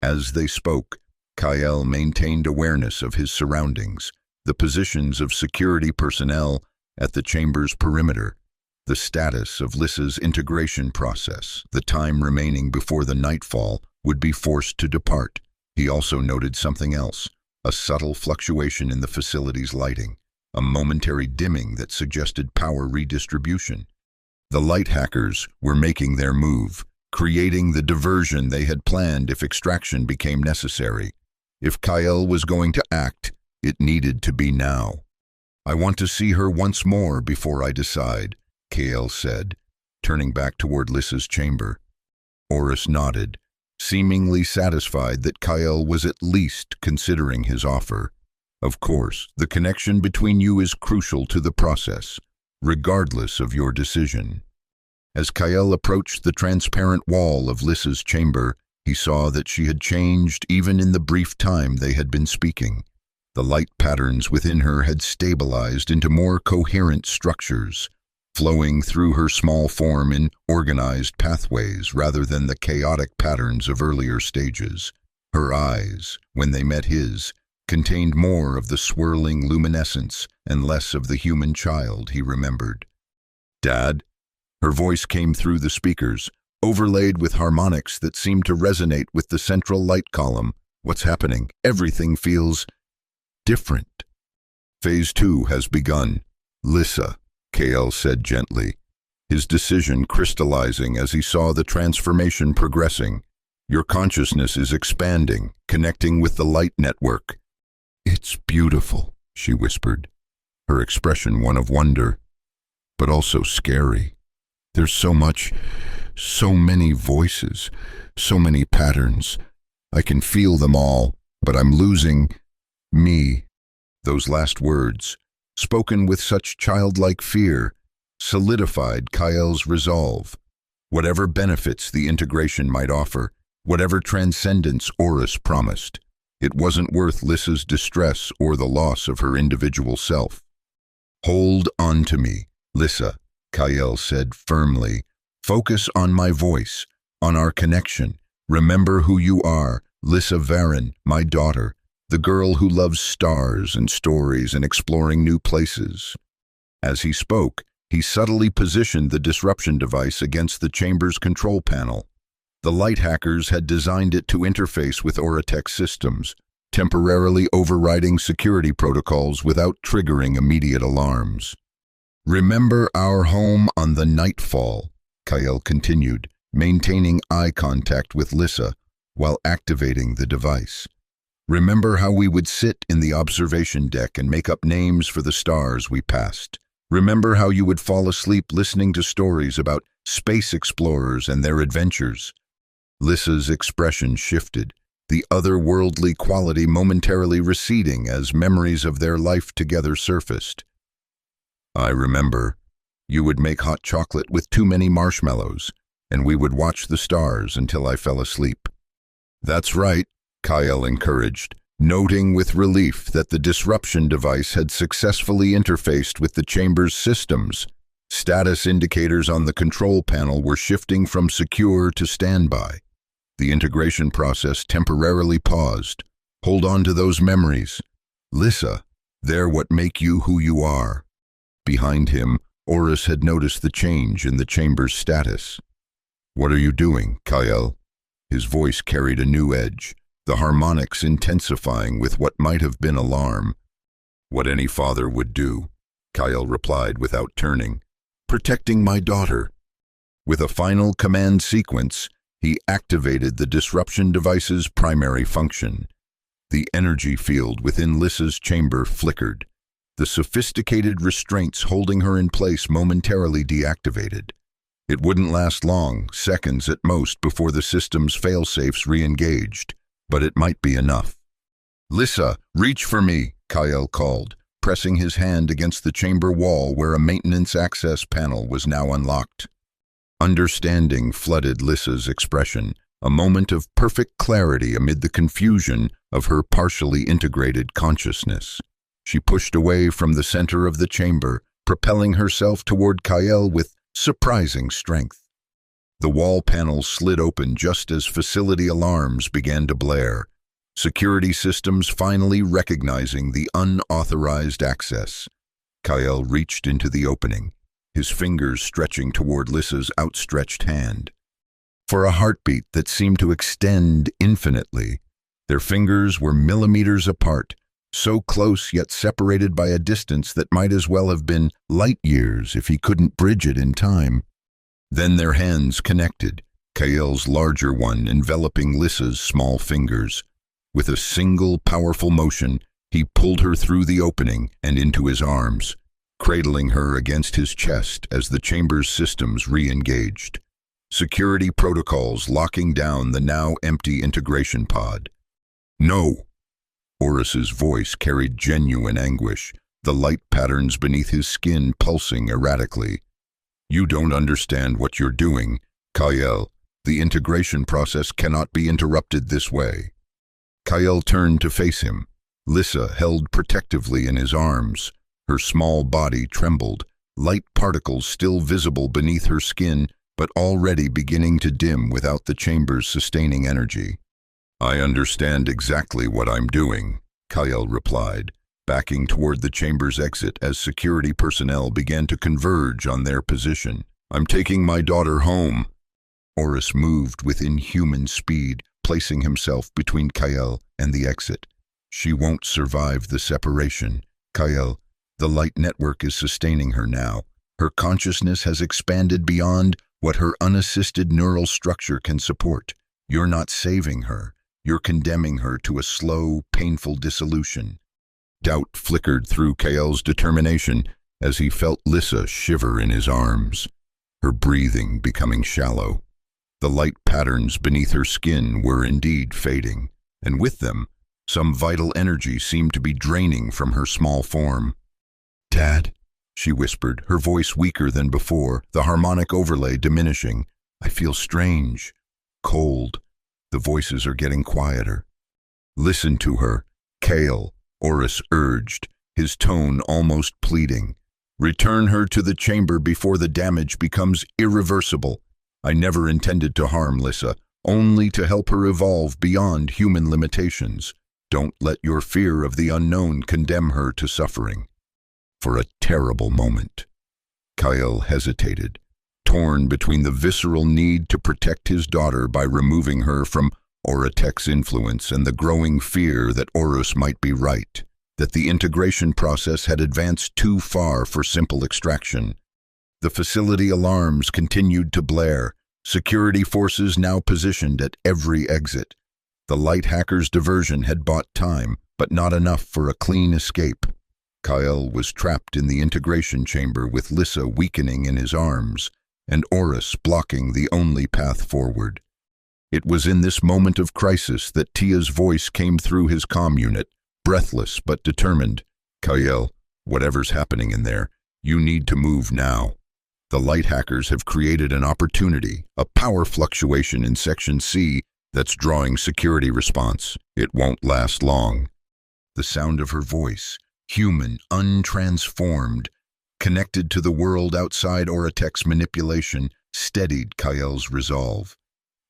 As they spoke, Kyle maintained awareness of his surroundings, the positions of security personnel at the chamber's perimeter, the status of Lissa's integration process, the time remaining before the nightfall would be forced to depart. He also noted something else, a subtle fluctuation in the facility's lighting, a momentary dimming that suggested power redistribution. The light hackers were making their move, creating the diversion they had planned if extraction became necessary. If Kyle was going to act, it needed to be now. "I want to see her once more before I decide," Kyle said, turning back toward Lissa's chamber. Oris nodded, seemingly satisfied that Kyle was at least considering his offer. "Of course, the connection between you is crucial to the process, regardless of your decision." As Kyle approached the transparent wall of Lissa's chamber, he saw that she had changed even in the brief time they had been speaking. The light patterns within her had stabilized into more coherent structures, flowing through her small form in organized pathways rather than the chaotic patterns of earlier stages. Her eyes, when they met his, contained more of the swirling luminescence and less of the human child he remembered. "Dad?" Her voice came through the speakers, overlaid with harmonics that seemed to resonate with the central light column. "What's happening? Everything feels different." "Phase 2 has begun, Lissa," Kale said gently, his decision crystallizing as he saw the transformation progressing. "Your consciousness is expanding, connecting with the light network." "It's beautiful," she whispered, her expression one of wonder, but also scary. "There's so much, so many voices, so many patterns. I can feel them all, but I'm losing me." Those last words, spoken with such childlike fear, solidified Kyle's resolve. Whatever benefits the integration might offer, whatever transcendence Oris promised, it wasn't worth Lissa's distress or the loss of her individual self. "Hold on to me, Lissa," Kyle said firmly. "Focus on my voice, on our connection. Remember who you are, Lissa Varin, my daughter, the girl who loves stars and stories and exploring new places." As he spoke, he subtly positioned the disruption device against the chamber's control panel. The light hackers had designed it to interface with Oratech systems, temporarily overriding security protocols without triggering immediate alarms. "Remember our home on the Nightfall," Kyle continued, maintaining eye contact with Lissa while activating the device. "Remember how we would sit in the observation deck and make up names for the stars we passed. Remember how you would fall asleep listening to stories about space explorers and their adventures." Lissa's expression shifted, the otherworldly quality momentarily receding as memories of their life together surfaced. "I remember. You would make hot chocolate with too many marshmallows, and we would watch the stars until I fell asleep." "That's right," Kyle encouraged, noting with relief that the disruption device had successfully interfaced with the chamber's systems. Status indicators on the control panel were shifting from secure to standby. The integration process temporarily paused. "Hold on to those memories. Lissa, they're what make you who you are." Behind him, Oris had noticed the change in the chamber's status. "What are you doing, Kyle?" His voice carried a new edge, the harmonics intensifying with what might have been alarm. "What any father would do," Kyle replied without turning. "Protecting my daughter." With a final command sequence, he activated the disruption device's primary function. The energy field within Lissa's chamber flickered, the sophisticated restraints holding her in place momentarily deactivated. It wouldn't last long, seconds at most, before the system's failsafes re-engaged, but it might be enough. "Lissa, reach for me," Kyle called, pressing his hand against the chamber wall where a maintenance access panel was now unlocked. Understanding flooded Lissa's expression, a moment of perfect clarity amid the confusion of her partially integrated consciousness. She pushed away from the center of the chamber, propelling herself toward Kyle with surprising strength. The wall panels slid open just as facility alarms began to blare, security systems finally recognizing the unauthorized access. Kyle reached into the opening, his fingers stretching toward Lissa's outstretched hand. For a heartbeat that seemed to extend infinitely, Their fingers were millimeters apart, so close yet separated by a distance that might as well have been light years if he couldn't bridge it in time. Then their hands connected, Kael's larger one enveloping Lissa's small fingers. With a single powerful motion, he pulled her through the opening and into his arms, cradling her against his chest as the chamber's systems re-engaged. Security protocols locking down the now empty integration pod. "No!" Oris's voice carried genuine anguish, the light patterns beneath his skin pulsing erratically. "You don't understand what you're doing, Kael. The integration process cannot be interrupted this way." Kael turned to face him, Lissa held protectively in his arms. Her small body trembled, light particles still visible beneath her skin, but already beginning to dim without the chamber's sustaining energy. "I understand exactly what I'm doing," Kael replied, backing toward the chamber's exit as security personnel began to converge on their position. "I'm taking my daughter home." Oris moved with inhuman speed, placing himself between Kael and the exit. "She won't survive the separation, Kael. The light network is sustaining her now. Her consciousness has expanded beyond what her unassisted neural structure can support. You're not saving her. You're condemning her to a slow, painful dissolution." Doubt flickered through Kael's determination as he felt Lissa shiver in his arms, her breathing becoming shallow. The light patterns beneath her skin were indeed fading, and with them, some vital energy seemed to be draining from her small form. "Dad," she whispered, her voice weaker than before, the harmonic overlay diminishing. "I feel strange, cold. The voices are getting quieter." "Listen to her, Kael," Oris urged, his tone almost pleading. "Return her to the chamber before the damage becomes irreversible. I never intended to harm Lissa, only to help her evolve beyond human limitations. Don't let your fear of the unknown condemn her to suffering." For a terrible moment, Kael hesitated, torn between the visceral need to protect his daughter by removing her from Oratek's influence and the growing fear that Oris might be right, that the integration process had advanced too far for simple extraction. The facility alarms continued to blare, security forces now positioned at every exit. The light hacker's diversion had bought time, but not enough for a clean escape. Kael was trapped in the integration chamber with Lissa weakening in his arms, and Oris blocking the only path forward. It was in this moment of crisis that Tia's voice came through his comm unit, breathless but determined. "Kael, whatever's happening in there, you need to move now. The light hackers have created an opportunity, a power fluctuation in Section C that's drawing security response. It won't last long." The sound of her voice, human, untransformed, connected to the world outside Oratek's manipulation, steadied Kael's resolve.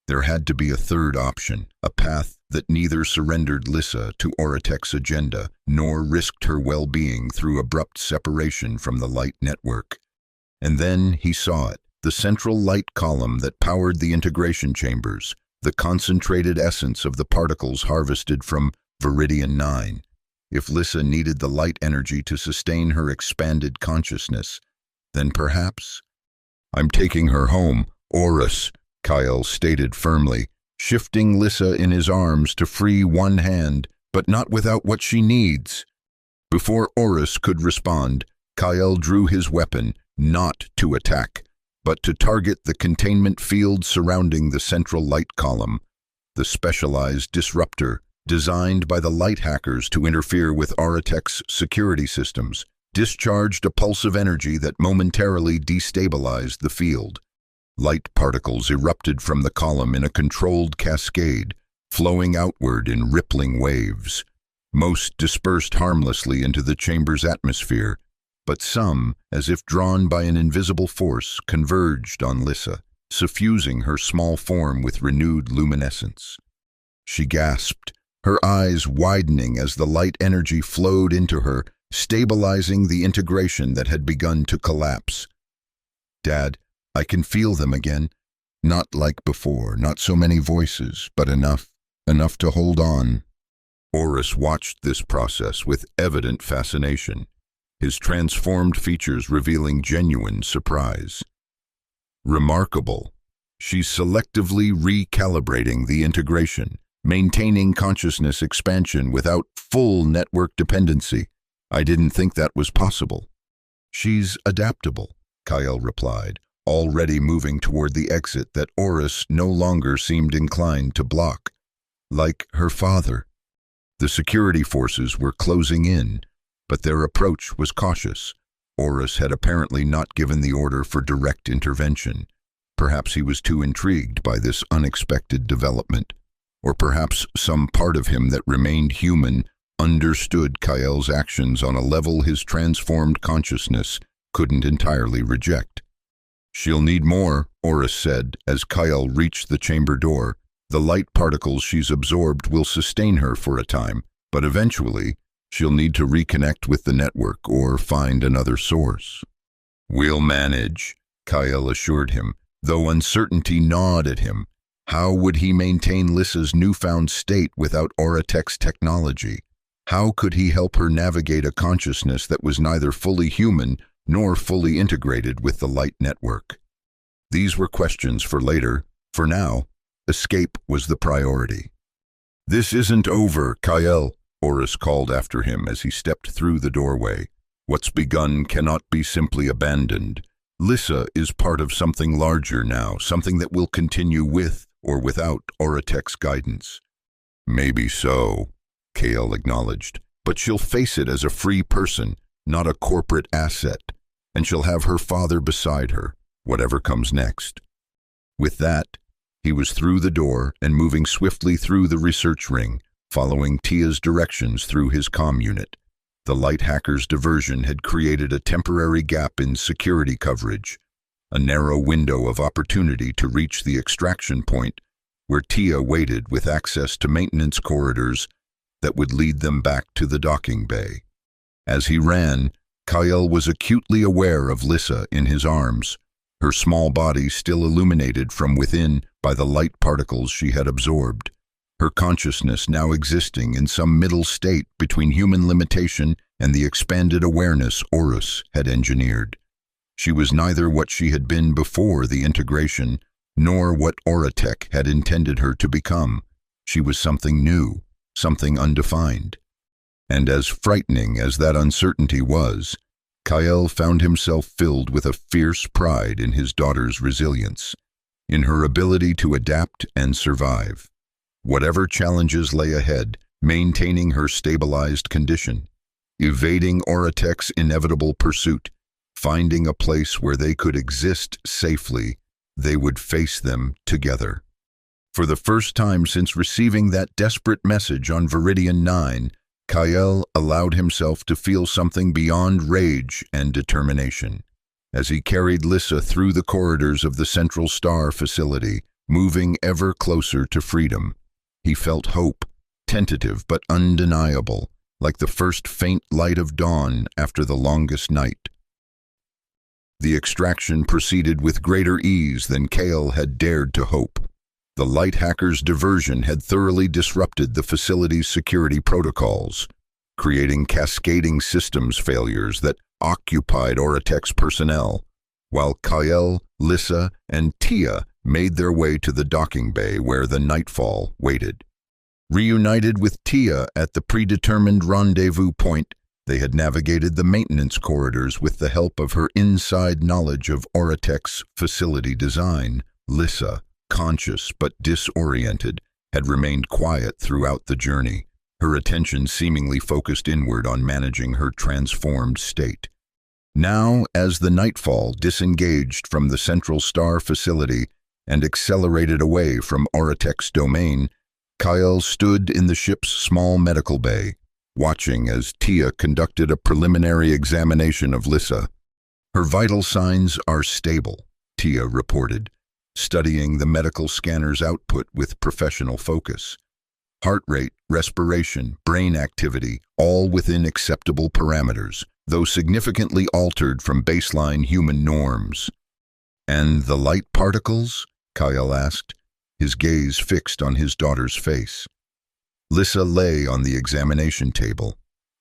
There had to be a third option, a path that neither surrendered Lissa to Oratek's agenda, nor risked her well-being through abrupt separation from the light network. And then he saw it, the central light column that powered the integration chambers, the concentrated essence of the particles harvested from Viridian 9. If Lissa needed the light energy to sustain her expanded consciousness, then perhaps— "I'm taking her home, Oris," Kael stated firmly, shifting Lissa in his arms to free one hand, but not without what she needs. Before Oris could respond, Kael drew his weapon, not to attack, but to target the containment field surrounding the central light column, the specialized disruptor designed by the light hackers to interfere with Oratek's security systems, discharged a pulse of energy that momentarily destabilized the field. Light particles erupted from the column in a controlled cascade, flowing outward in rippling waves. Most dispersed harmlessly into the chamber's atmosphere, but some, as if drawn by an invisible force, converged on Lissa, suffusing her small form with renewed luminescence. She gasped, her eyes widening as the light energy flowed into her, stabilizing the integration that had begun to collapse. "Dad, I can feel them again. Not like before, not so many voices, but enough." enough to hold on. Oris watched this process with evident fascination, his transformed features revealing genuine surprise. Remarkable. She's selectively recalibrating the integration, maintaining consciousness expansion without full network dependency. I didn't think that was possible. She's adaptable, Kyle replied, already moving toward the exit that Oris no longer seemed inclined to block. Like her father. The security forces were closing in, but their approach was cautious. Oris had apparently not given the order for direct intervention. Perhaps he was too intrigued by this unexpected development, or perhaps some part of him that remained human understood Kyle's actions on a level his transformed consciousness couldn't entirely reject. "She'll need more," Oris said as Kyle reached the chamber door. "The light particles she's absorbed will sustain her for a time, but eventually she'll need to reconnect with the network or find another source." "We'll manage," Kyle assured him, though uncertainty gnawed at him. How would he maintain Lissa's newfound state without Oratech's technology? How could he help her navigate a consciousness that was neither fully human nor fully integrated with the light network? These were questions for later. For now, escape was the priority. "This isn't over, Kyle," Oris called after him as he stepped through the doorway. "What's begun cannot be simply abandoned. Lissa is part of something larger now, something that will continue with or without Oratech's guidance." "Maybe so," Kale acknowledged, "but she'll face it as a free person, not a corporate asset, and she'll have her father beside her, whatever comes next." With that, he was through the door and moving swiftly through the research ring, following Tia's directions through his comm unit. The light hacker's diversion had created a temporary gap in security coverage, a narrow window of opportunity to reach the extraction point where Tia waited with access to maintenance corridors that would lead them back to the docking bay. As he ran, Kyle was acutely aware of Lissa in his arms, her small body still illuminated from within by the light particles she had absorbed, her consciousness now existing in some middle state between human limitation and the expanded awareness Oris had engineered. She was neither what she had been before the integration, nor what Oratech had intended her to become. She was something new, something undefined. And as frightening as that uncertainty was, Kyle found himself filled with a fierce pride in his daughter's resilience, in her ability to adapt and survive. Whatever challenges lay ahead, maintaining her stabilized condition, evading Oratech's inevitable pursuit, finding a place where they could exist safely, they would face them together. For the first time since receiving that desperate message on Viridian 9, Kyle allowed himself to feel something beyond rage and determination. As he carried Lissa through the corridors of the Central Star facility, moving ever closer to freedom, he felt hope, tentative but undeniable, like the first faint light of dawn after the longest night. The extraction proceeded with greater ease than Kale had dared to hope. The light hacker's diversion had thoroughly disrupted the facility's security protocols, creating cascading systems failures that occupied Oratech's personnel, while Kyle, Lissa, and Tia made their way to the docking bay where the Nightfall waited. Reunited with Tia at the predetermined rendezvous point, they had navigated the maintenance corridors with the help of her inside knowledge of Oratech's facility design. Lissa, conscious but disoriented, had remained quiet throughout the journey, her attention seemingly focused inward on managing her transformed state. Now, as the Nightfall disengaged from the Central Star facility and accelerated away from Oratech's domain, Kyle stood in the ship's small medical bay, watching as Tia conducted a preliminary examination of Lissa. "Her vital signs are stable," Tia reported, studying the medical scanner's output with professional focus. Heart rate, respiration, brain activity, all within acceptable parameters, though significantly altered from baseline human norms. "And the light particles?" Kyle asked, his gaze fixed on his daughter's face. Lissa lay on the examination table,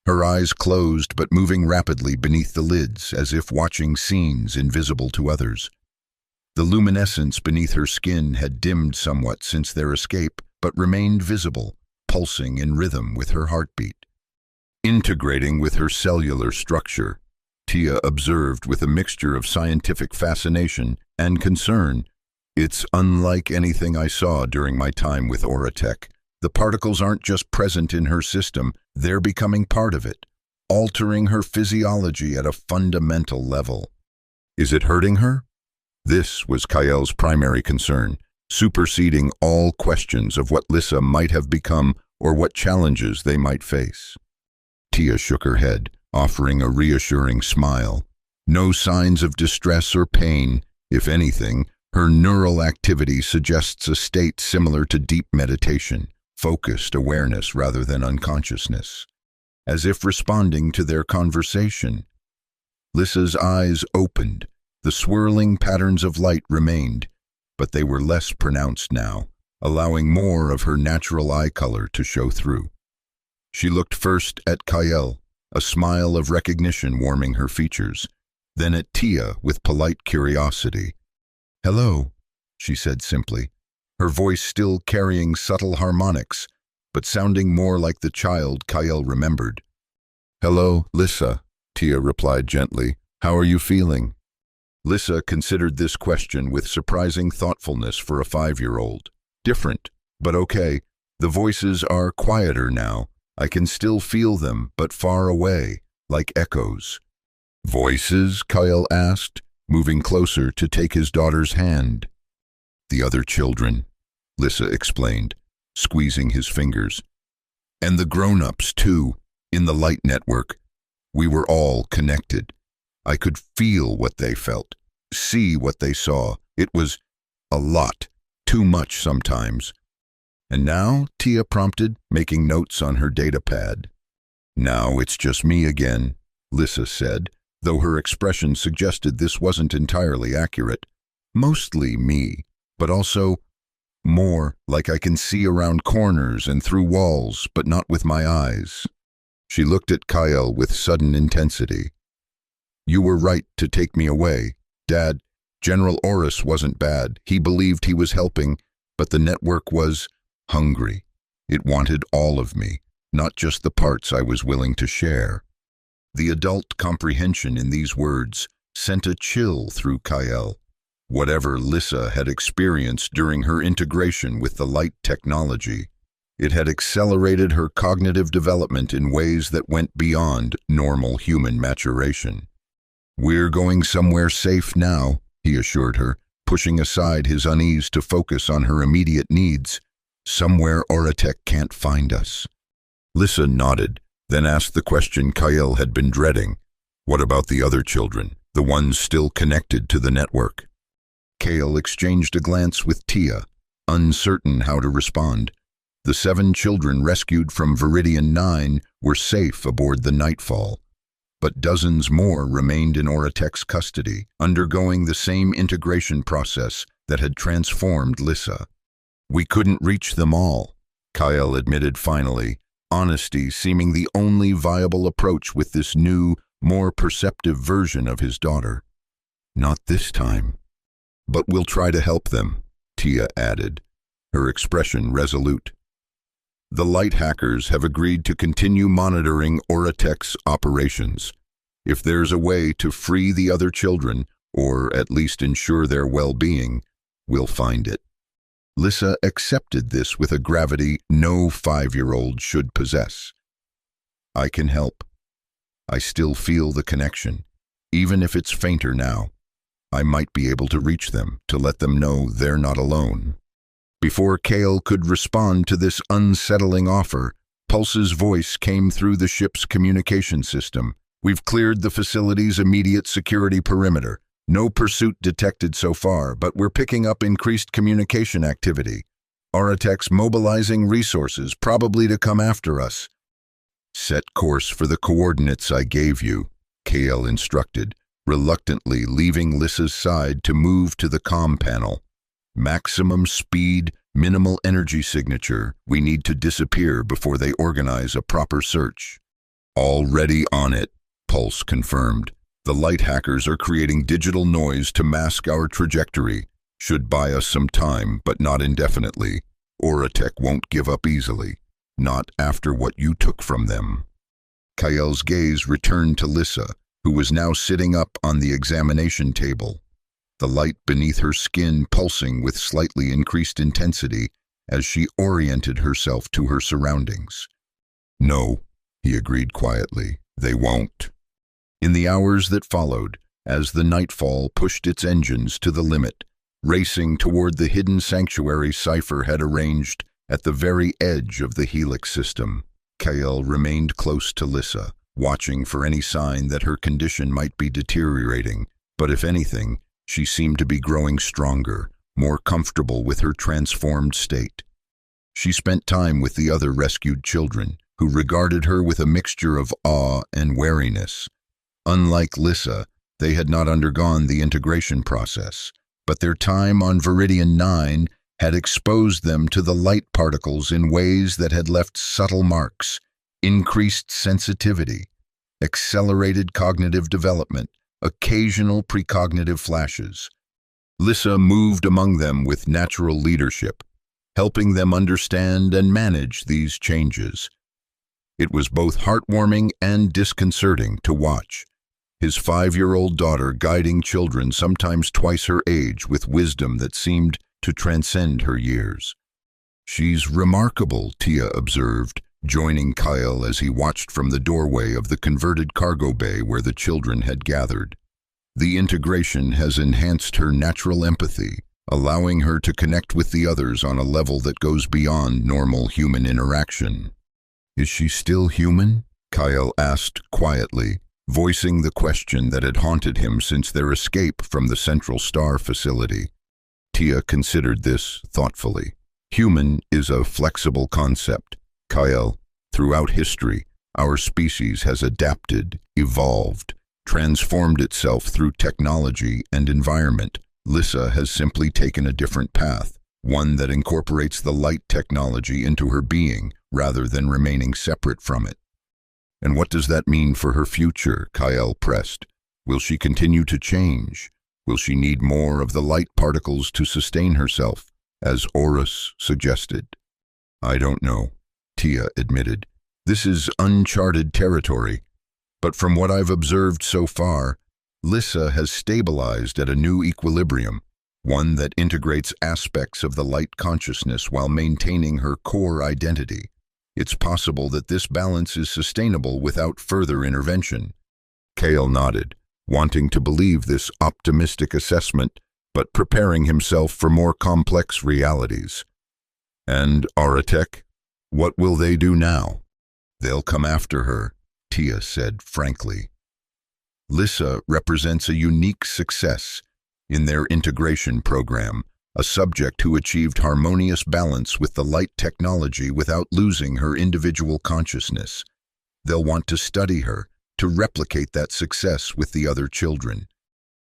her eyes closed but moving rapidly beneath the lids as if watching scenes invisible to others. The luminescence beneath her skin had dimmed somewhat since their escape, but remained visible, pulsing in rhythm with her heartbeat. Integrating with her cellular structure, Tia observed with a mixture of scientific fascination and concern. It's unlike anything I saw during my time with Oratech. The particles aren't just present in her system, they're becoming part of it, altering her physiology at a fundamental level. Is it hurting her? This was Kyle primary concern, superseding all questions of what Lissa might have become or what challenges they might face. Tia shook her head, offering a reassuring smile. No signs of distress or pain. If anything, her neural activity suggests a state similar to deep meditation, focused awareness rather than unconsciousness, as if responding to their conversation. Lissa's eyes opened. The swirling patterns of light remained, but they were less pronounced now, allowing more of her natural eye color to show through. She looked first at Kyle, a smile of recognition warming her features, then at Tia with polite curiosity. "Hello," she said simply, her voice still carrying subtle harmonics, but sounding more like the child Kyle remembered. "Hello, Lissa," Tia replied gently. "How are you feeling?" Lissa considered this question with surprising thoughtfulness for a 5-year-old. Different, but okay. The voices are quieter now. I can still feel them, but far away, like echoes. "Voices?" Kyle asked, moving closer to take his daughter's hand. "The other children," Lissa explained, squeezing his fingers. "And the grown-ups, too, in the light network. We were all connected. I could feel what they felt, see what they saw. It was a lot, too much sometimes." "And now?" Tia prompted, making notes on her data pad. "Now it's just me again," Lissa said, though her expression suggested this wasn't entirely accurate. "Mostly me, but also more, like I can see around corners and through walls, but not with my eyes." She looked at Kyle with sudden intensity. "You were right to take me away. Dad, General Oris wasn't bad. He believed he was helping, but the network was hungry. It wanted all of me, not just the parts I was willing to share." The adult comprehension in these words sent a chill through Kyle. Whatever Lissa had experienced during her integration with the light technology, it had accelerated her cognitive development in ways that went beyond normal human maturation. "We're going somewhere safe now," he assured her, pushing aside his unease to focus on her immediate needs. "Somewhere Oratech can't find us." Lissa nodded, then asked the question Kyle had been dreading. "What about the other children, the ones still connected to the network?" Kale exchanged a glance with Tia, uncertain how to respond. The 7 children rescued from Viridian 9 were safe aboard the Nightfall, but dozens more remained in Oratech's custody, undergoing the same integration process that had transformed Lissa. "We couldn't reach them all," Kyle admitted finally, honesty seeming the only viable approach with this new, more perceptive version of his daughter. "Not this time. But we'll try to help them," Tia added, her expression resolute. "The light hackers have agreed to continue monitoring Oratech's operations. If there's a way to free the other children, or at least ensure their well-being, we'll find it." Lissa accepted this with a gravity no 5-year-old should possess. "I can help. I still feel the connection, even if it's fainter now. I might be able to reach them, to let them know they're not alone." Before Kale could respond to this unsettling offer, Pulse's voice came through the ship's communication system. "We've cleared the facility's immediate security perimeter. No pursuit detected so far, but we're picking up increased communication activity. Oratech's mobilizing resources, probably to come after us." "Set course for the coordinates I gave you," Kale instructed, reluctantly leaving Lissa's side to move to the comm panel. "Maximum speed, Minimal energy signature. We need to disappear before they organize a proper search. Already on it, Pulse confirmed. The light hackers are creating digital noise to mask our trajectory. Should buy us some time, but not indefinitely. Auratech won't give up easily. Not after what you took from them. Kyl's gaze returned to Lissa, who was now sitting up on the examination table. The light beneath her skin pulsing with slightly increased intensity as she oriented herself to her surroundings. No, he agreed quietly, they won't. In the hours that followed, as the nightfall pushed its engines to the limit, racing toward the hidden sanctuary Sci-Fi had arranged at the very edge of the Helix system, Kyl remained close to Lissa, watching for any sign that her condition might be deteriorating, but if anything, she seemed to be growing stronger, more comfortable with her transformed state. She spent time with the other rescued children, who regarded her with a mixture of awe and wariness. Unlike Lissa, they had not undergone the integration process, but their time on Viridian 9 had exposed them to the light particles in ways that had left subtle marks, increased sensitivity, accelerated cognitive development, occasional precognitive flashes. Lissa moved among them with natural leadership, helping them understand and manage these changes. It was both heartwarming and disconcerting to watch. His 5-year-old daughter guiding children sometimes twice her age with wisdom that seemed to transcend her years. She's remarkable, Tia observed, joining Kyl as he watched from the doorway of the converted cargo bay where the children had gathered. The integration has enhanced her natural empathy, allowing her to connect with the others on a level that goes beyond normal human interaction. Is she still human? Kyl asked quietly, voicing the question that had haunted him since their escape from the Central Star facility. Tia considered this thoughtfully. Human is a flexible concept. Kyl, throughout history, our species has adapted, evolved, transformed itself through technology and environment. Lissa has simply taken a different path, one that incorporates the light technology into her being rather than remaining separate from it. And what does that mean for her future? Kyl pressed. Will she continue to change? Will she need more of the light particles to sustain herself, as Horus suggested? I don't know, Tia admitted. This is uncharted territory. But from what I've observed so far, Lissa has stabilized at a new equilibrium, one that integrates aspects of the light consciousness while maintaining her core identity. It's possible that this balance is sustainable without further intervention. Kyl nodded, wanting to believe this optimistic assessment, but preparing himself for more complex realities. And Auratech? What will they do now? They'll come after her, Tia said frankly. Lissa represents a unique success in their integration program, a subject who achieved harmonious balance with the light technology without losing her individual consciousness. They'll want to study her, to replicate that success with the other children.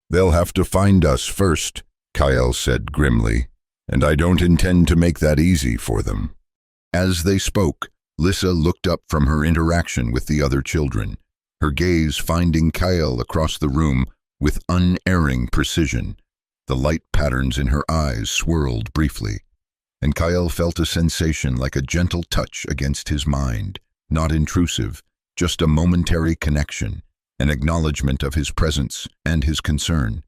They'll have to find us first, Kyl said grimly, and I don't intend to make that easy for them. As they spoke, Lissa looked up from her interaction with the other children, her gaze finding Kyl across the room with unerring precision. The light patterns in her eyes swirled briefly, and Kyl felt a sensation like a gentle touch against his mind, not intrusive, just a momentary connection, an acknowledgement of his presence and his concern.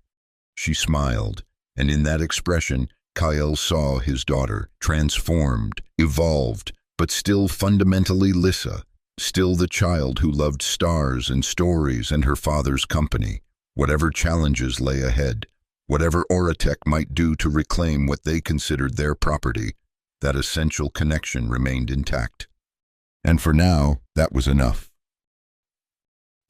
She smiled, and in that expression, Kyl saw his daughter, transformed, evolved, but still fundamentally Lissa, still the child who loved stars and stories and her father's company. Whatever challenges lay ahead, whatever Auratech might do to reclaim what they considered their property, that essential connection remained intact. And for now, that was enough.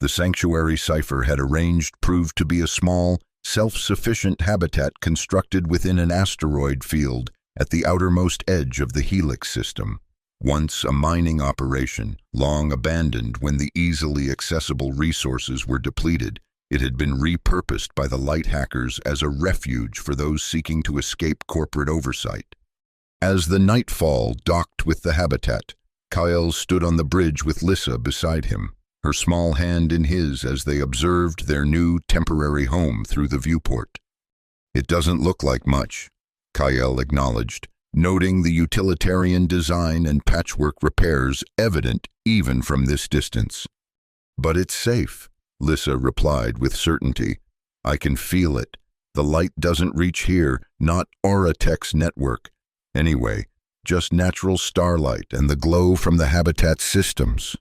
The sanctuary Sci-Fi had arranged proved to be a small, self-sufficient habitat constructed within an asteroid field at the outermost edge of the Helix system. Once a mining operation, long abandoned when the easily accessible resources were depleted, it had been repurposed by the light hackers as a refuge for those seeking to escape corporate oversight. As the nightfall docked with the habitat, Kyle stood on the bridge with Lissa beside him, her small hand in his as they observed their new temporary home through the viewport. "It doesn't look like much," Kyle acknowledged, noting the utilitarian design and patchwork repairs evident even from this distance. "But it's safe," Lissa replied with certainty. "I can feel it. The light doesn't reach here, not Auratech's network. Anyway, just natural starlight and the glow from the habitat systems."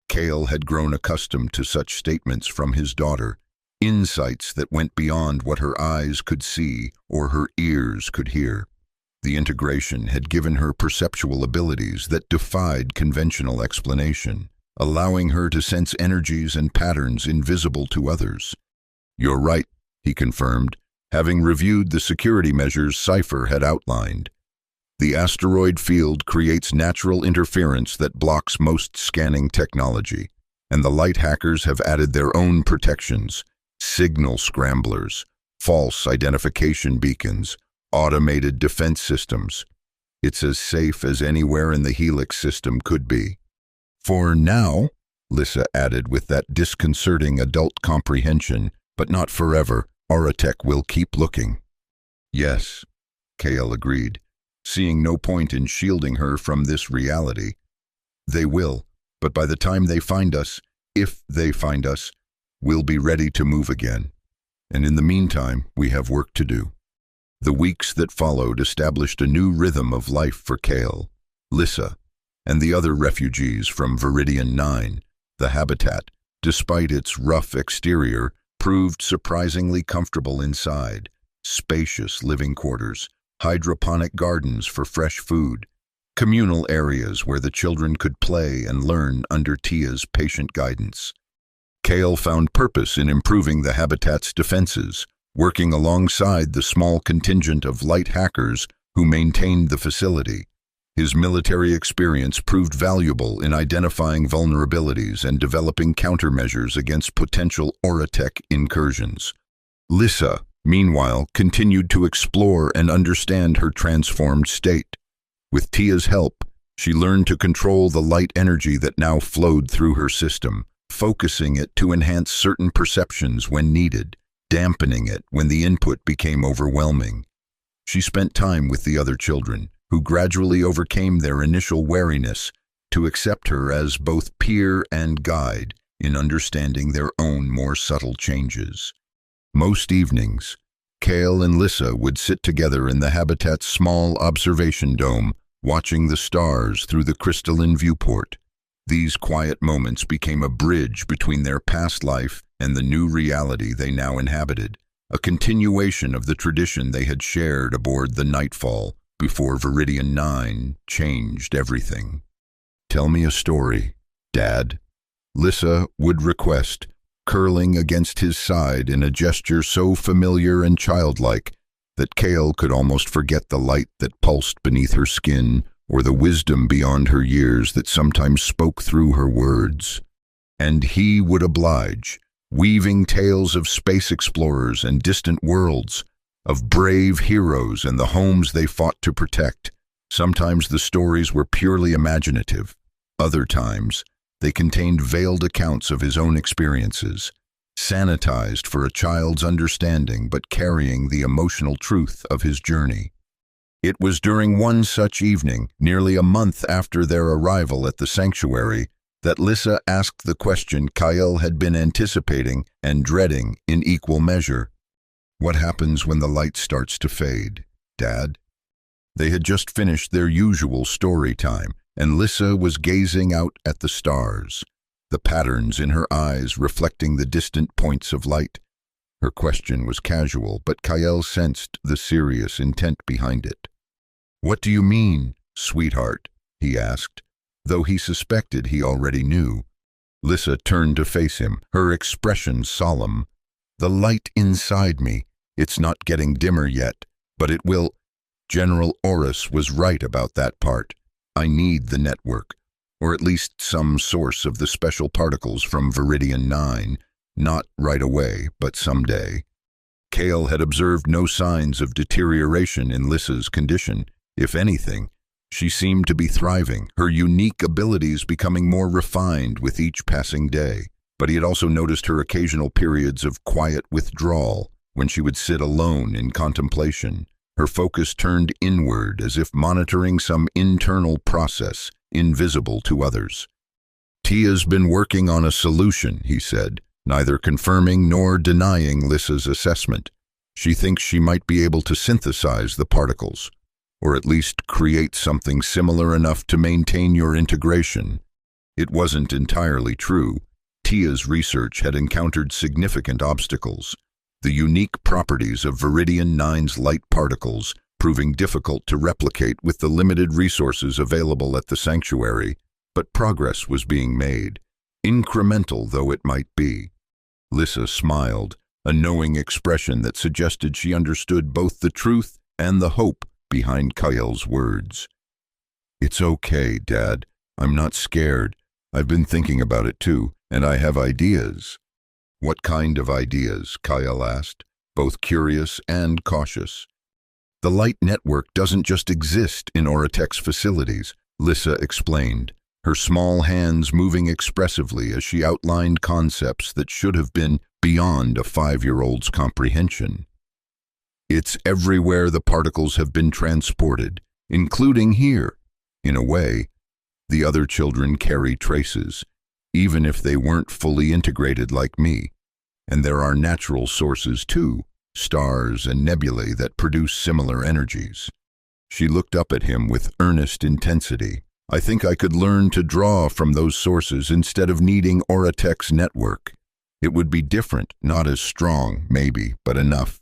Kale had grown accustomed to such statements from his daughter, insights that went beyond what her eyes could see or her ears could hear. The integration had given her perceptual abilities that defied conventional explanation, allowing her to sense energies and patterns invisible to others. "You're right," he confirmed, having reviewed the security measures Sci-Fi had outlined. "The asteroid field creates natural interference that blocks most scanning technology, and the light hackers have added their own protections: signal scramblers, false identification beacons, automated defense systems. It's as safe as anywhere in the Helix system could be." "For now," Lissa added with that disconcerting adult comprehension, "but not forever. Auratech will keep looking." "Yes," Kale agreed, seeing no point in shielding her from this reality. "They will, but by the time they find us, if they find us, we'll be ready to move again. And in the meantime, we have work to do." The weeks that followed established a new rhythm of life for Kale, Lissa, and the other refugees from Viridian 9. The habitat, despite its rough exterior, proved surprisingly comfortable inside. Spacious living quarters, hydroponic gardens for fresh food, communal areas where the children could play and learn under Tia's patient guidance. Kale found purpose in improving the habitat's defenses, working alongside the small contingent of light hackers who maintained the facility. His military experience proved valuable in identifying vulnerabilities and developing countermeasures against potential Auratech incursions. Lissa, meanwhile, continued to explore and understand her transformed state. With Tia's help, she learned to control the light energy that now flowed through her system, focusing it to enhance certain perceptions when needed, dampening it when the input became overwhelming. She spent time with the other children, who gradually overcame their initial wariness to accept her as both peer and guide in understanding their own more subtle changes. Most evenings, Kale and Lissa would sit together in the habitat's small observation dome, watching the stars through the crystalline viewport. These quiet moments became a bridge between their past life and the new reality they now inhabited, a continuation of the tradition they had shared aboard the Nightfall before Viridian 9 changed everything. "Tell me a story, Dad," Lissa would request, curling against his side in a gesture so familiar and childlike that Kale could almost forget the light that pulsed beneath her skin or the wisdom beyond her years that sometimes spoke through her words. And he would oblige, weaving tales of space explorers and distant worlds, of brave heroes and the homes they fought to protect. Sometimes the stories were purely imaginative. Other times, they contained veiled accounts of his own experiences, sanitized for a child's understanding but carrying the emotional truth of his journey. It was during one such evening, nearly a month after their arrival at the sanctuary, that Lissa asked the question Kyle had been anticipating and dreading in equal measure. "What happens when the light starts to fade, Dad?" They had just finished their usual story time, and Lissa was gazing out at the stars, the patterns in her eyes reflecting the distant points of light. Her question was casual, but Kyle sensed the serious intent behind it. "What do you mean, sweetheart?" he asked, though he suspected he already knew. Lissa turned to face him, her expression solemn. "The light inside me, it's not getting dimmer yet, but it will." General Oris was right about that part. I need the network, or at least some source of the special particles from Viridian 9, not right away, but someday. Kale had observed no signs of deterioration in Lissa's condition, If anything, she seemed to be thriving, her unique abilities becoming more refined with each passing day. But he had also noticed her occasional periods of quiet withdrawal when she would sit alone in contemplation, her focus turned inward as if monitoring some internal process invisible to others. "Tia's been working on a solution," he said, neither confirming nor denying Lissa's assessment. "She thinks she might be able to synthesize the particles, or at least create something similar enough to maintain your integration." It wasn't entirely true. Tia's research had encountered significant obstacles, the unique properties of Viridian 9's light particles proving difficult to replicate with the limited resources available at the sanctuary, but progress was being made, incremental though it might be. Lissa smiled, a knowing expression that suggested she understood both the truth and the hope behind Kael's words. "It's okay, Dad. I'm not scared. I've been thinking about it too, and I have ideas." "What kind of ideas?" Kael asked, both curious and cautious. "The light network doesn't just exist in Oratech's facilities," Lissa explained, her small hands moving expressively as she outlined concepts that should have been beyond a 5-year-old's comprehension. "It's everywhere the particles have been transported, including here. In a way, the other children carry traces, even if they weren't fully integrated like me. And there are natural sources too, stars and nebulae that produce similar energies." She looked up at him with earnest intensity. "I think I could learn to draw from those sources instead of needing Oratech's network. It would be different, not as strong, maybe, but enough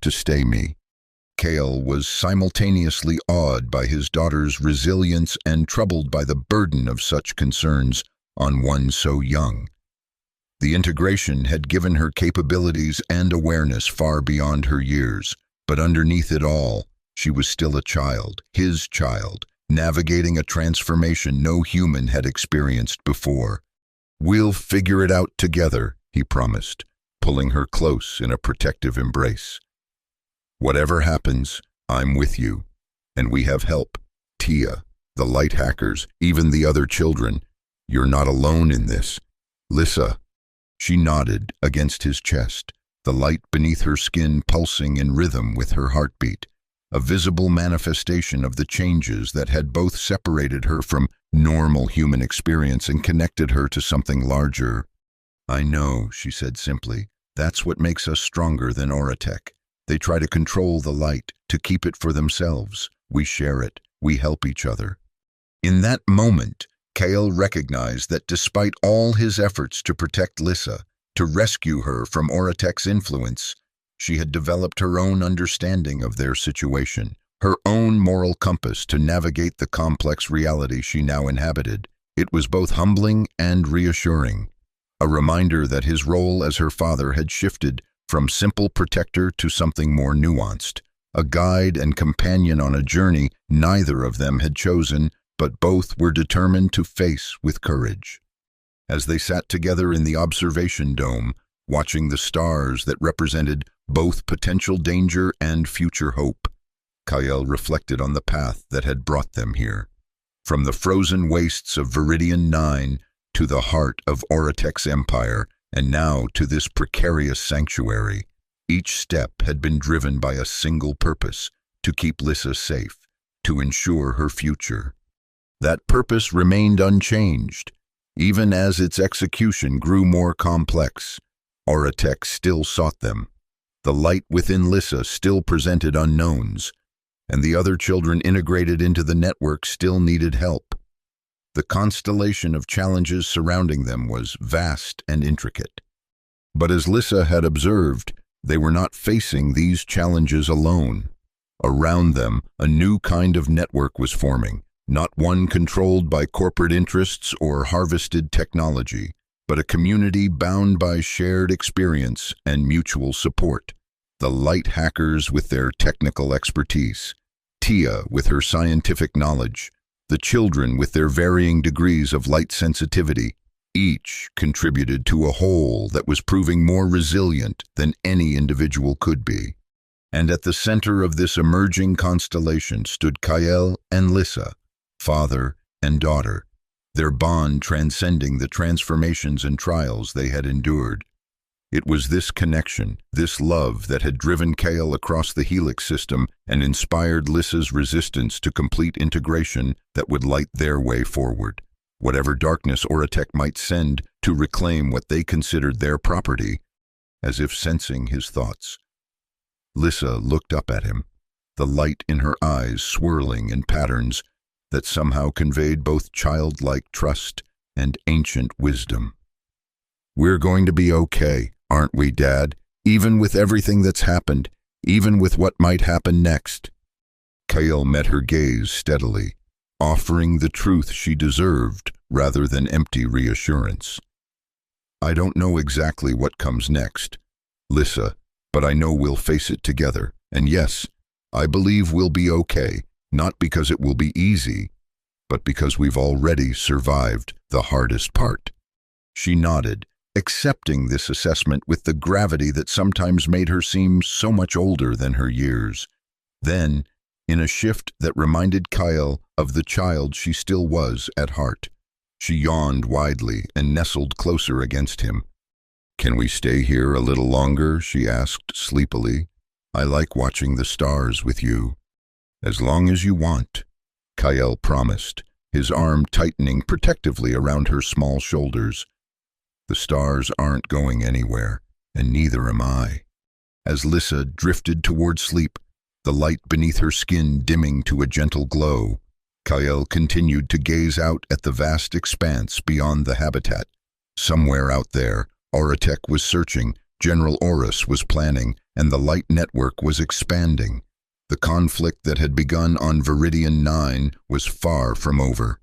to stay me." Kael was simultaneously awed by his daughter's resilience and troubled by the burden of such concerns on one so young. The integration had given her capabilities and awareness far beyond her years, but underneath it all, she was still a child, his child, navigating a transformation no human had experienced before. "We'll figure it out together," he promised, pulling her close in a protective embrace. "Whatever happens, I'm with you, and we have help. Tia, the light hackers, even the other children. You're not alone in this. Lissa." She nodded against his chest, the light beneath her skin pulsing in rhythm with her heartbeat, a visible manifestation of the changes that had both separated her from normal human experience and connected her to something larger. "I know," she said simply. "That's what makes us stronger than Oratech. They try to control the light, to keep it for themselves. We share it. We help each other." In that moment, Kael recognized that despite all his efforts to protect Lissa, to rescue her from Oratech's influence, she had developed her own understanding of their situation, her own moral compass to navigate the complex reality she now inhabited. It was both humbling and reassuring, a reminder that his role as her father had shifted from simple protector to something more nuanced, a guide and companion on a journey neither of them had chosen, but both were determined to face with courage. As they sat together in the observation dome, watching the stars that represented both potential danger and future hope, Kael reflected on the path that had brought them here. From the frozen wastes of Viridian 9 to the heart of Oratech's empire, and now to this precarious sanctuary, each step had been driven by a single purpose: to keep Lissa safe, to ensure her future. That purpose remained unchanged, even as its execution grew more complex. Oratech still sought them. The light within Lissa still presented unknowns, and the other children integrated into the network still needed help. The constellation of challenges surrounding them was vast and intricate. But as Lissa had observed, they were not facing these challenges alone. Around them, a new kind of network was forming, not one controlled by corporate interests or harvested technology, but a community bound by shared experience and mutual support. The light hackers with their technical expertise, Tia with her scientific knowledge, the children with their varying degrees of light sensitivity, each contributed to a whole that was proving more resilient than any individual could be. And at the center of this emerging constellation stood Kael and Lissa, father and daughter, their bond transcending the transformations and trials they had endured. It was this connection, this love, that had driven Kael across the Helix system and inspired Lissa's resistance to complete integration that would light their way forward, whatever darkness Oratek might send to reclaim what they considered their property. As if sensing his thoughts, Lissa looked up at him, the light in her eyes swirling in patterns that somehow conveyed both childlike trust and ancient wisdom. "We're going to be okay, aren't we, Dad? Even with everything that's happened, even with what might happen next." Kael met her gaze steadily, offering the truth she deserved rather than empty reassurance. "I don't know exactly what comes next, Lissa, but I know we'll face it together. And yes, I believe we'll be okay, not because it will be easy, but because we've already survived the hardest part." She nodded, accepting this assessment with the gravity that sometimes made her seem so much older than her years. Then, in a shift that reminded Kael of the child she still was at heart, she yawned widely and nestled closer against him. "Can we stay here a little longer?" she asked sleepily. "I like watching the stars with you." "As long as you want," Kael promised, his arm tightening protectively around her small shoulders. "The stars aren't going anywhere, and neither am I." As Lissa drifted toward sleep, the light beneath her skin dimming to a gentle glow, Kael continued to gaze out at the vast expanse beyond the habitat. Somewhere out there, Oratek was searching, General Oris was planning, and the light network was expanding. The conflict that had begun on Viridian 9 was far from over.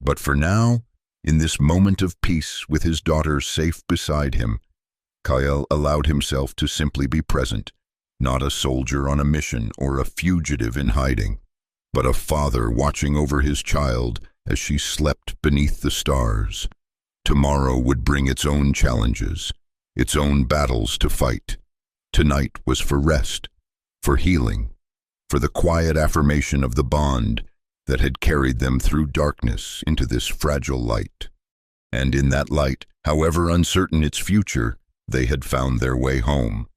But for now, in this moment of peace with his daughter safe beside him, Kael allowed himself to simply be present, not a soldier on a mission or a fugitive in hiding, but a father watching over his child as she slept beneath the stars. Tomorrow would bring its own challenges, its own battles to fight. Tonight was for rest, for healing, for the quiet affirmation of the bond that had carried them through darkness into this fragile light. And in that light, however uncertain its future, they had found their way home.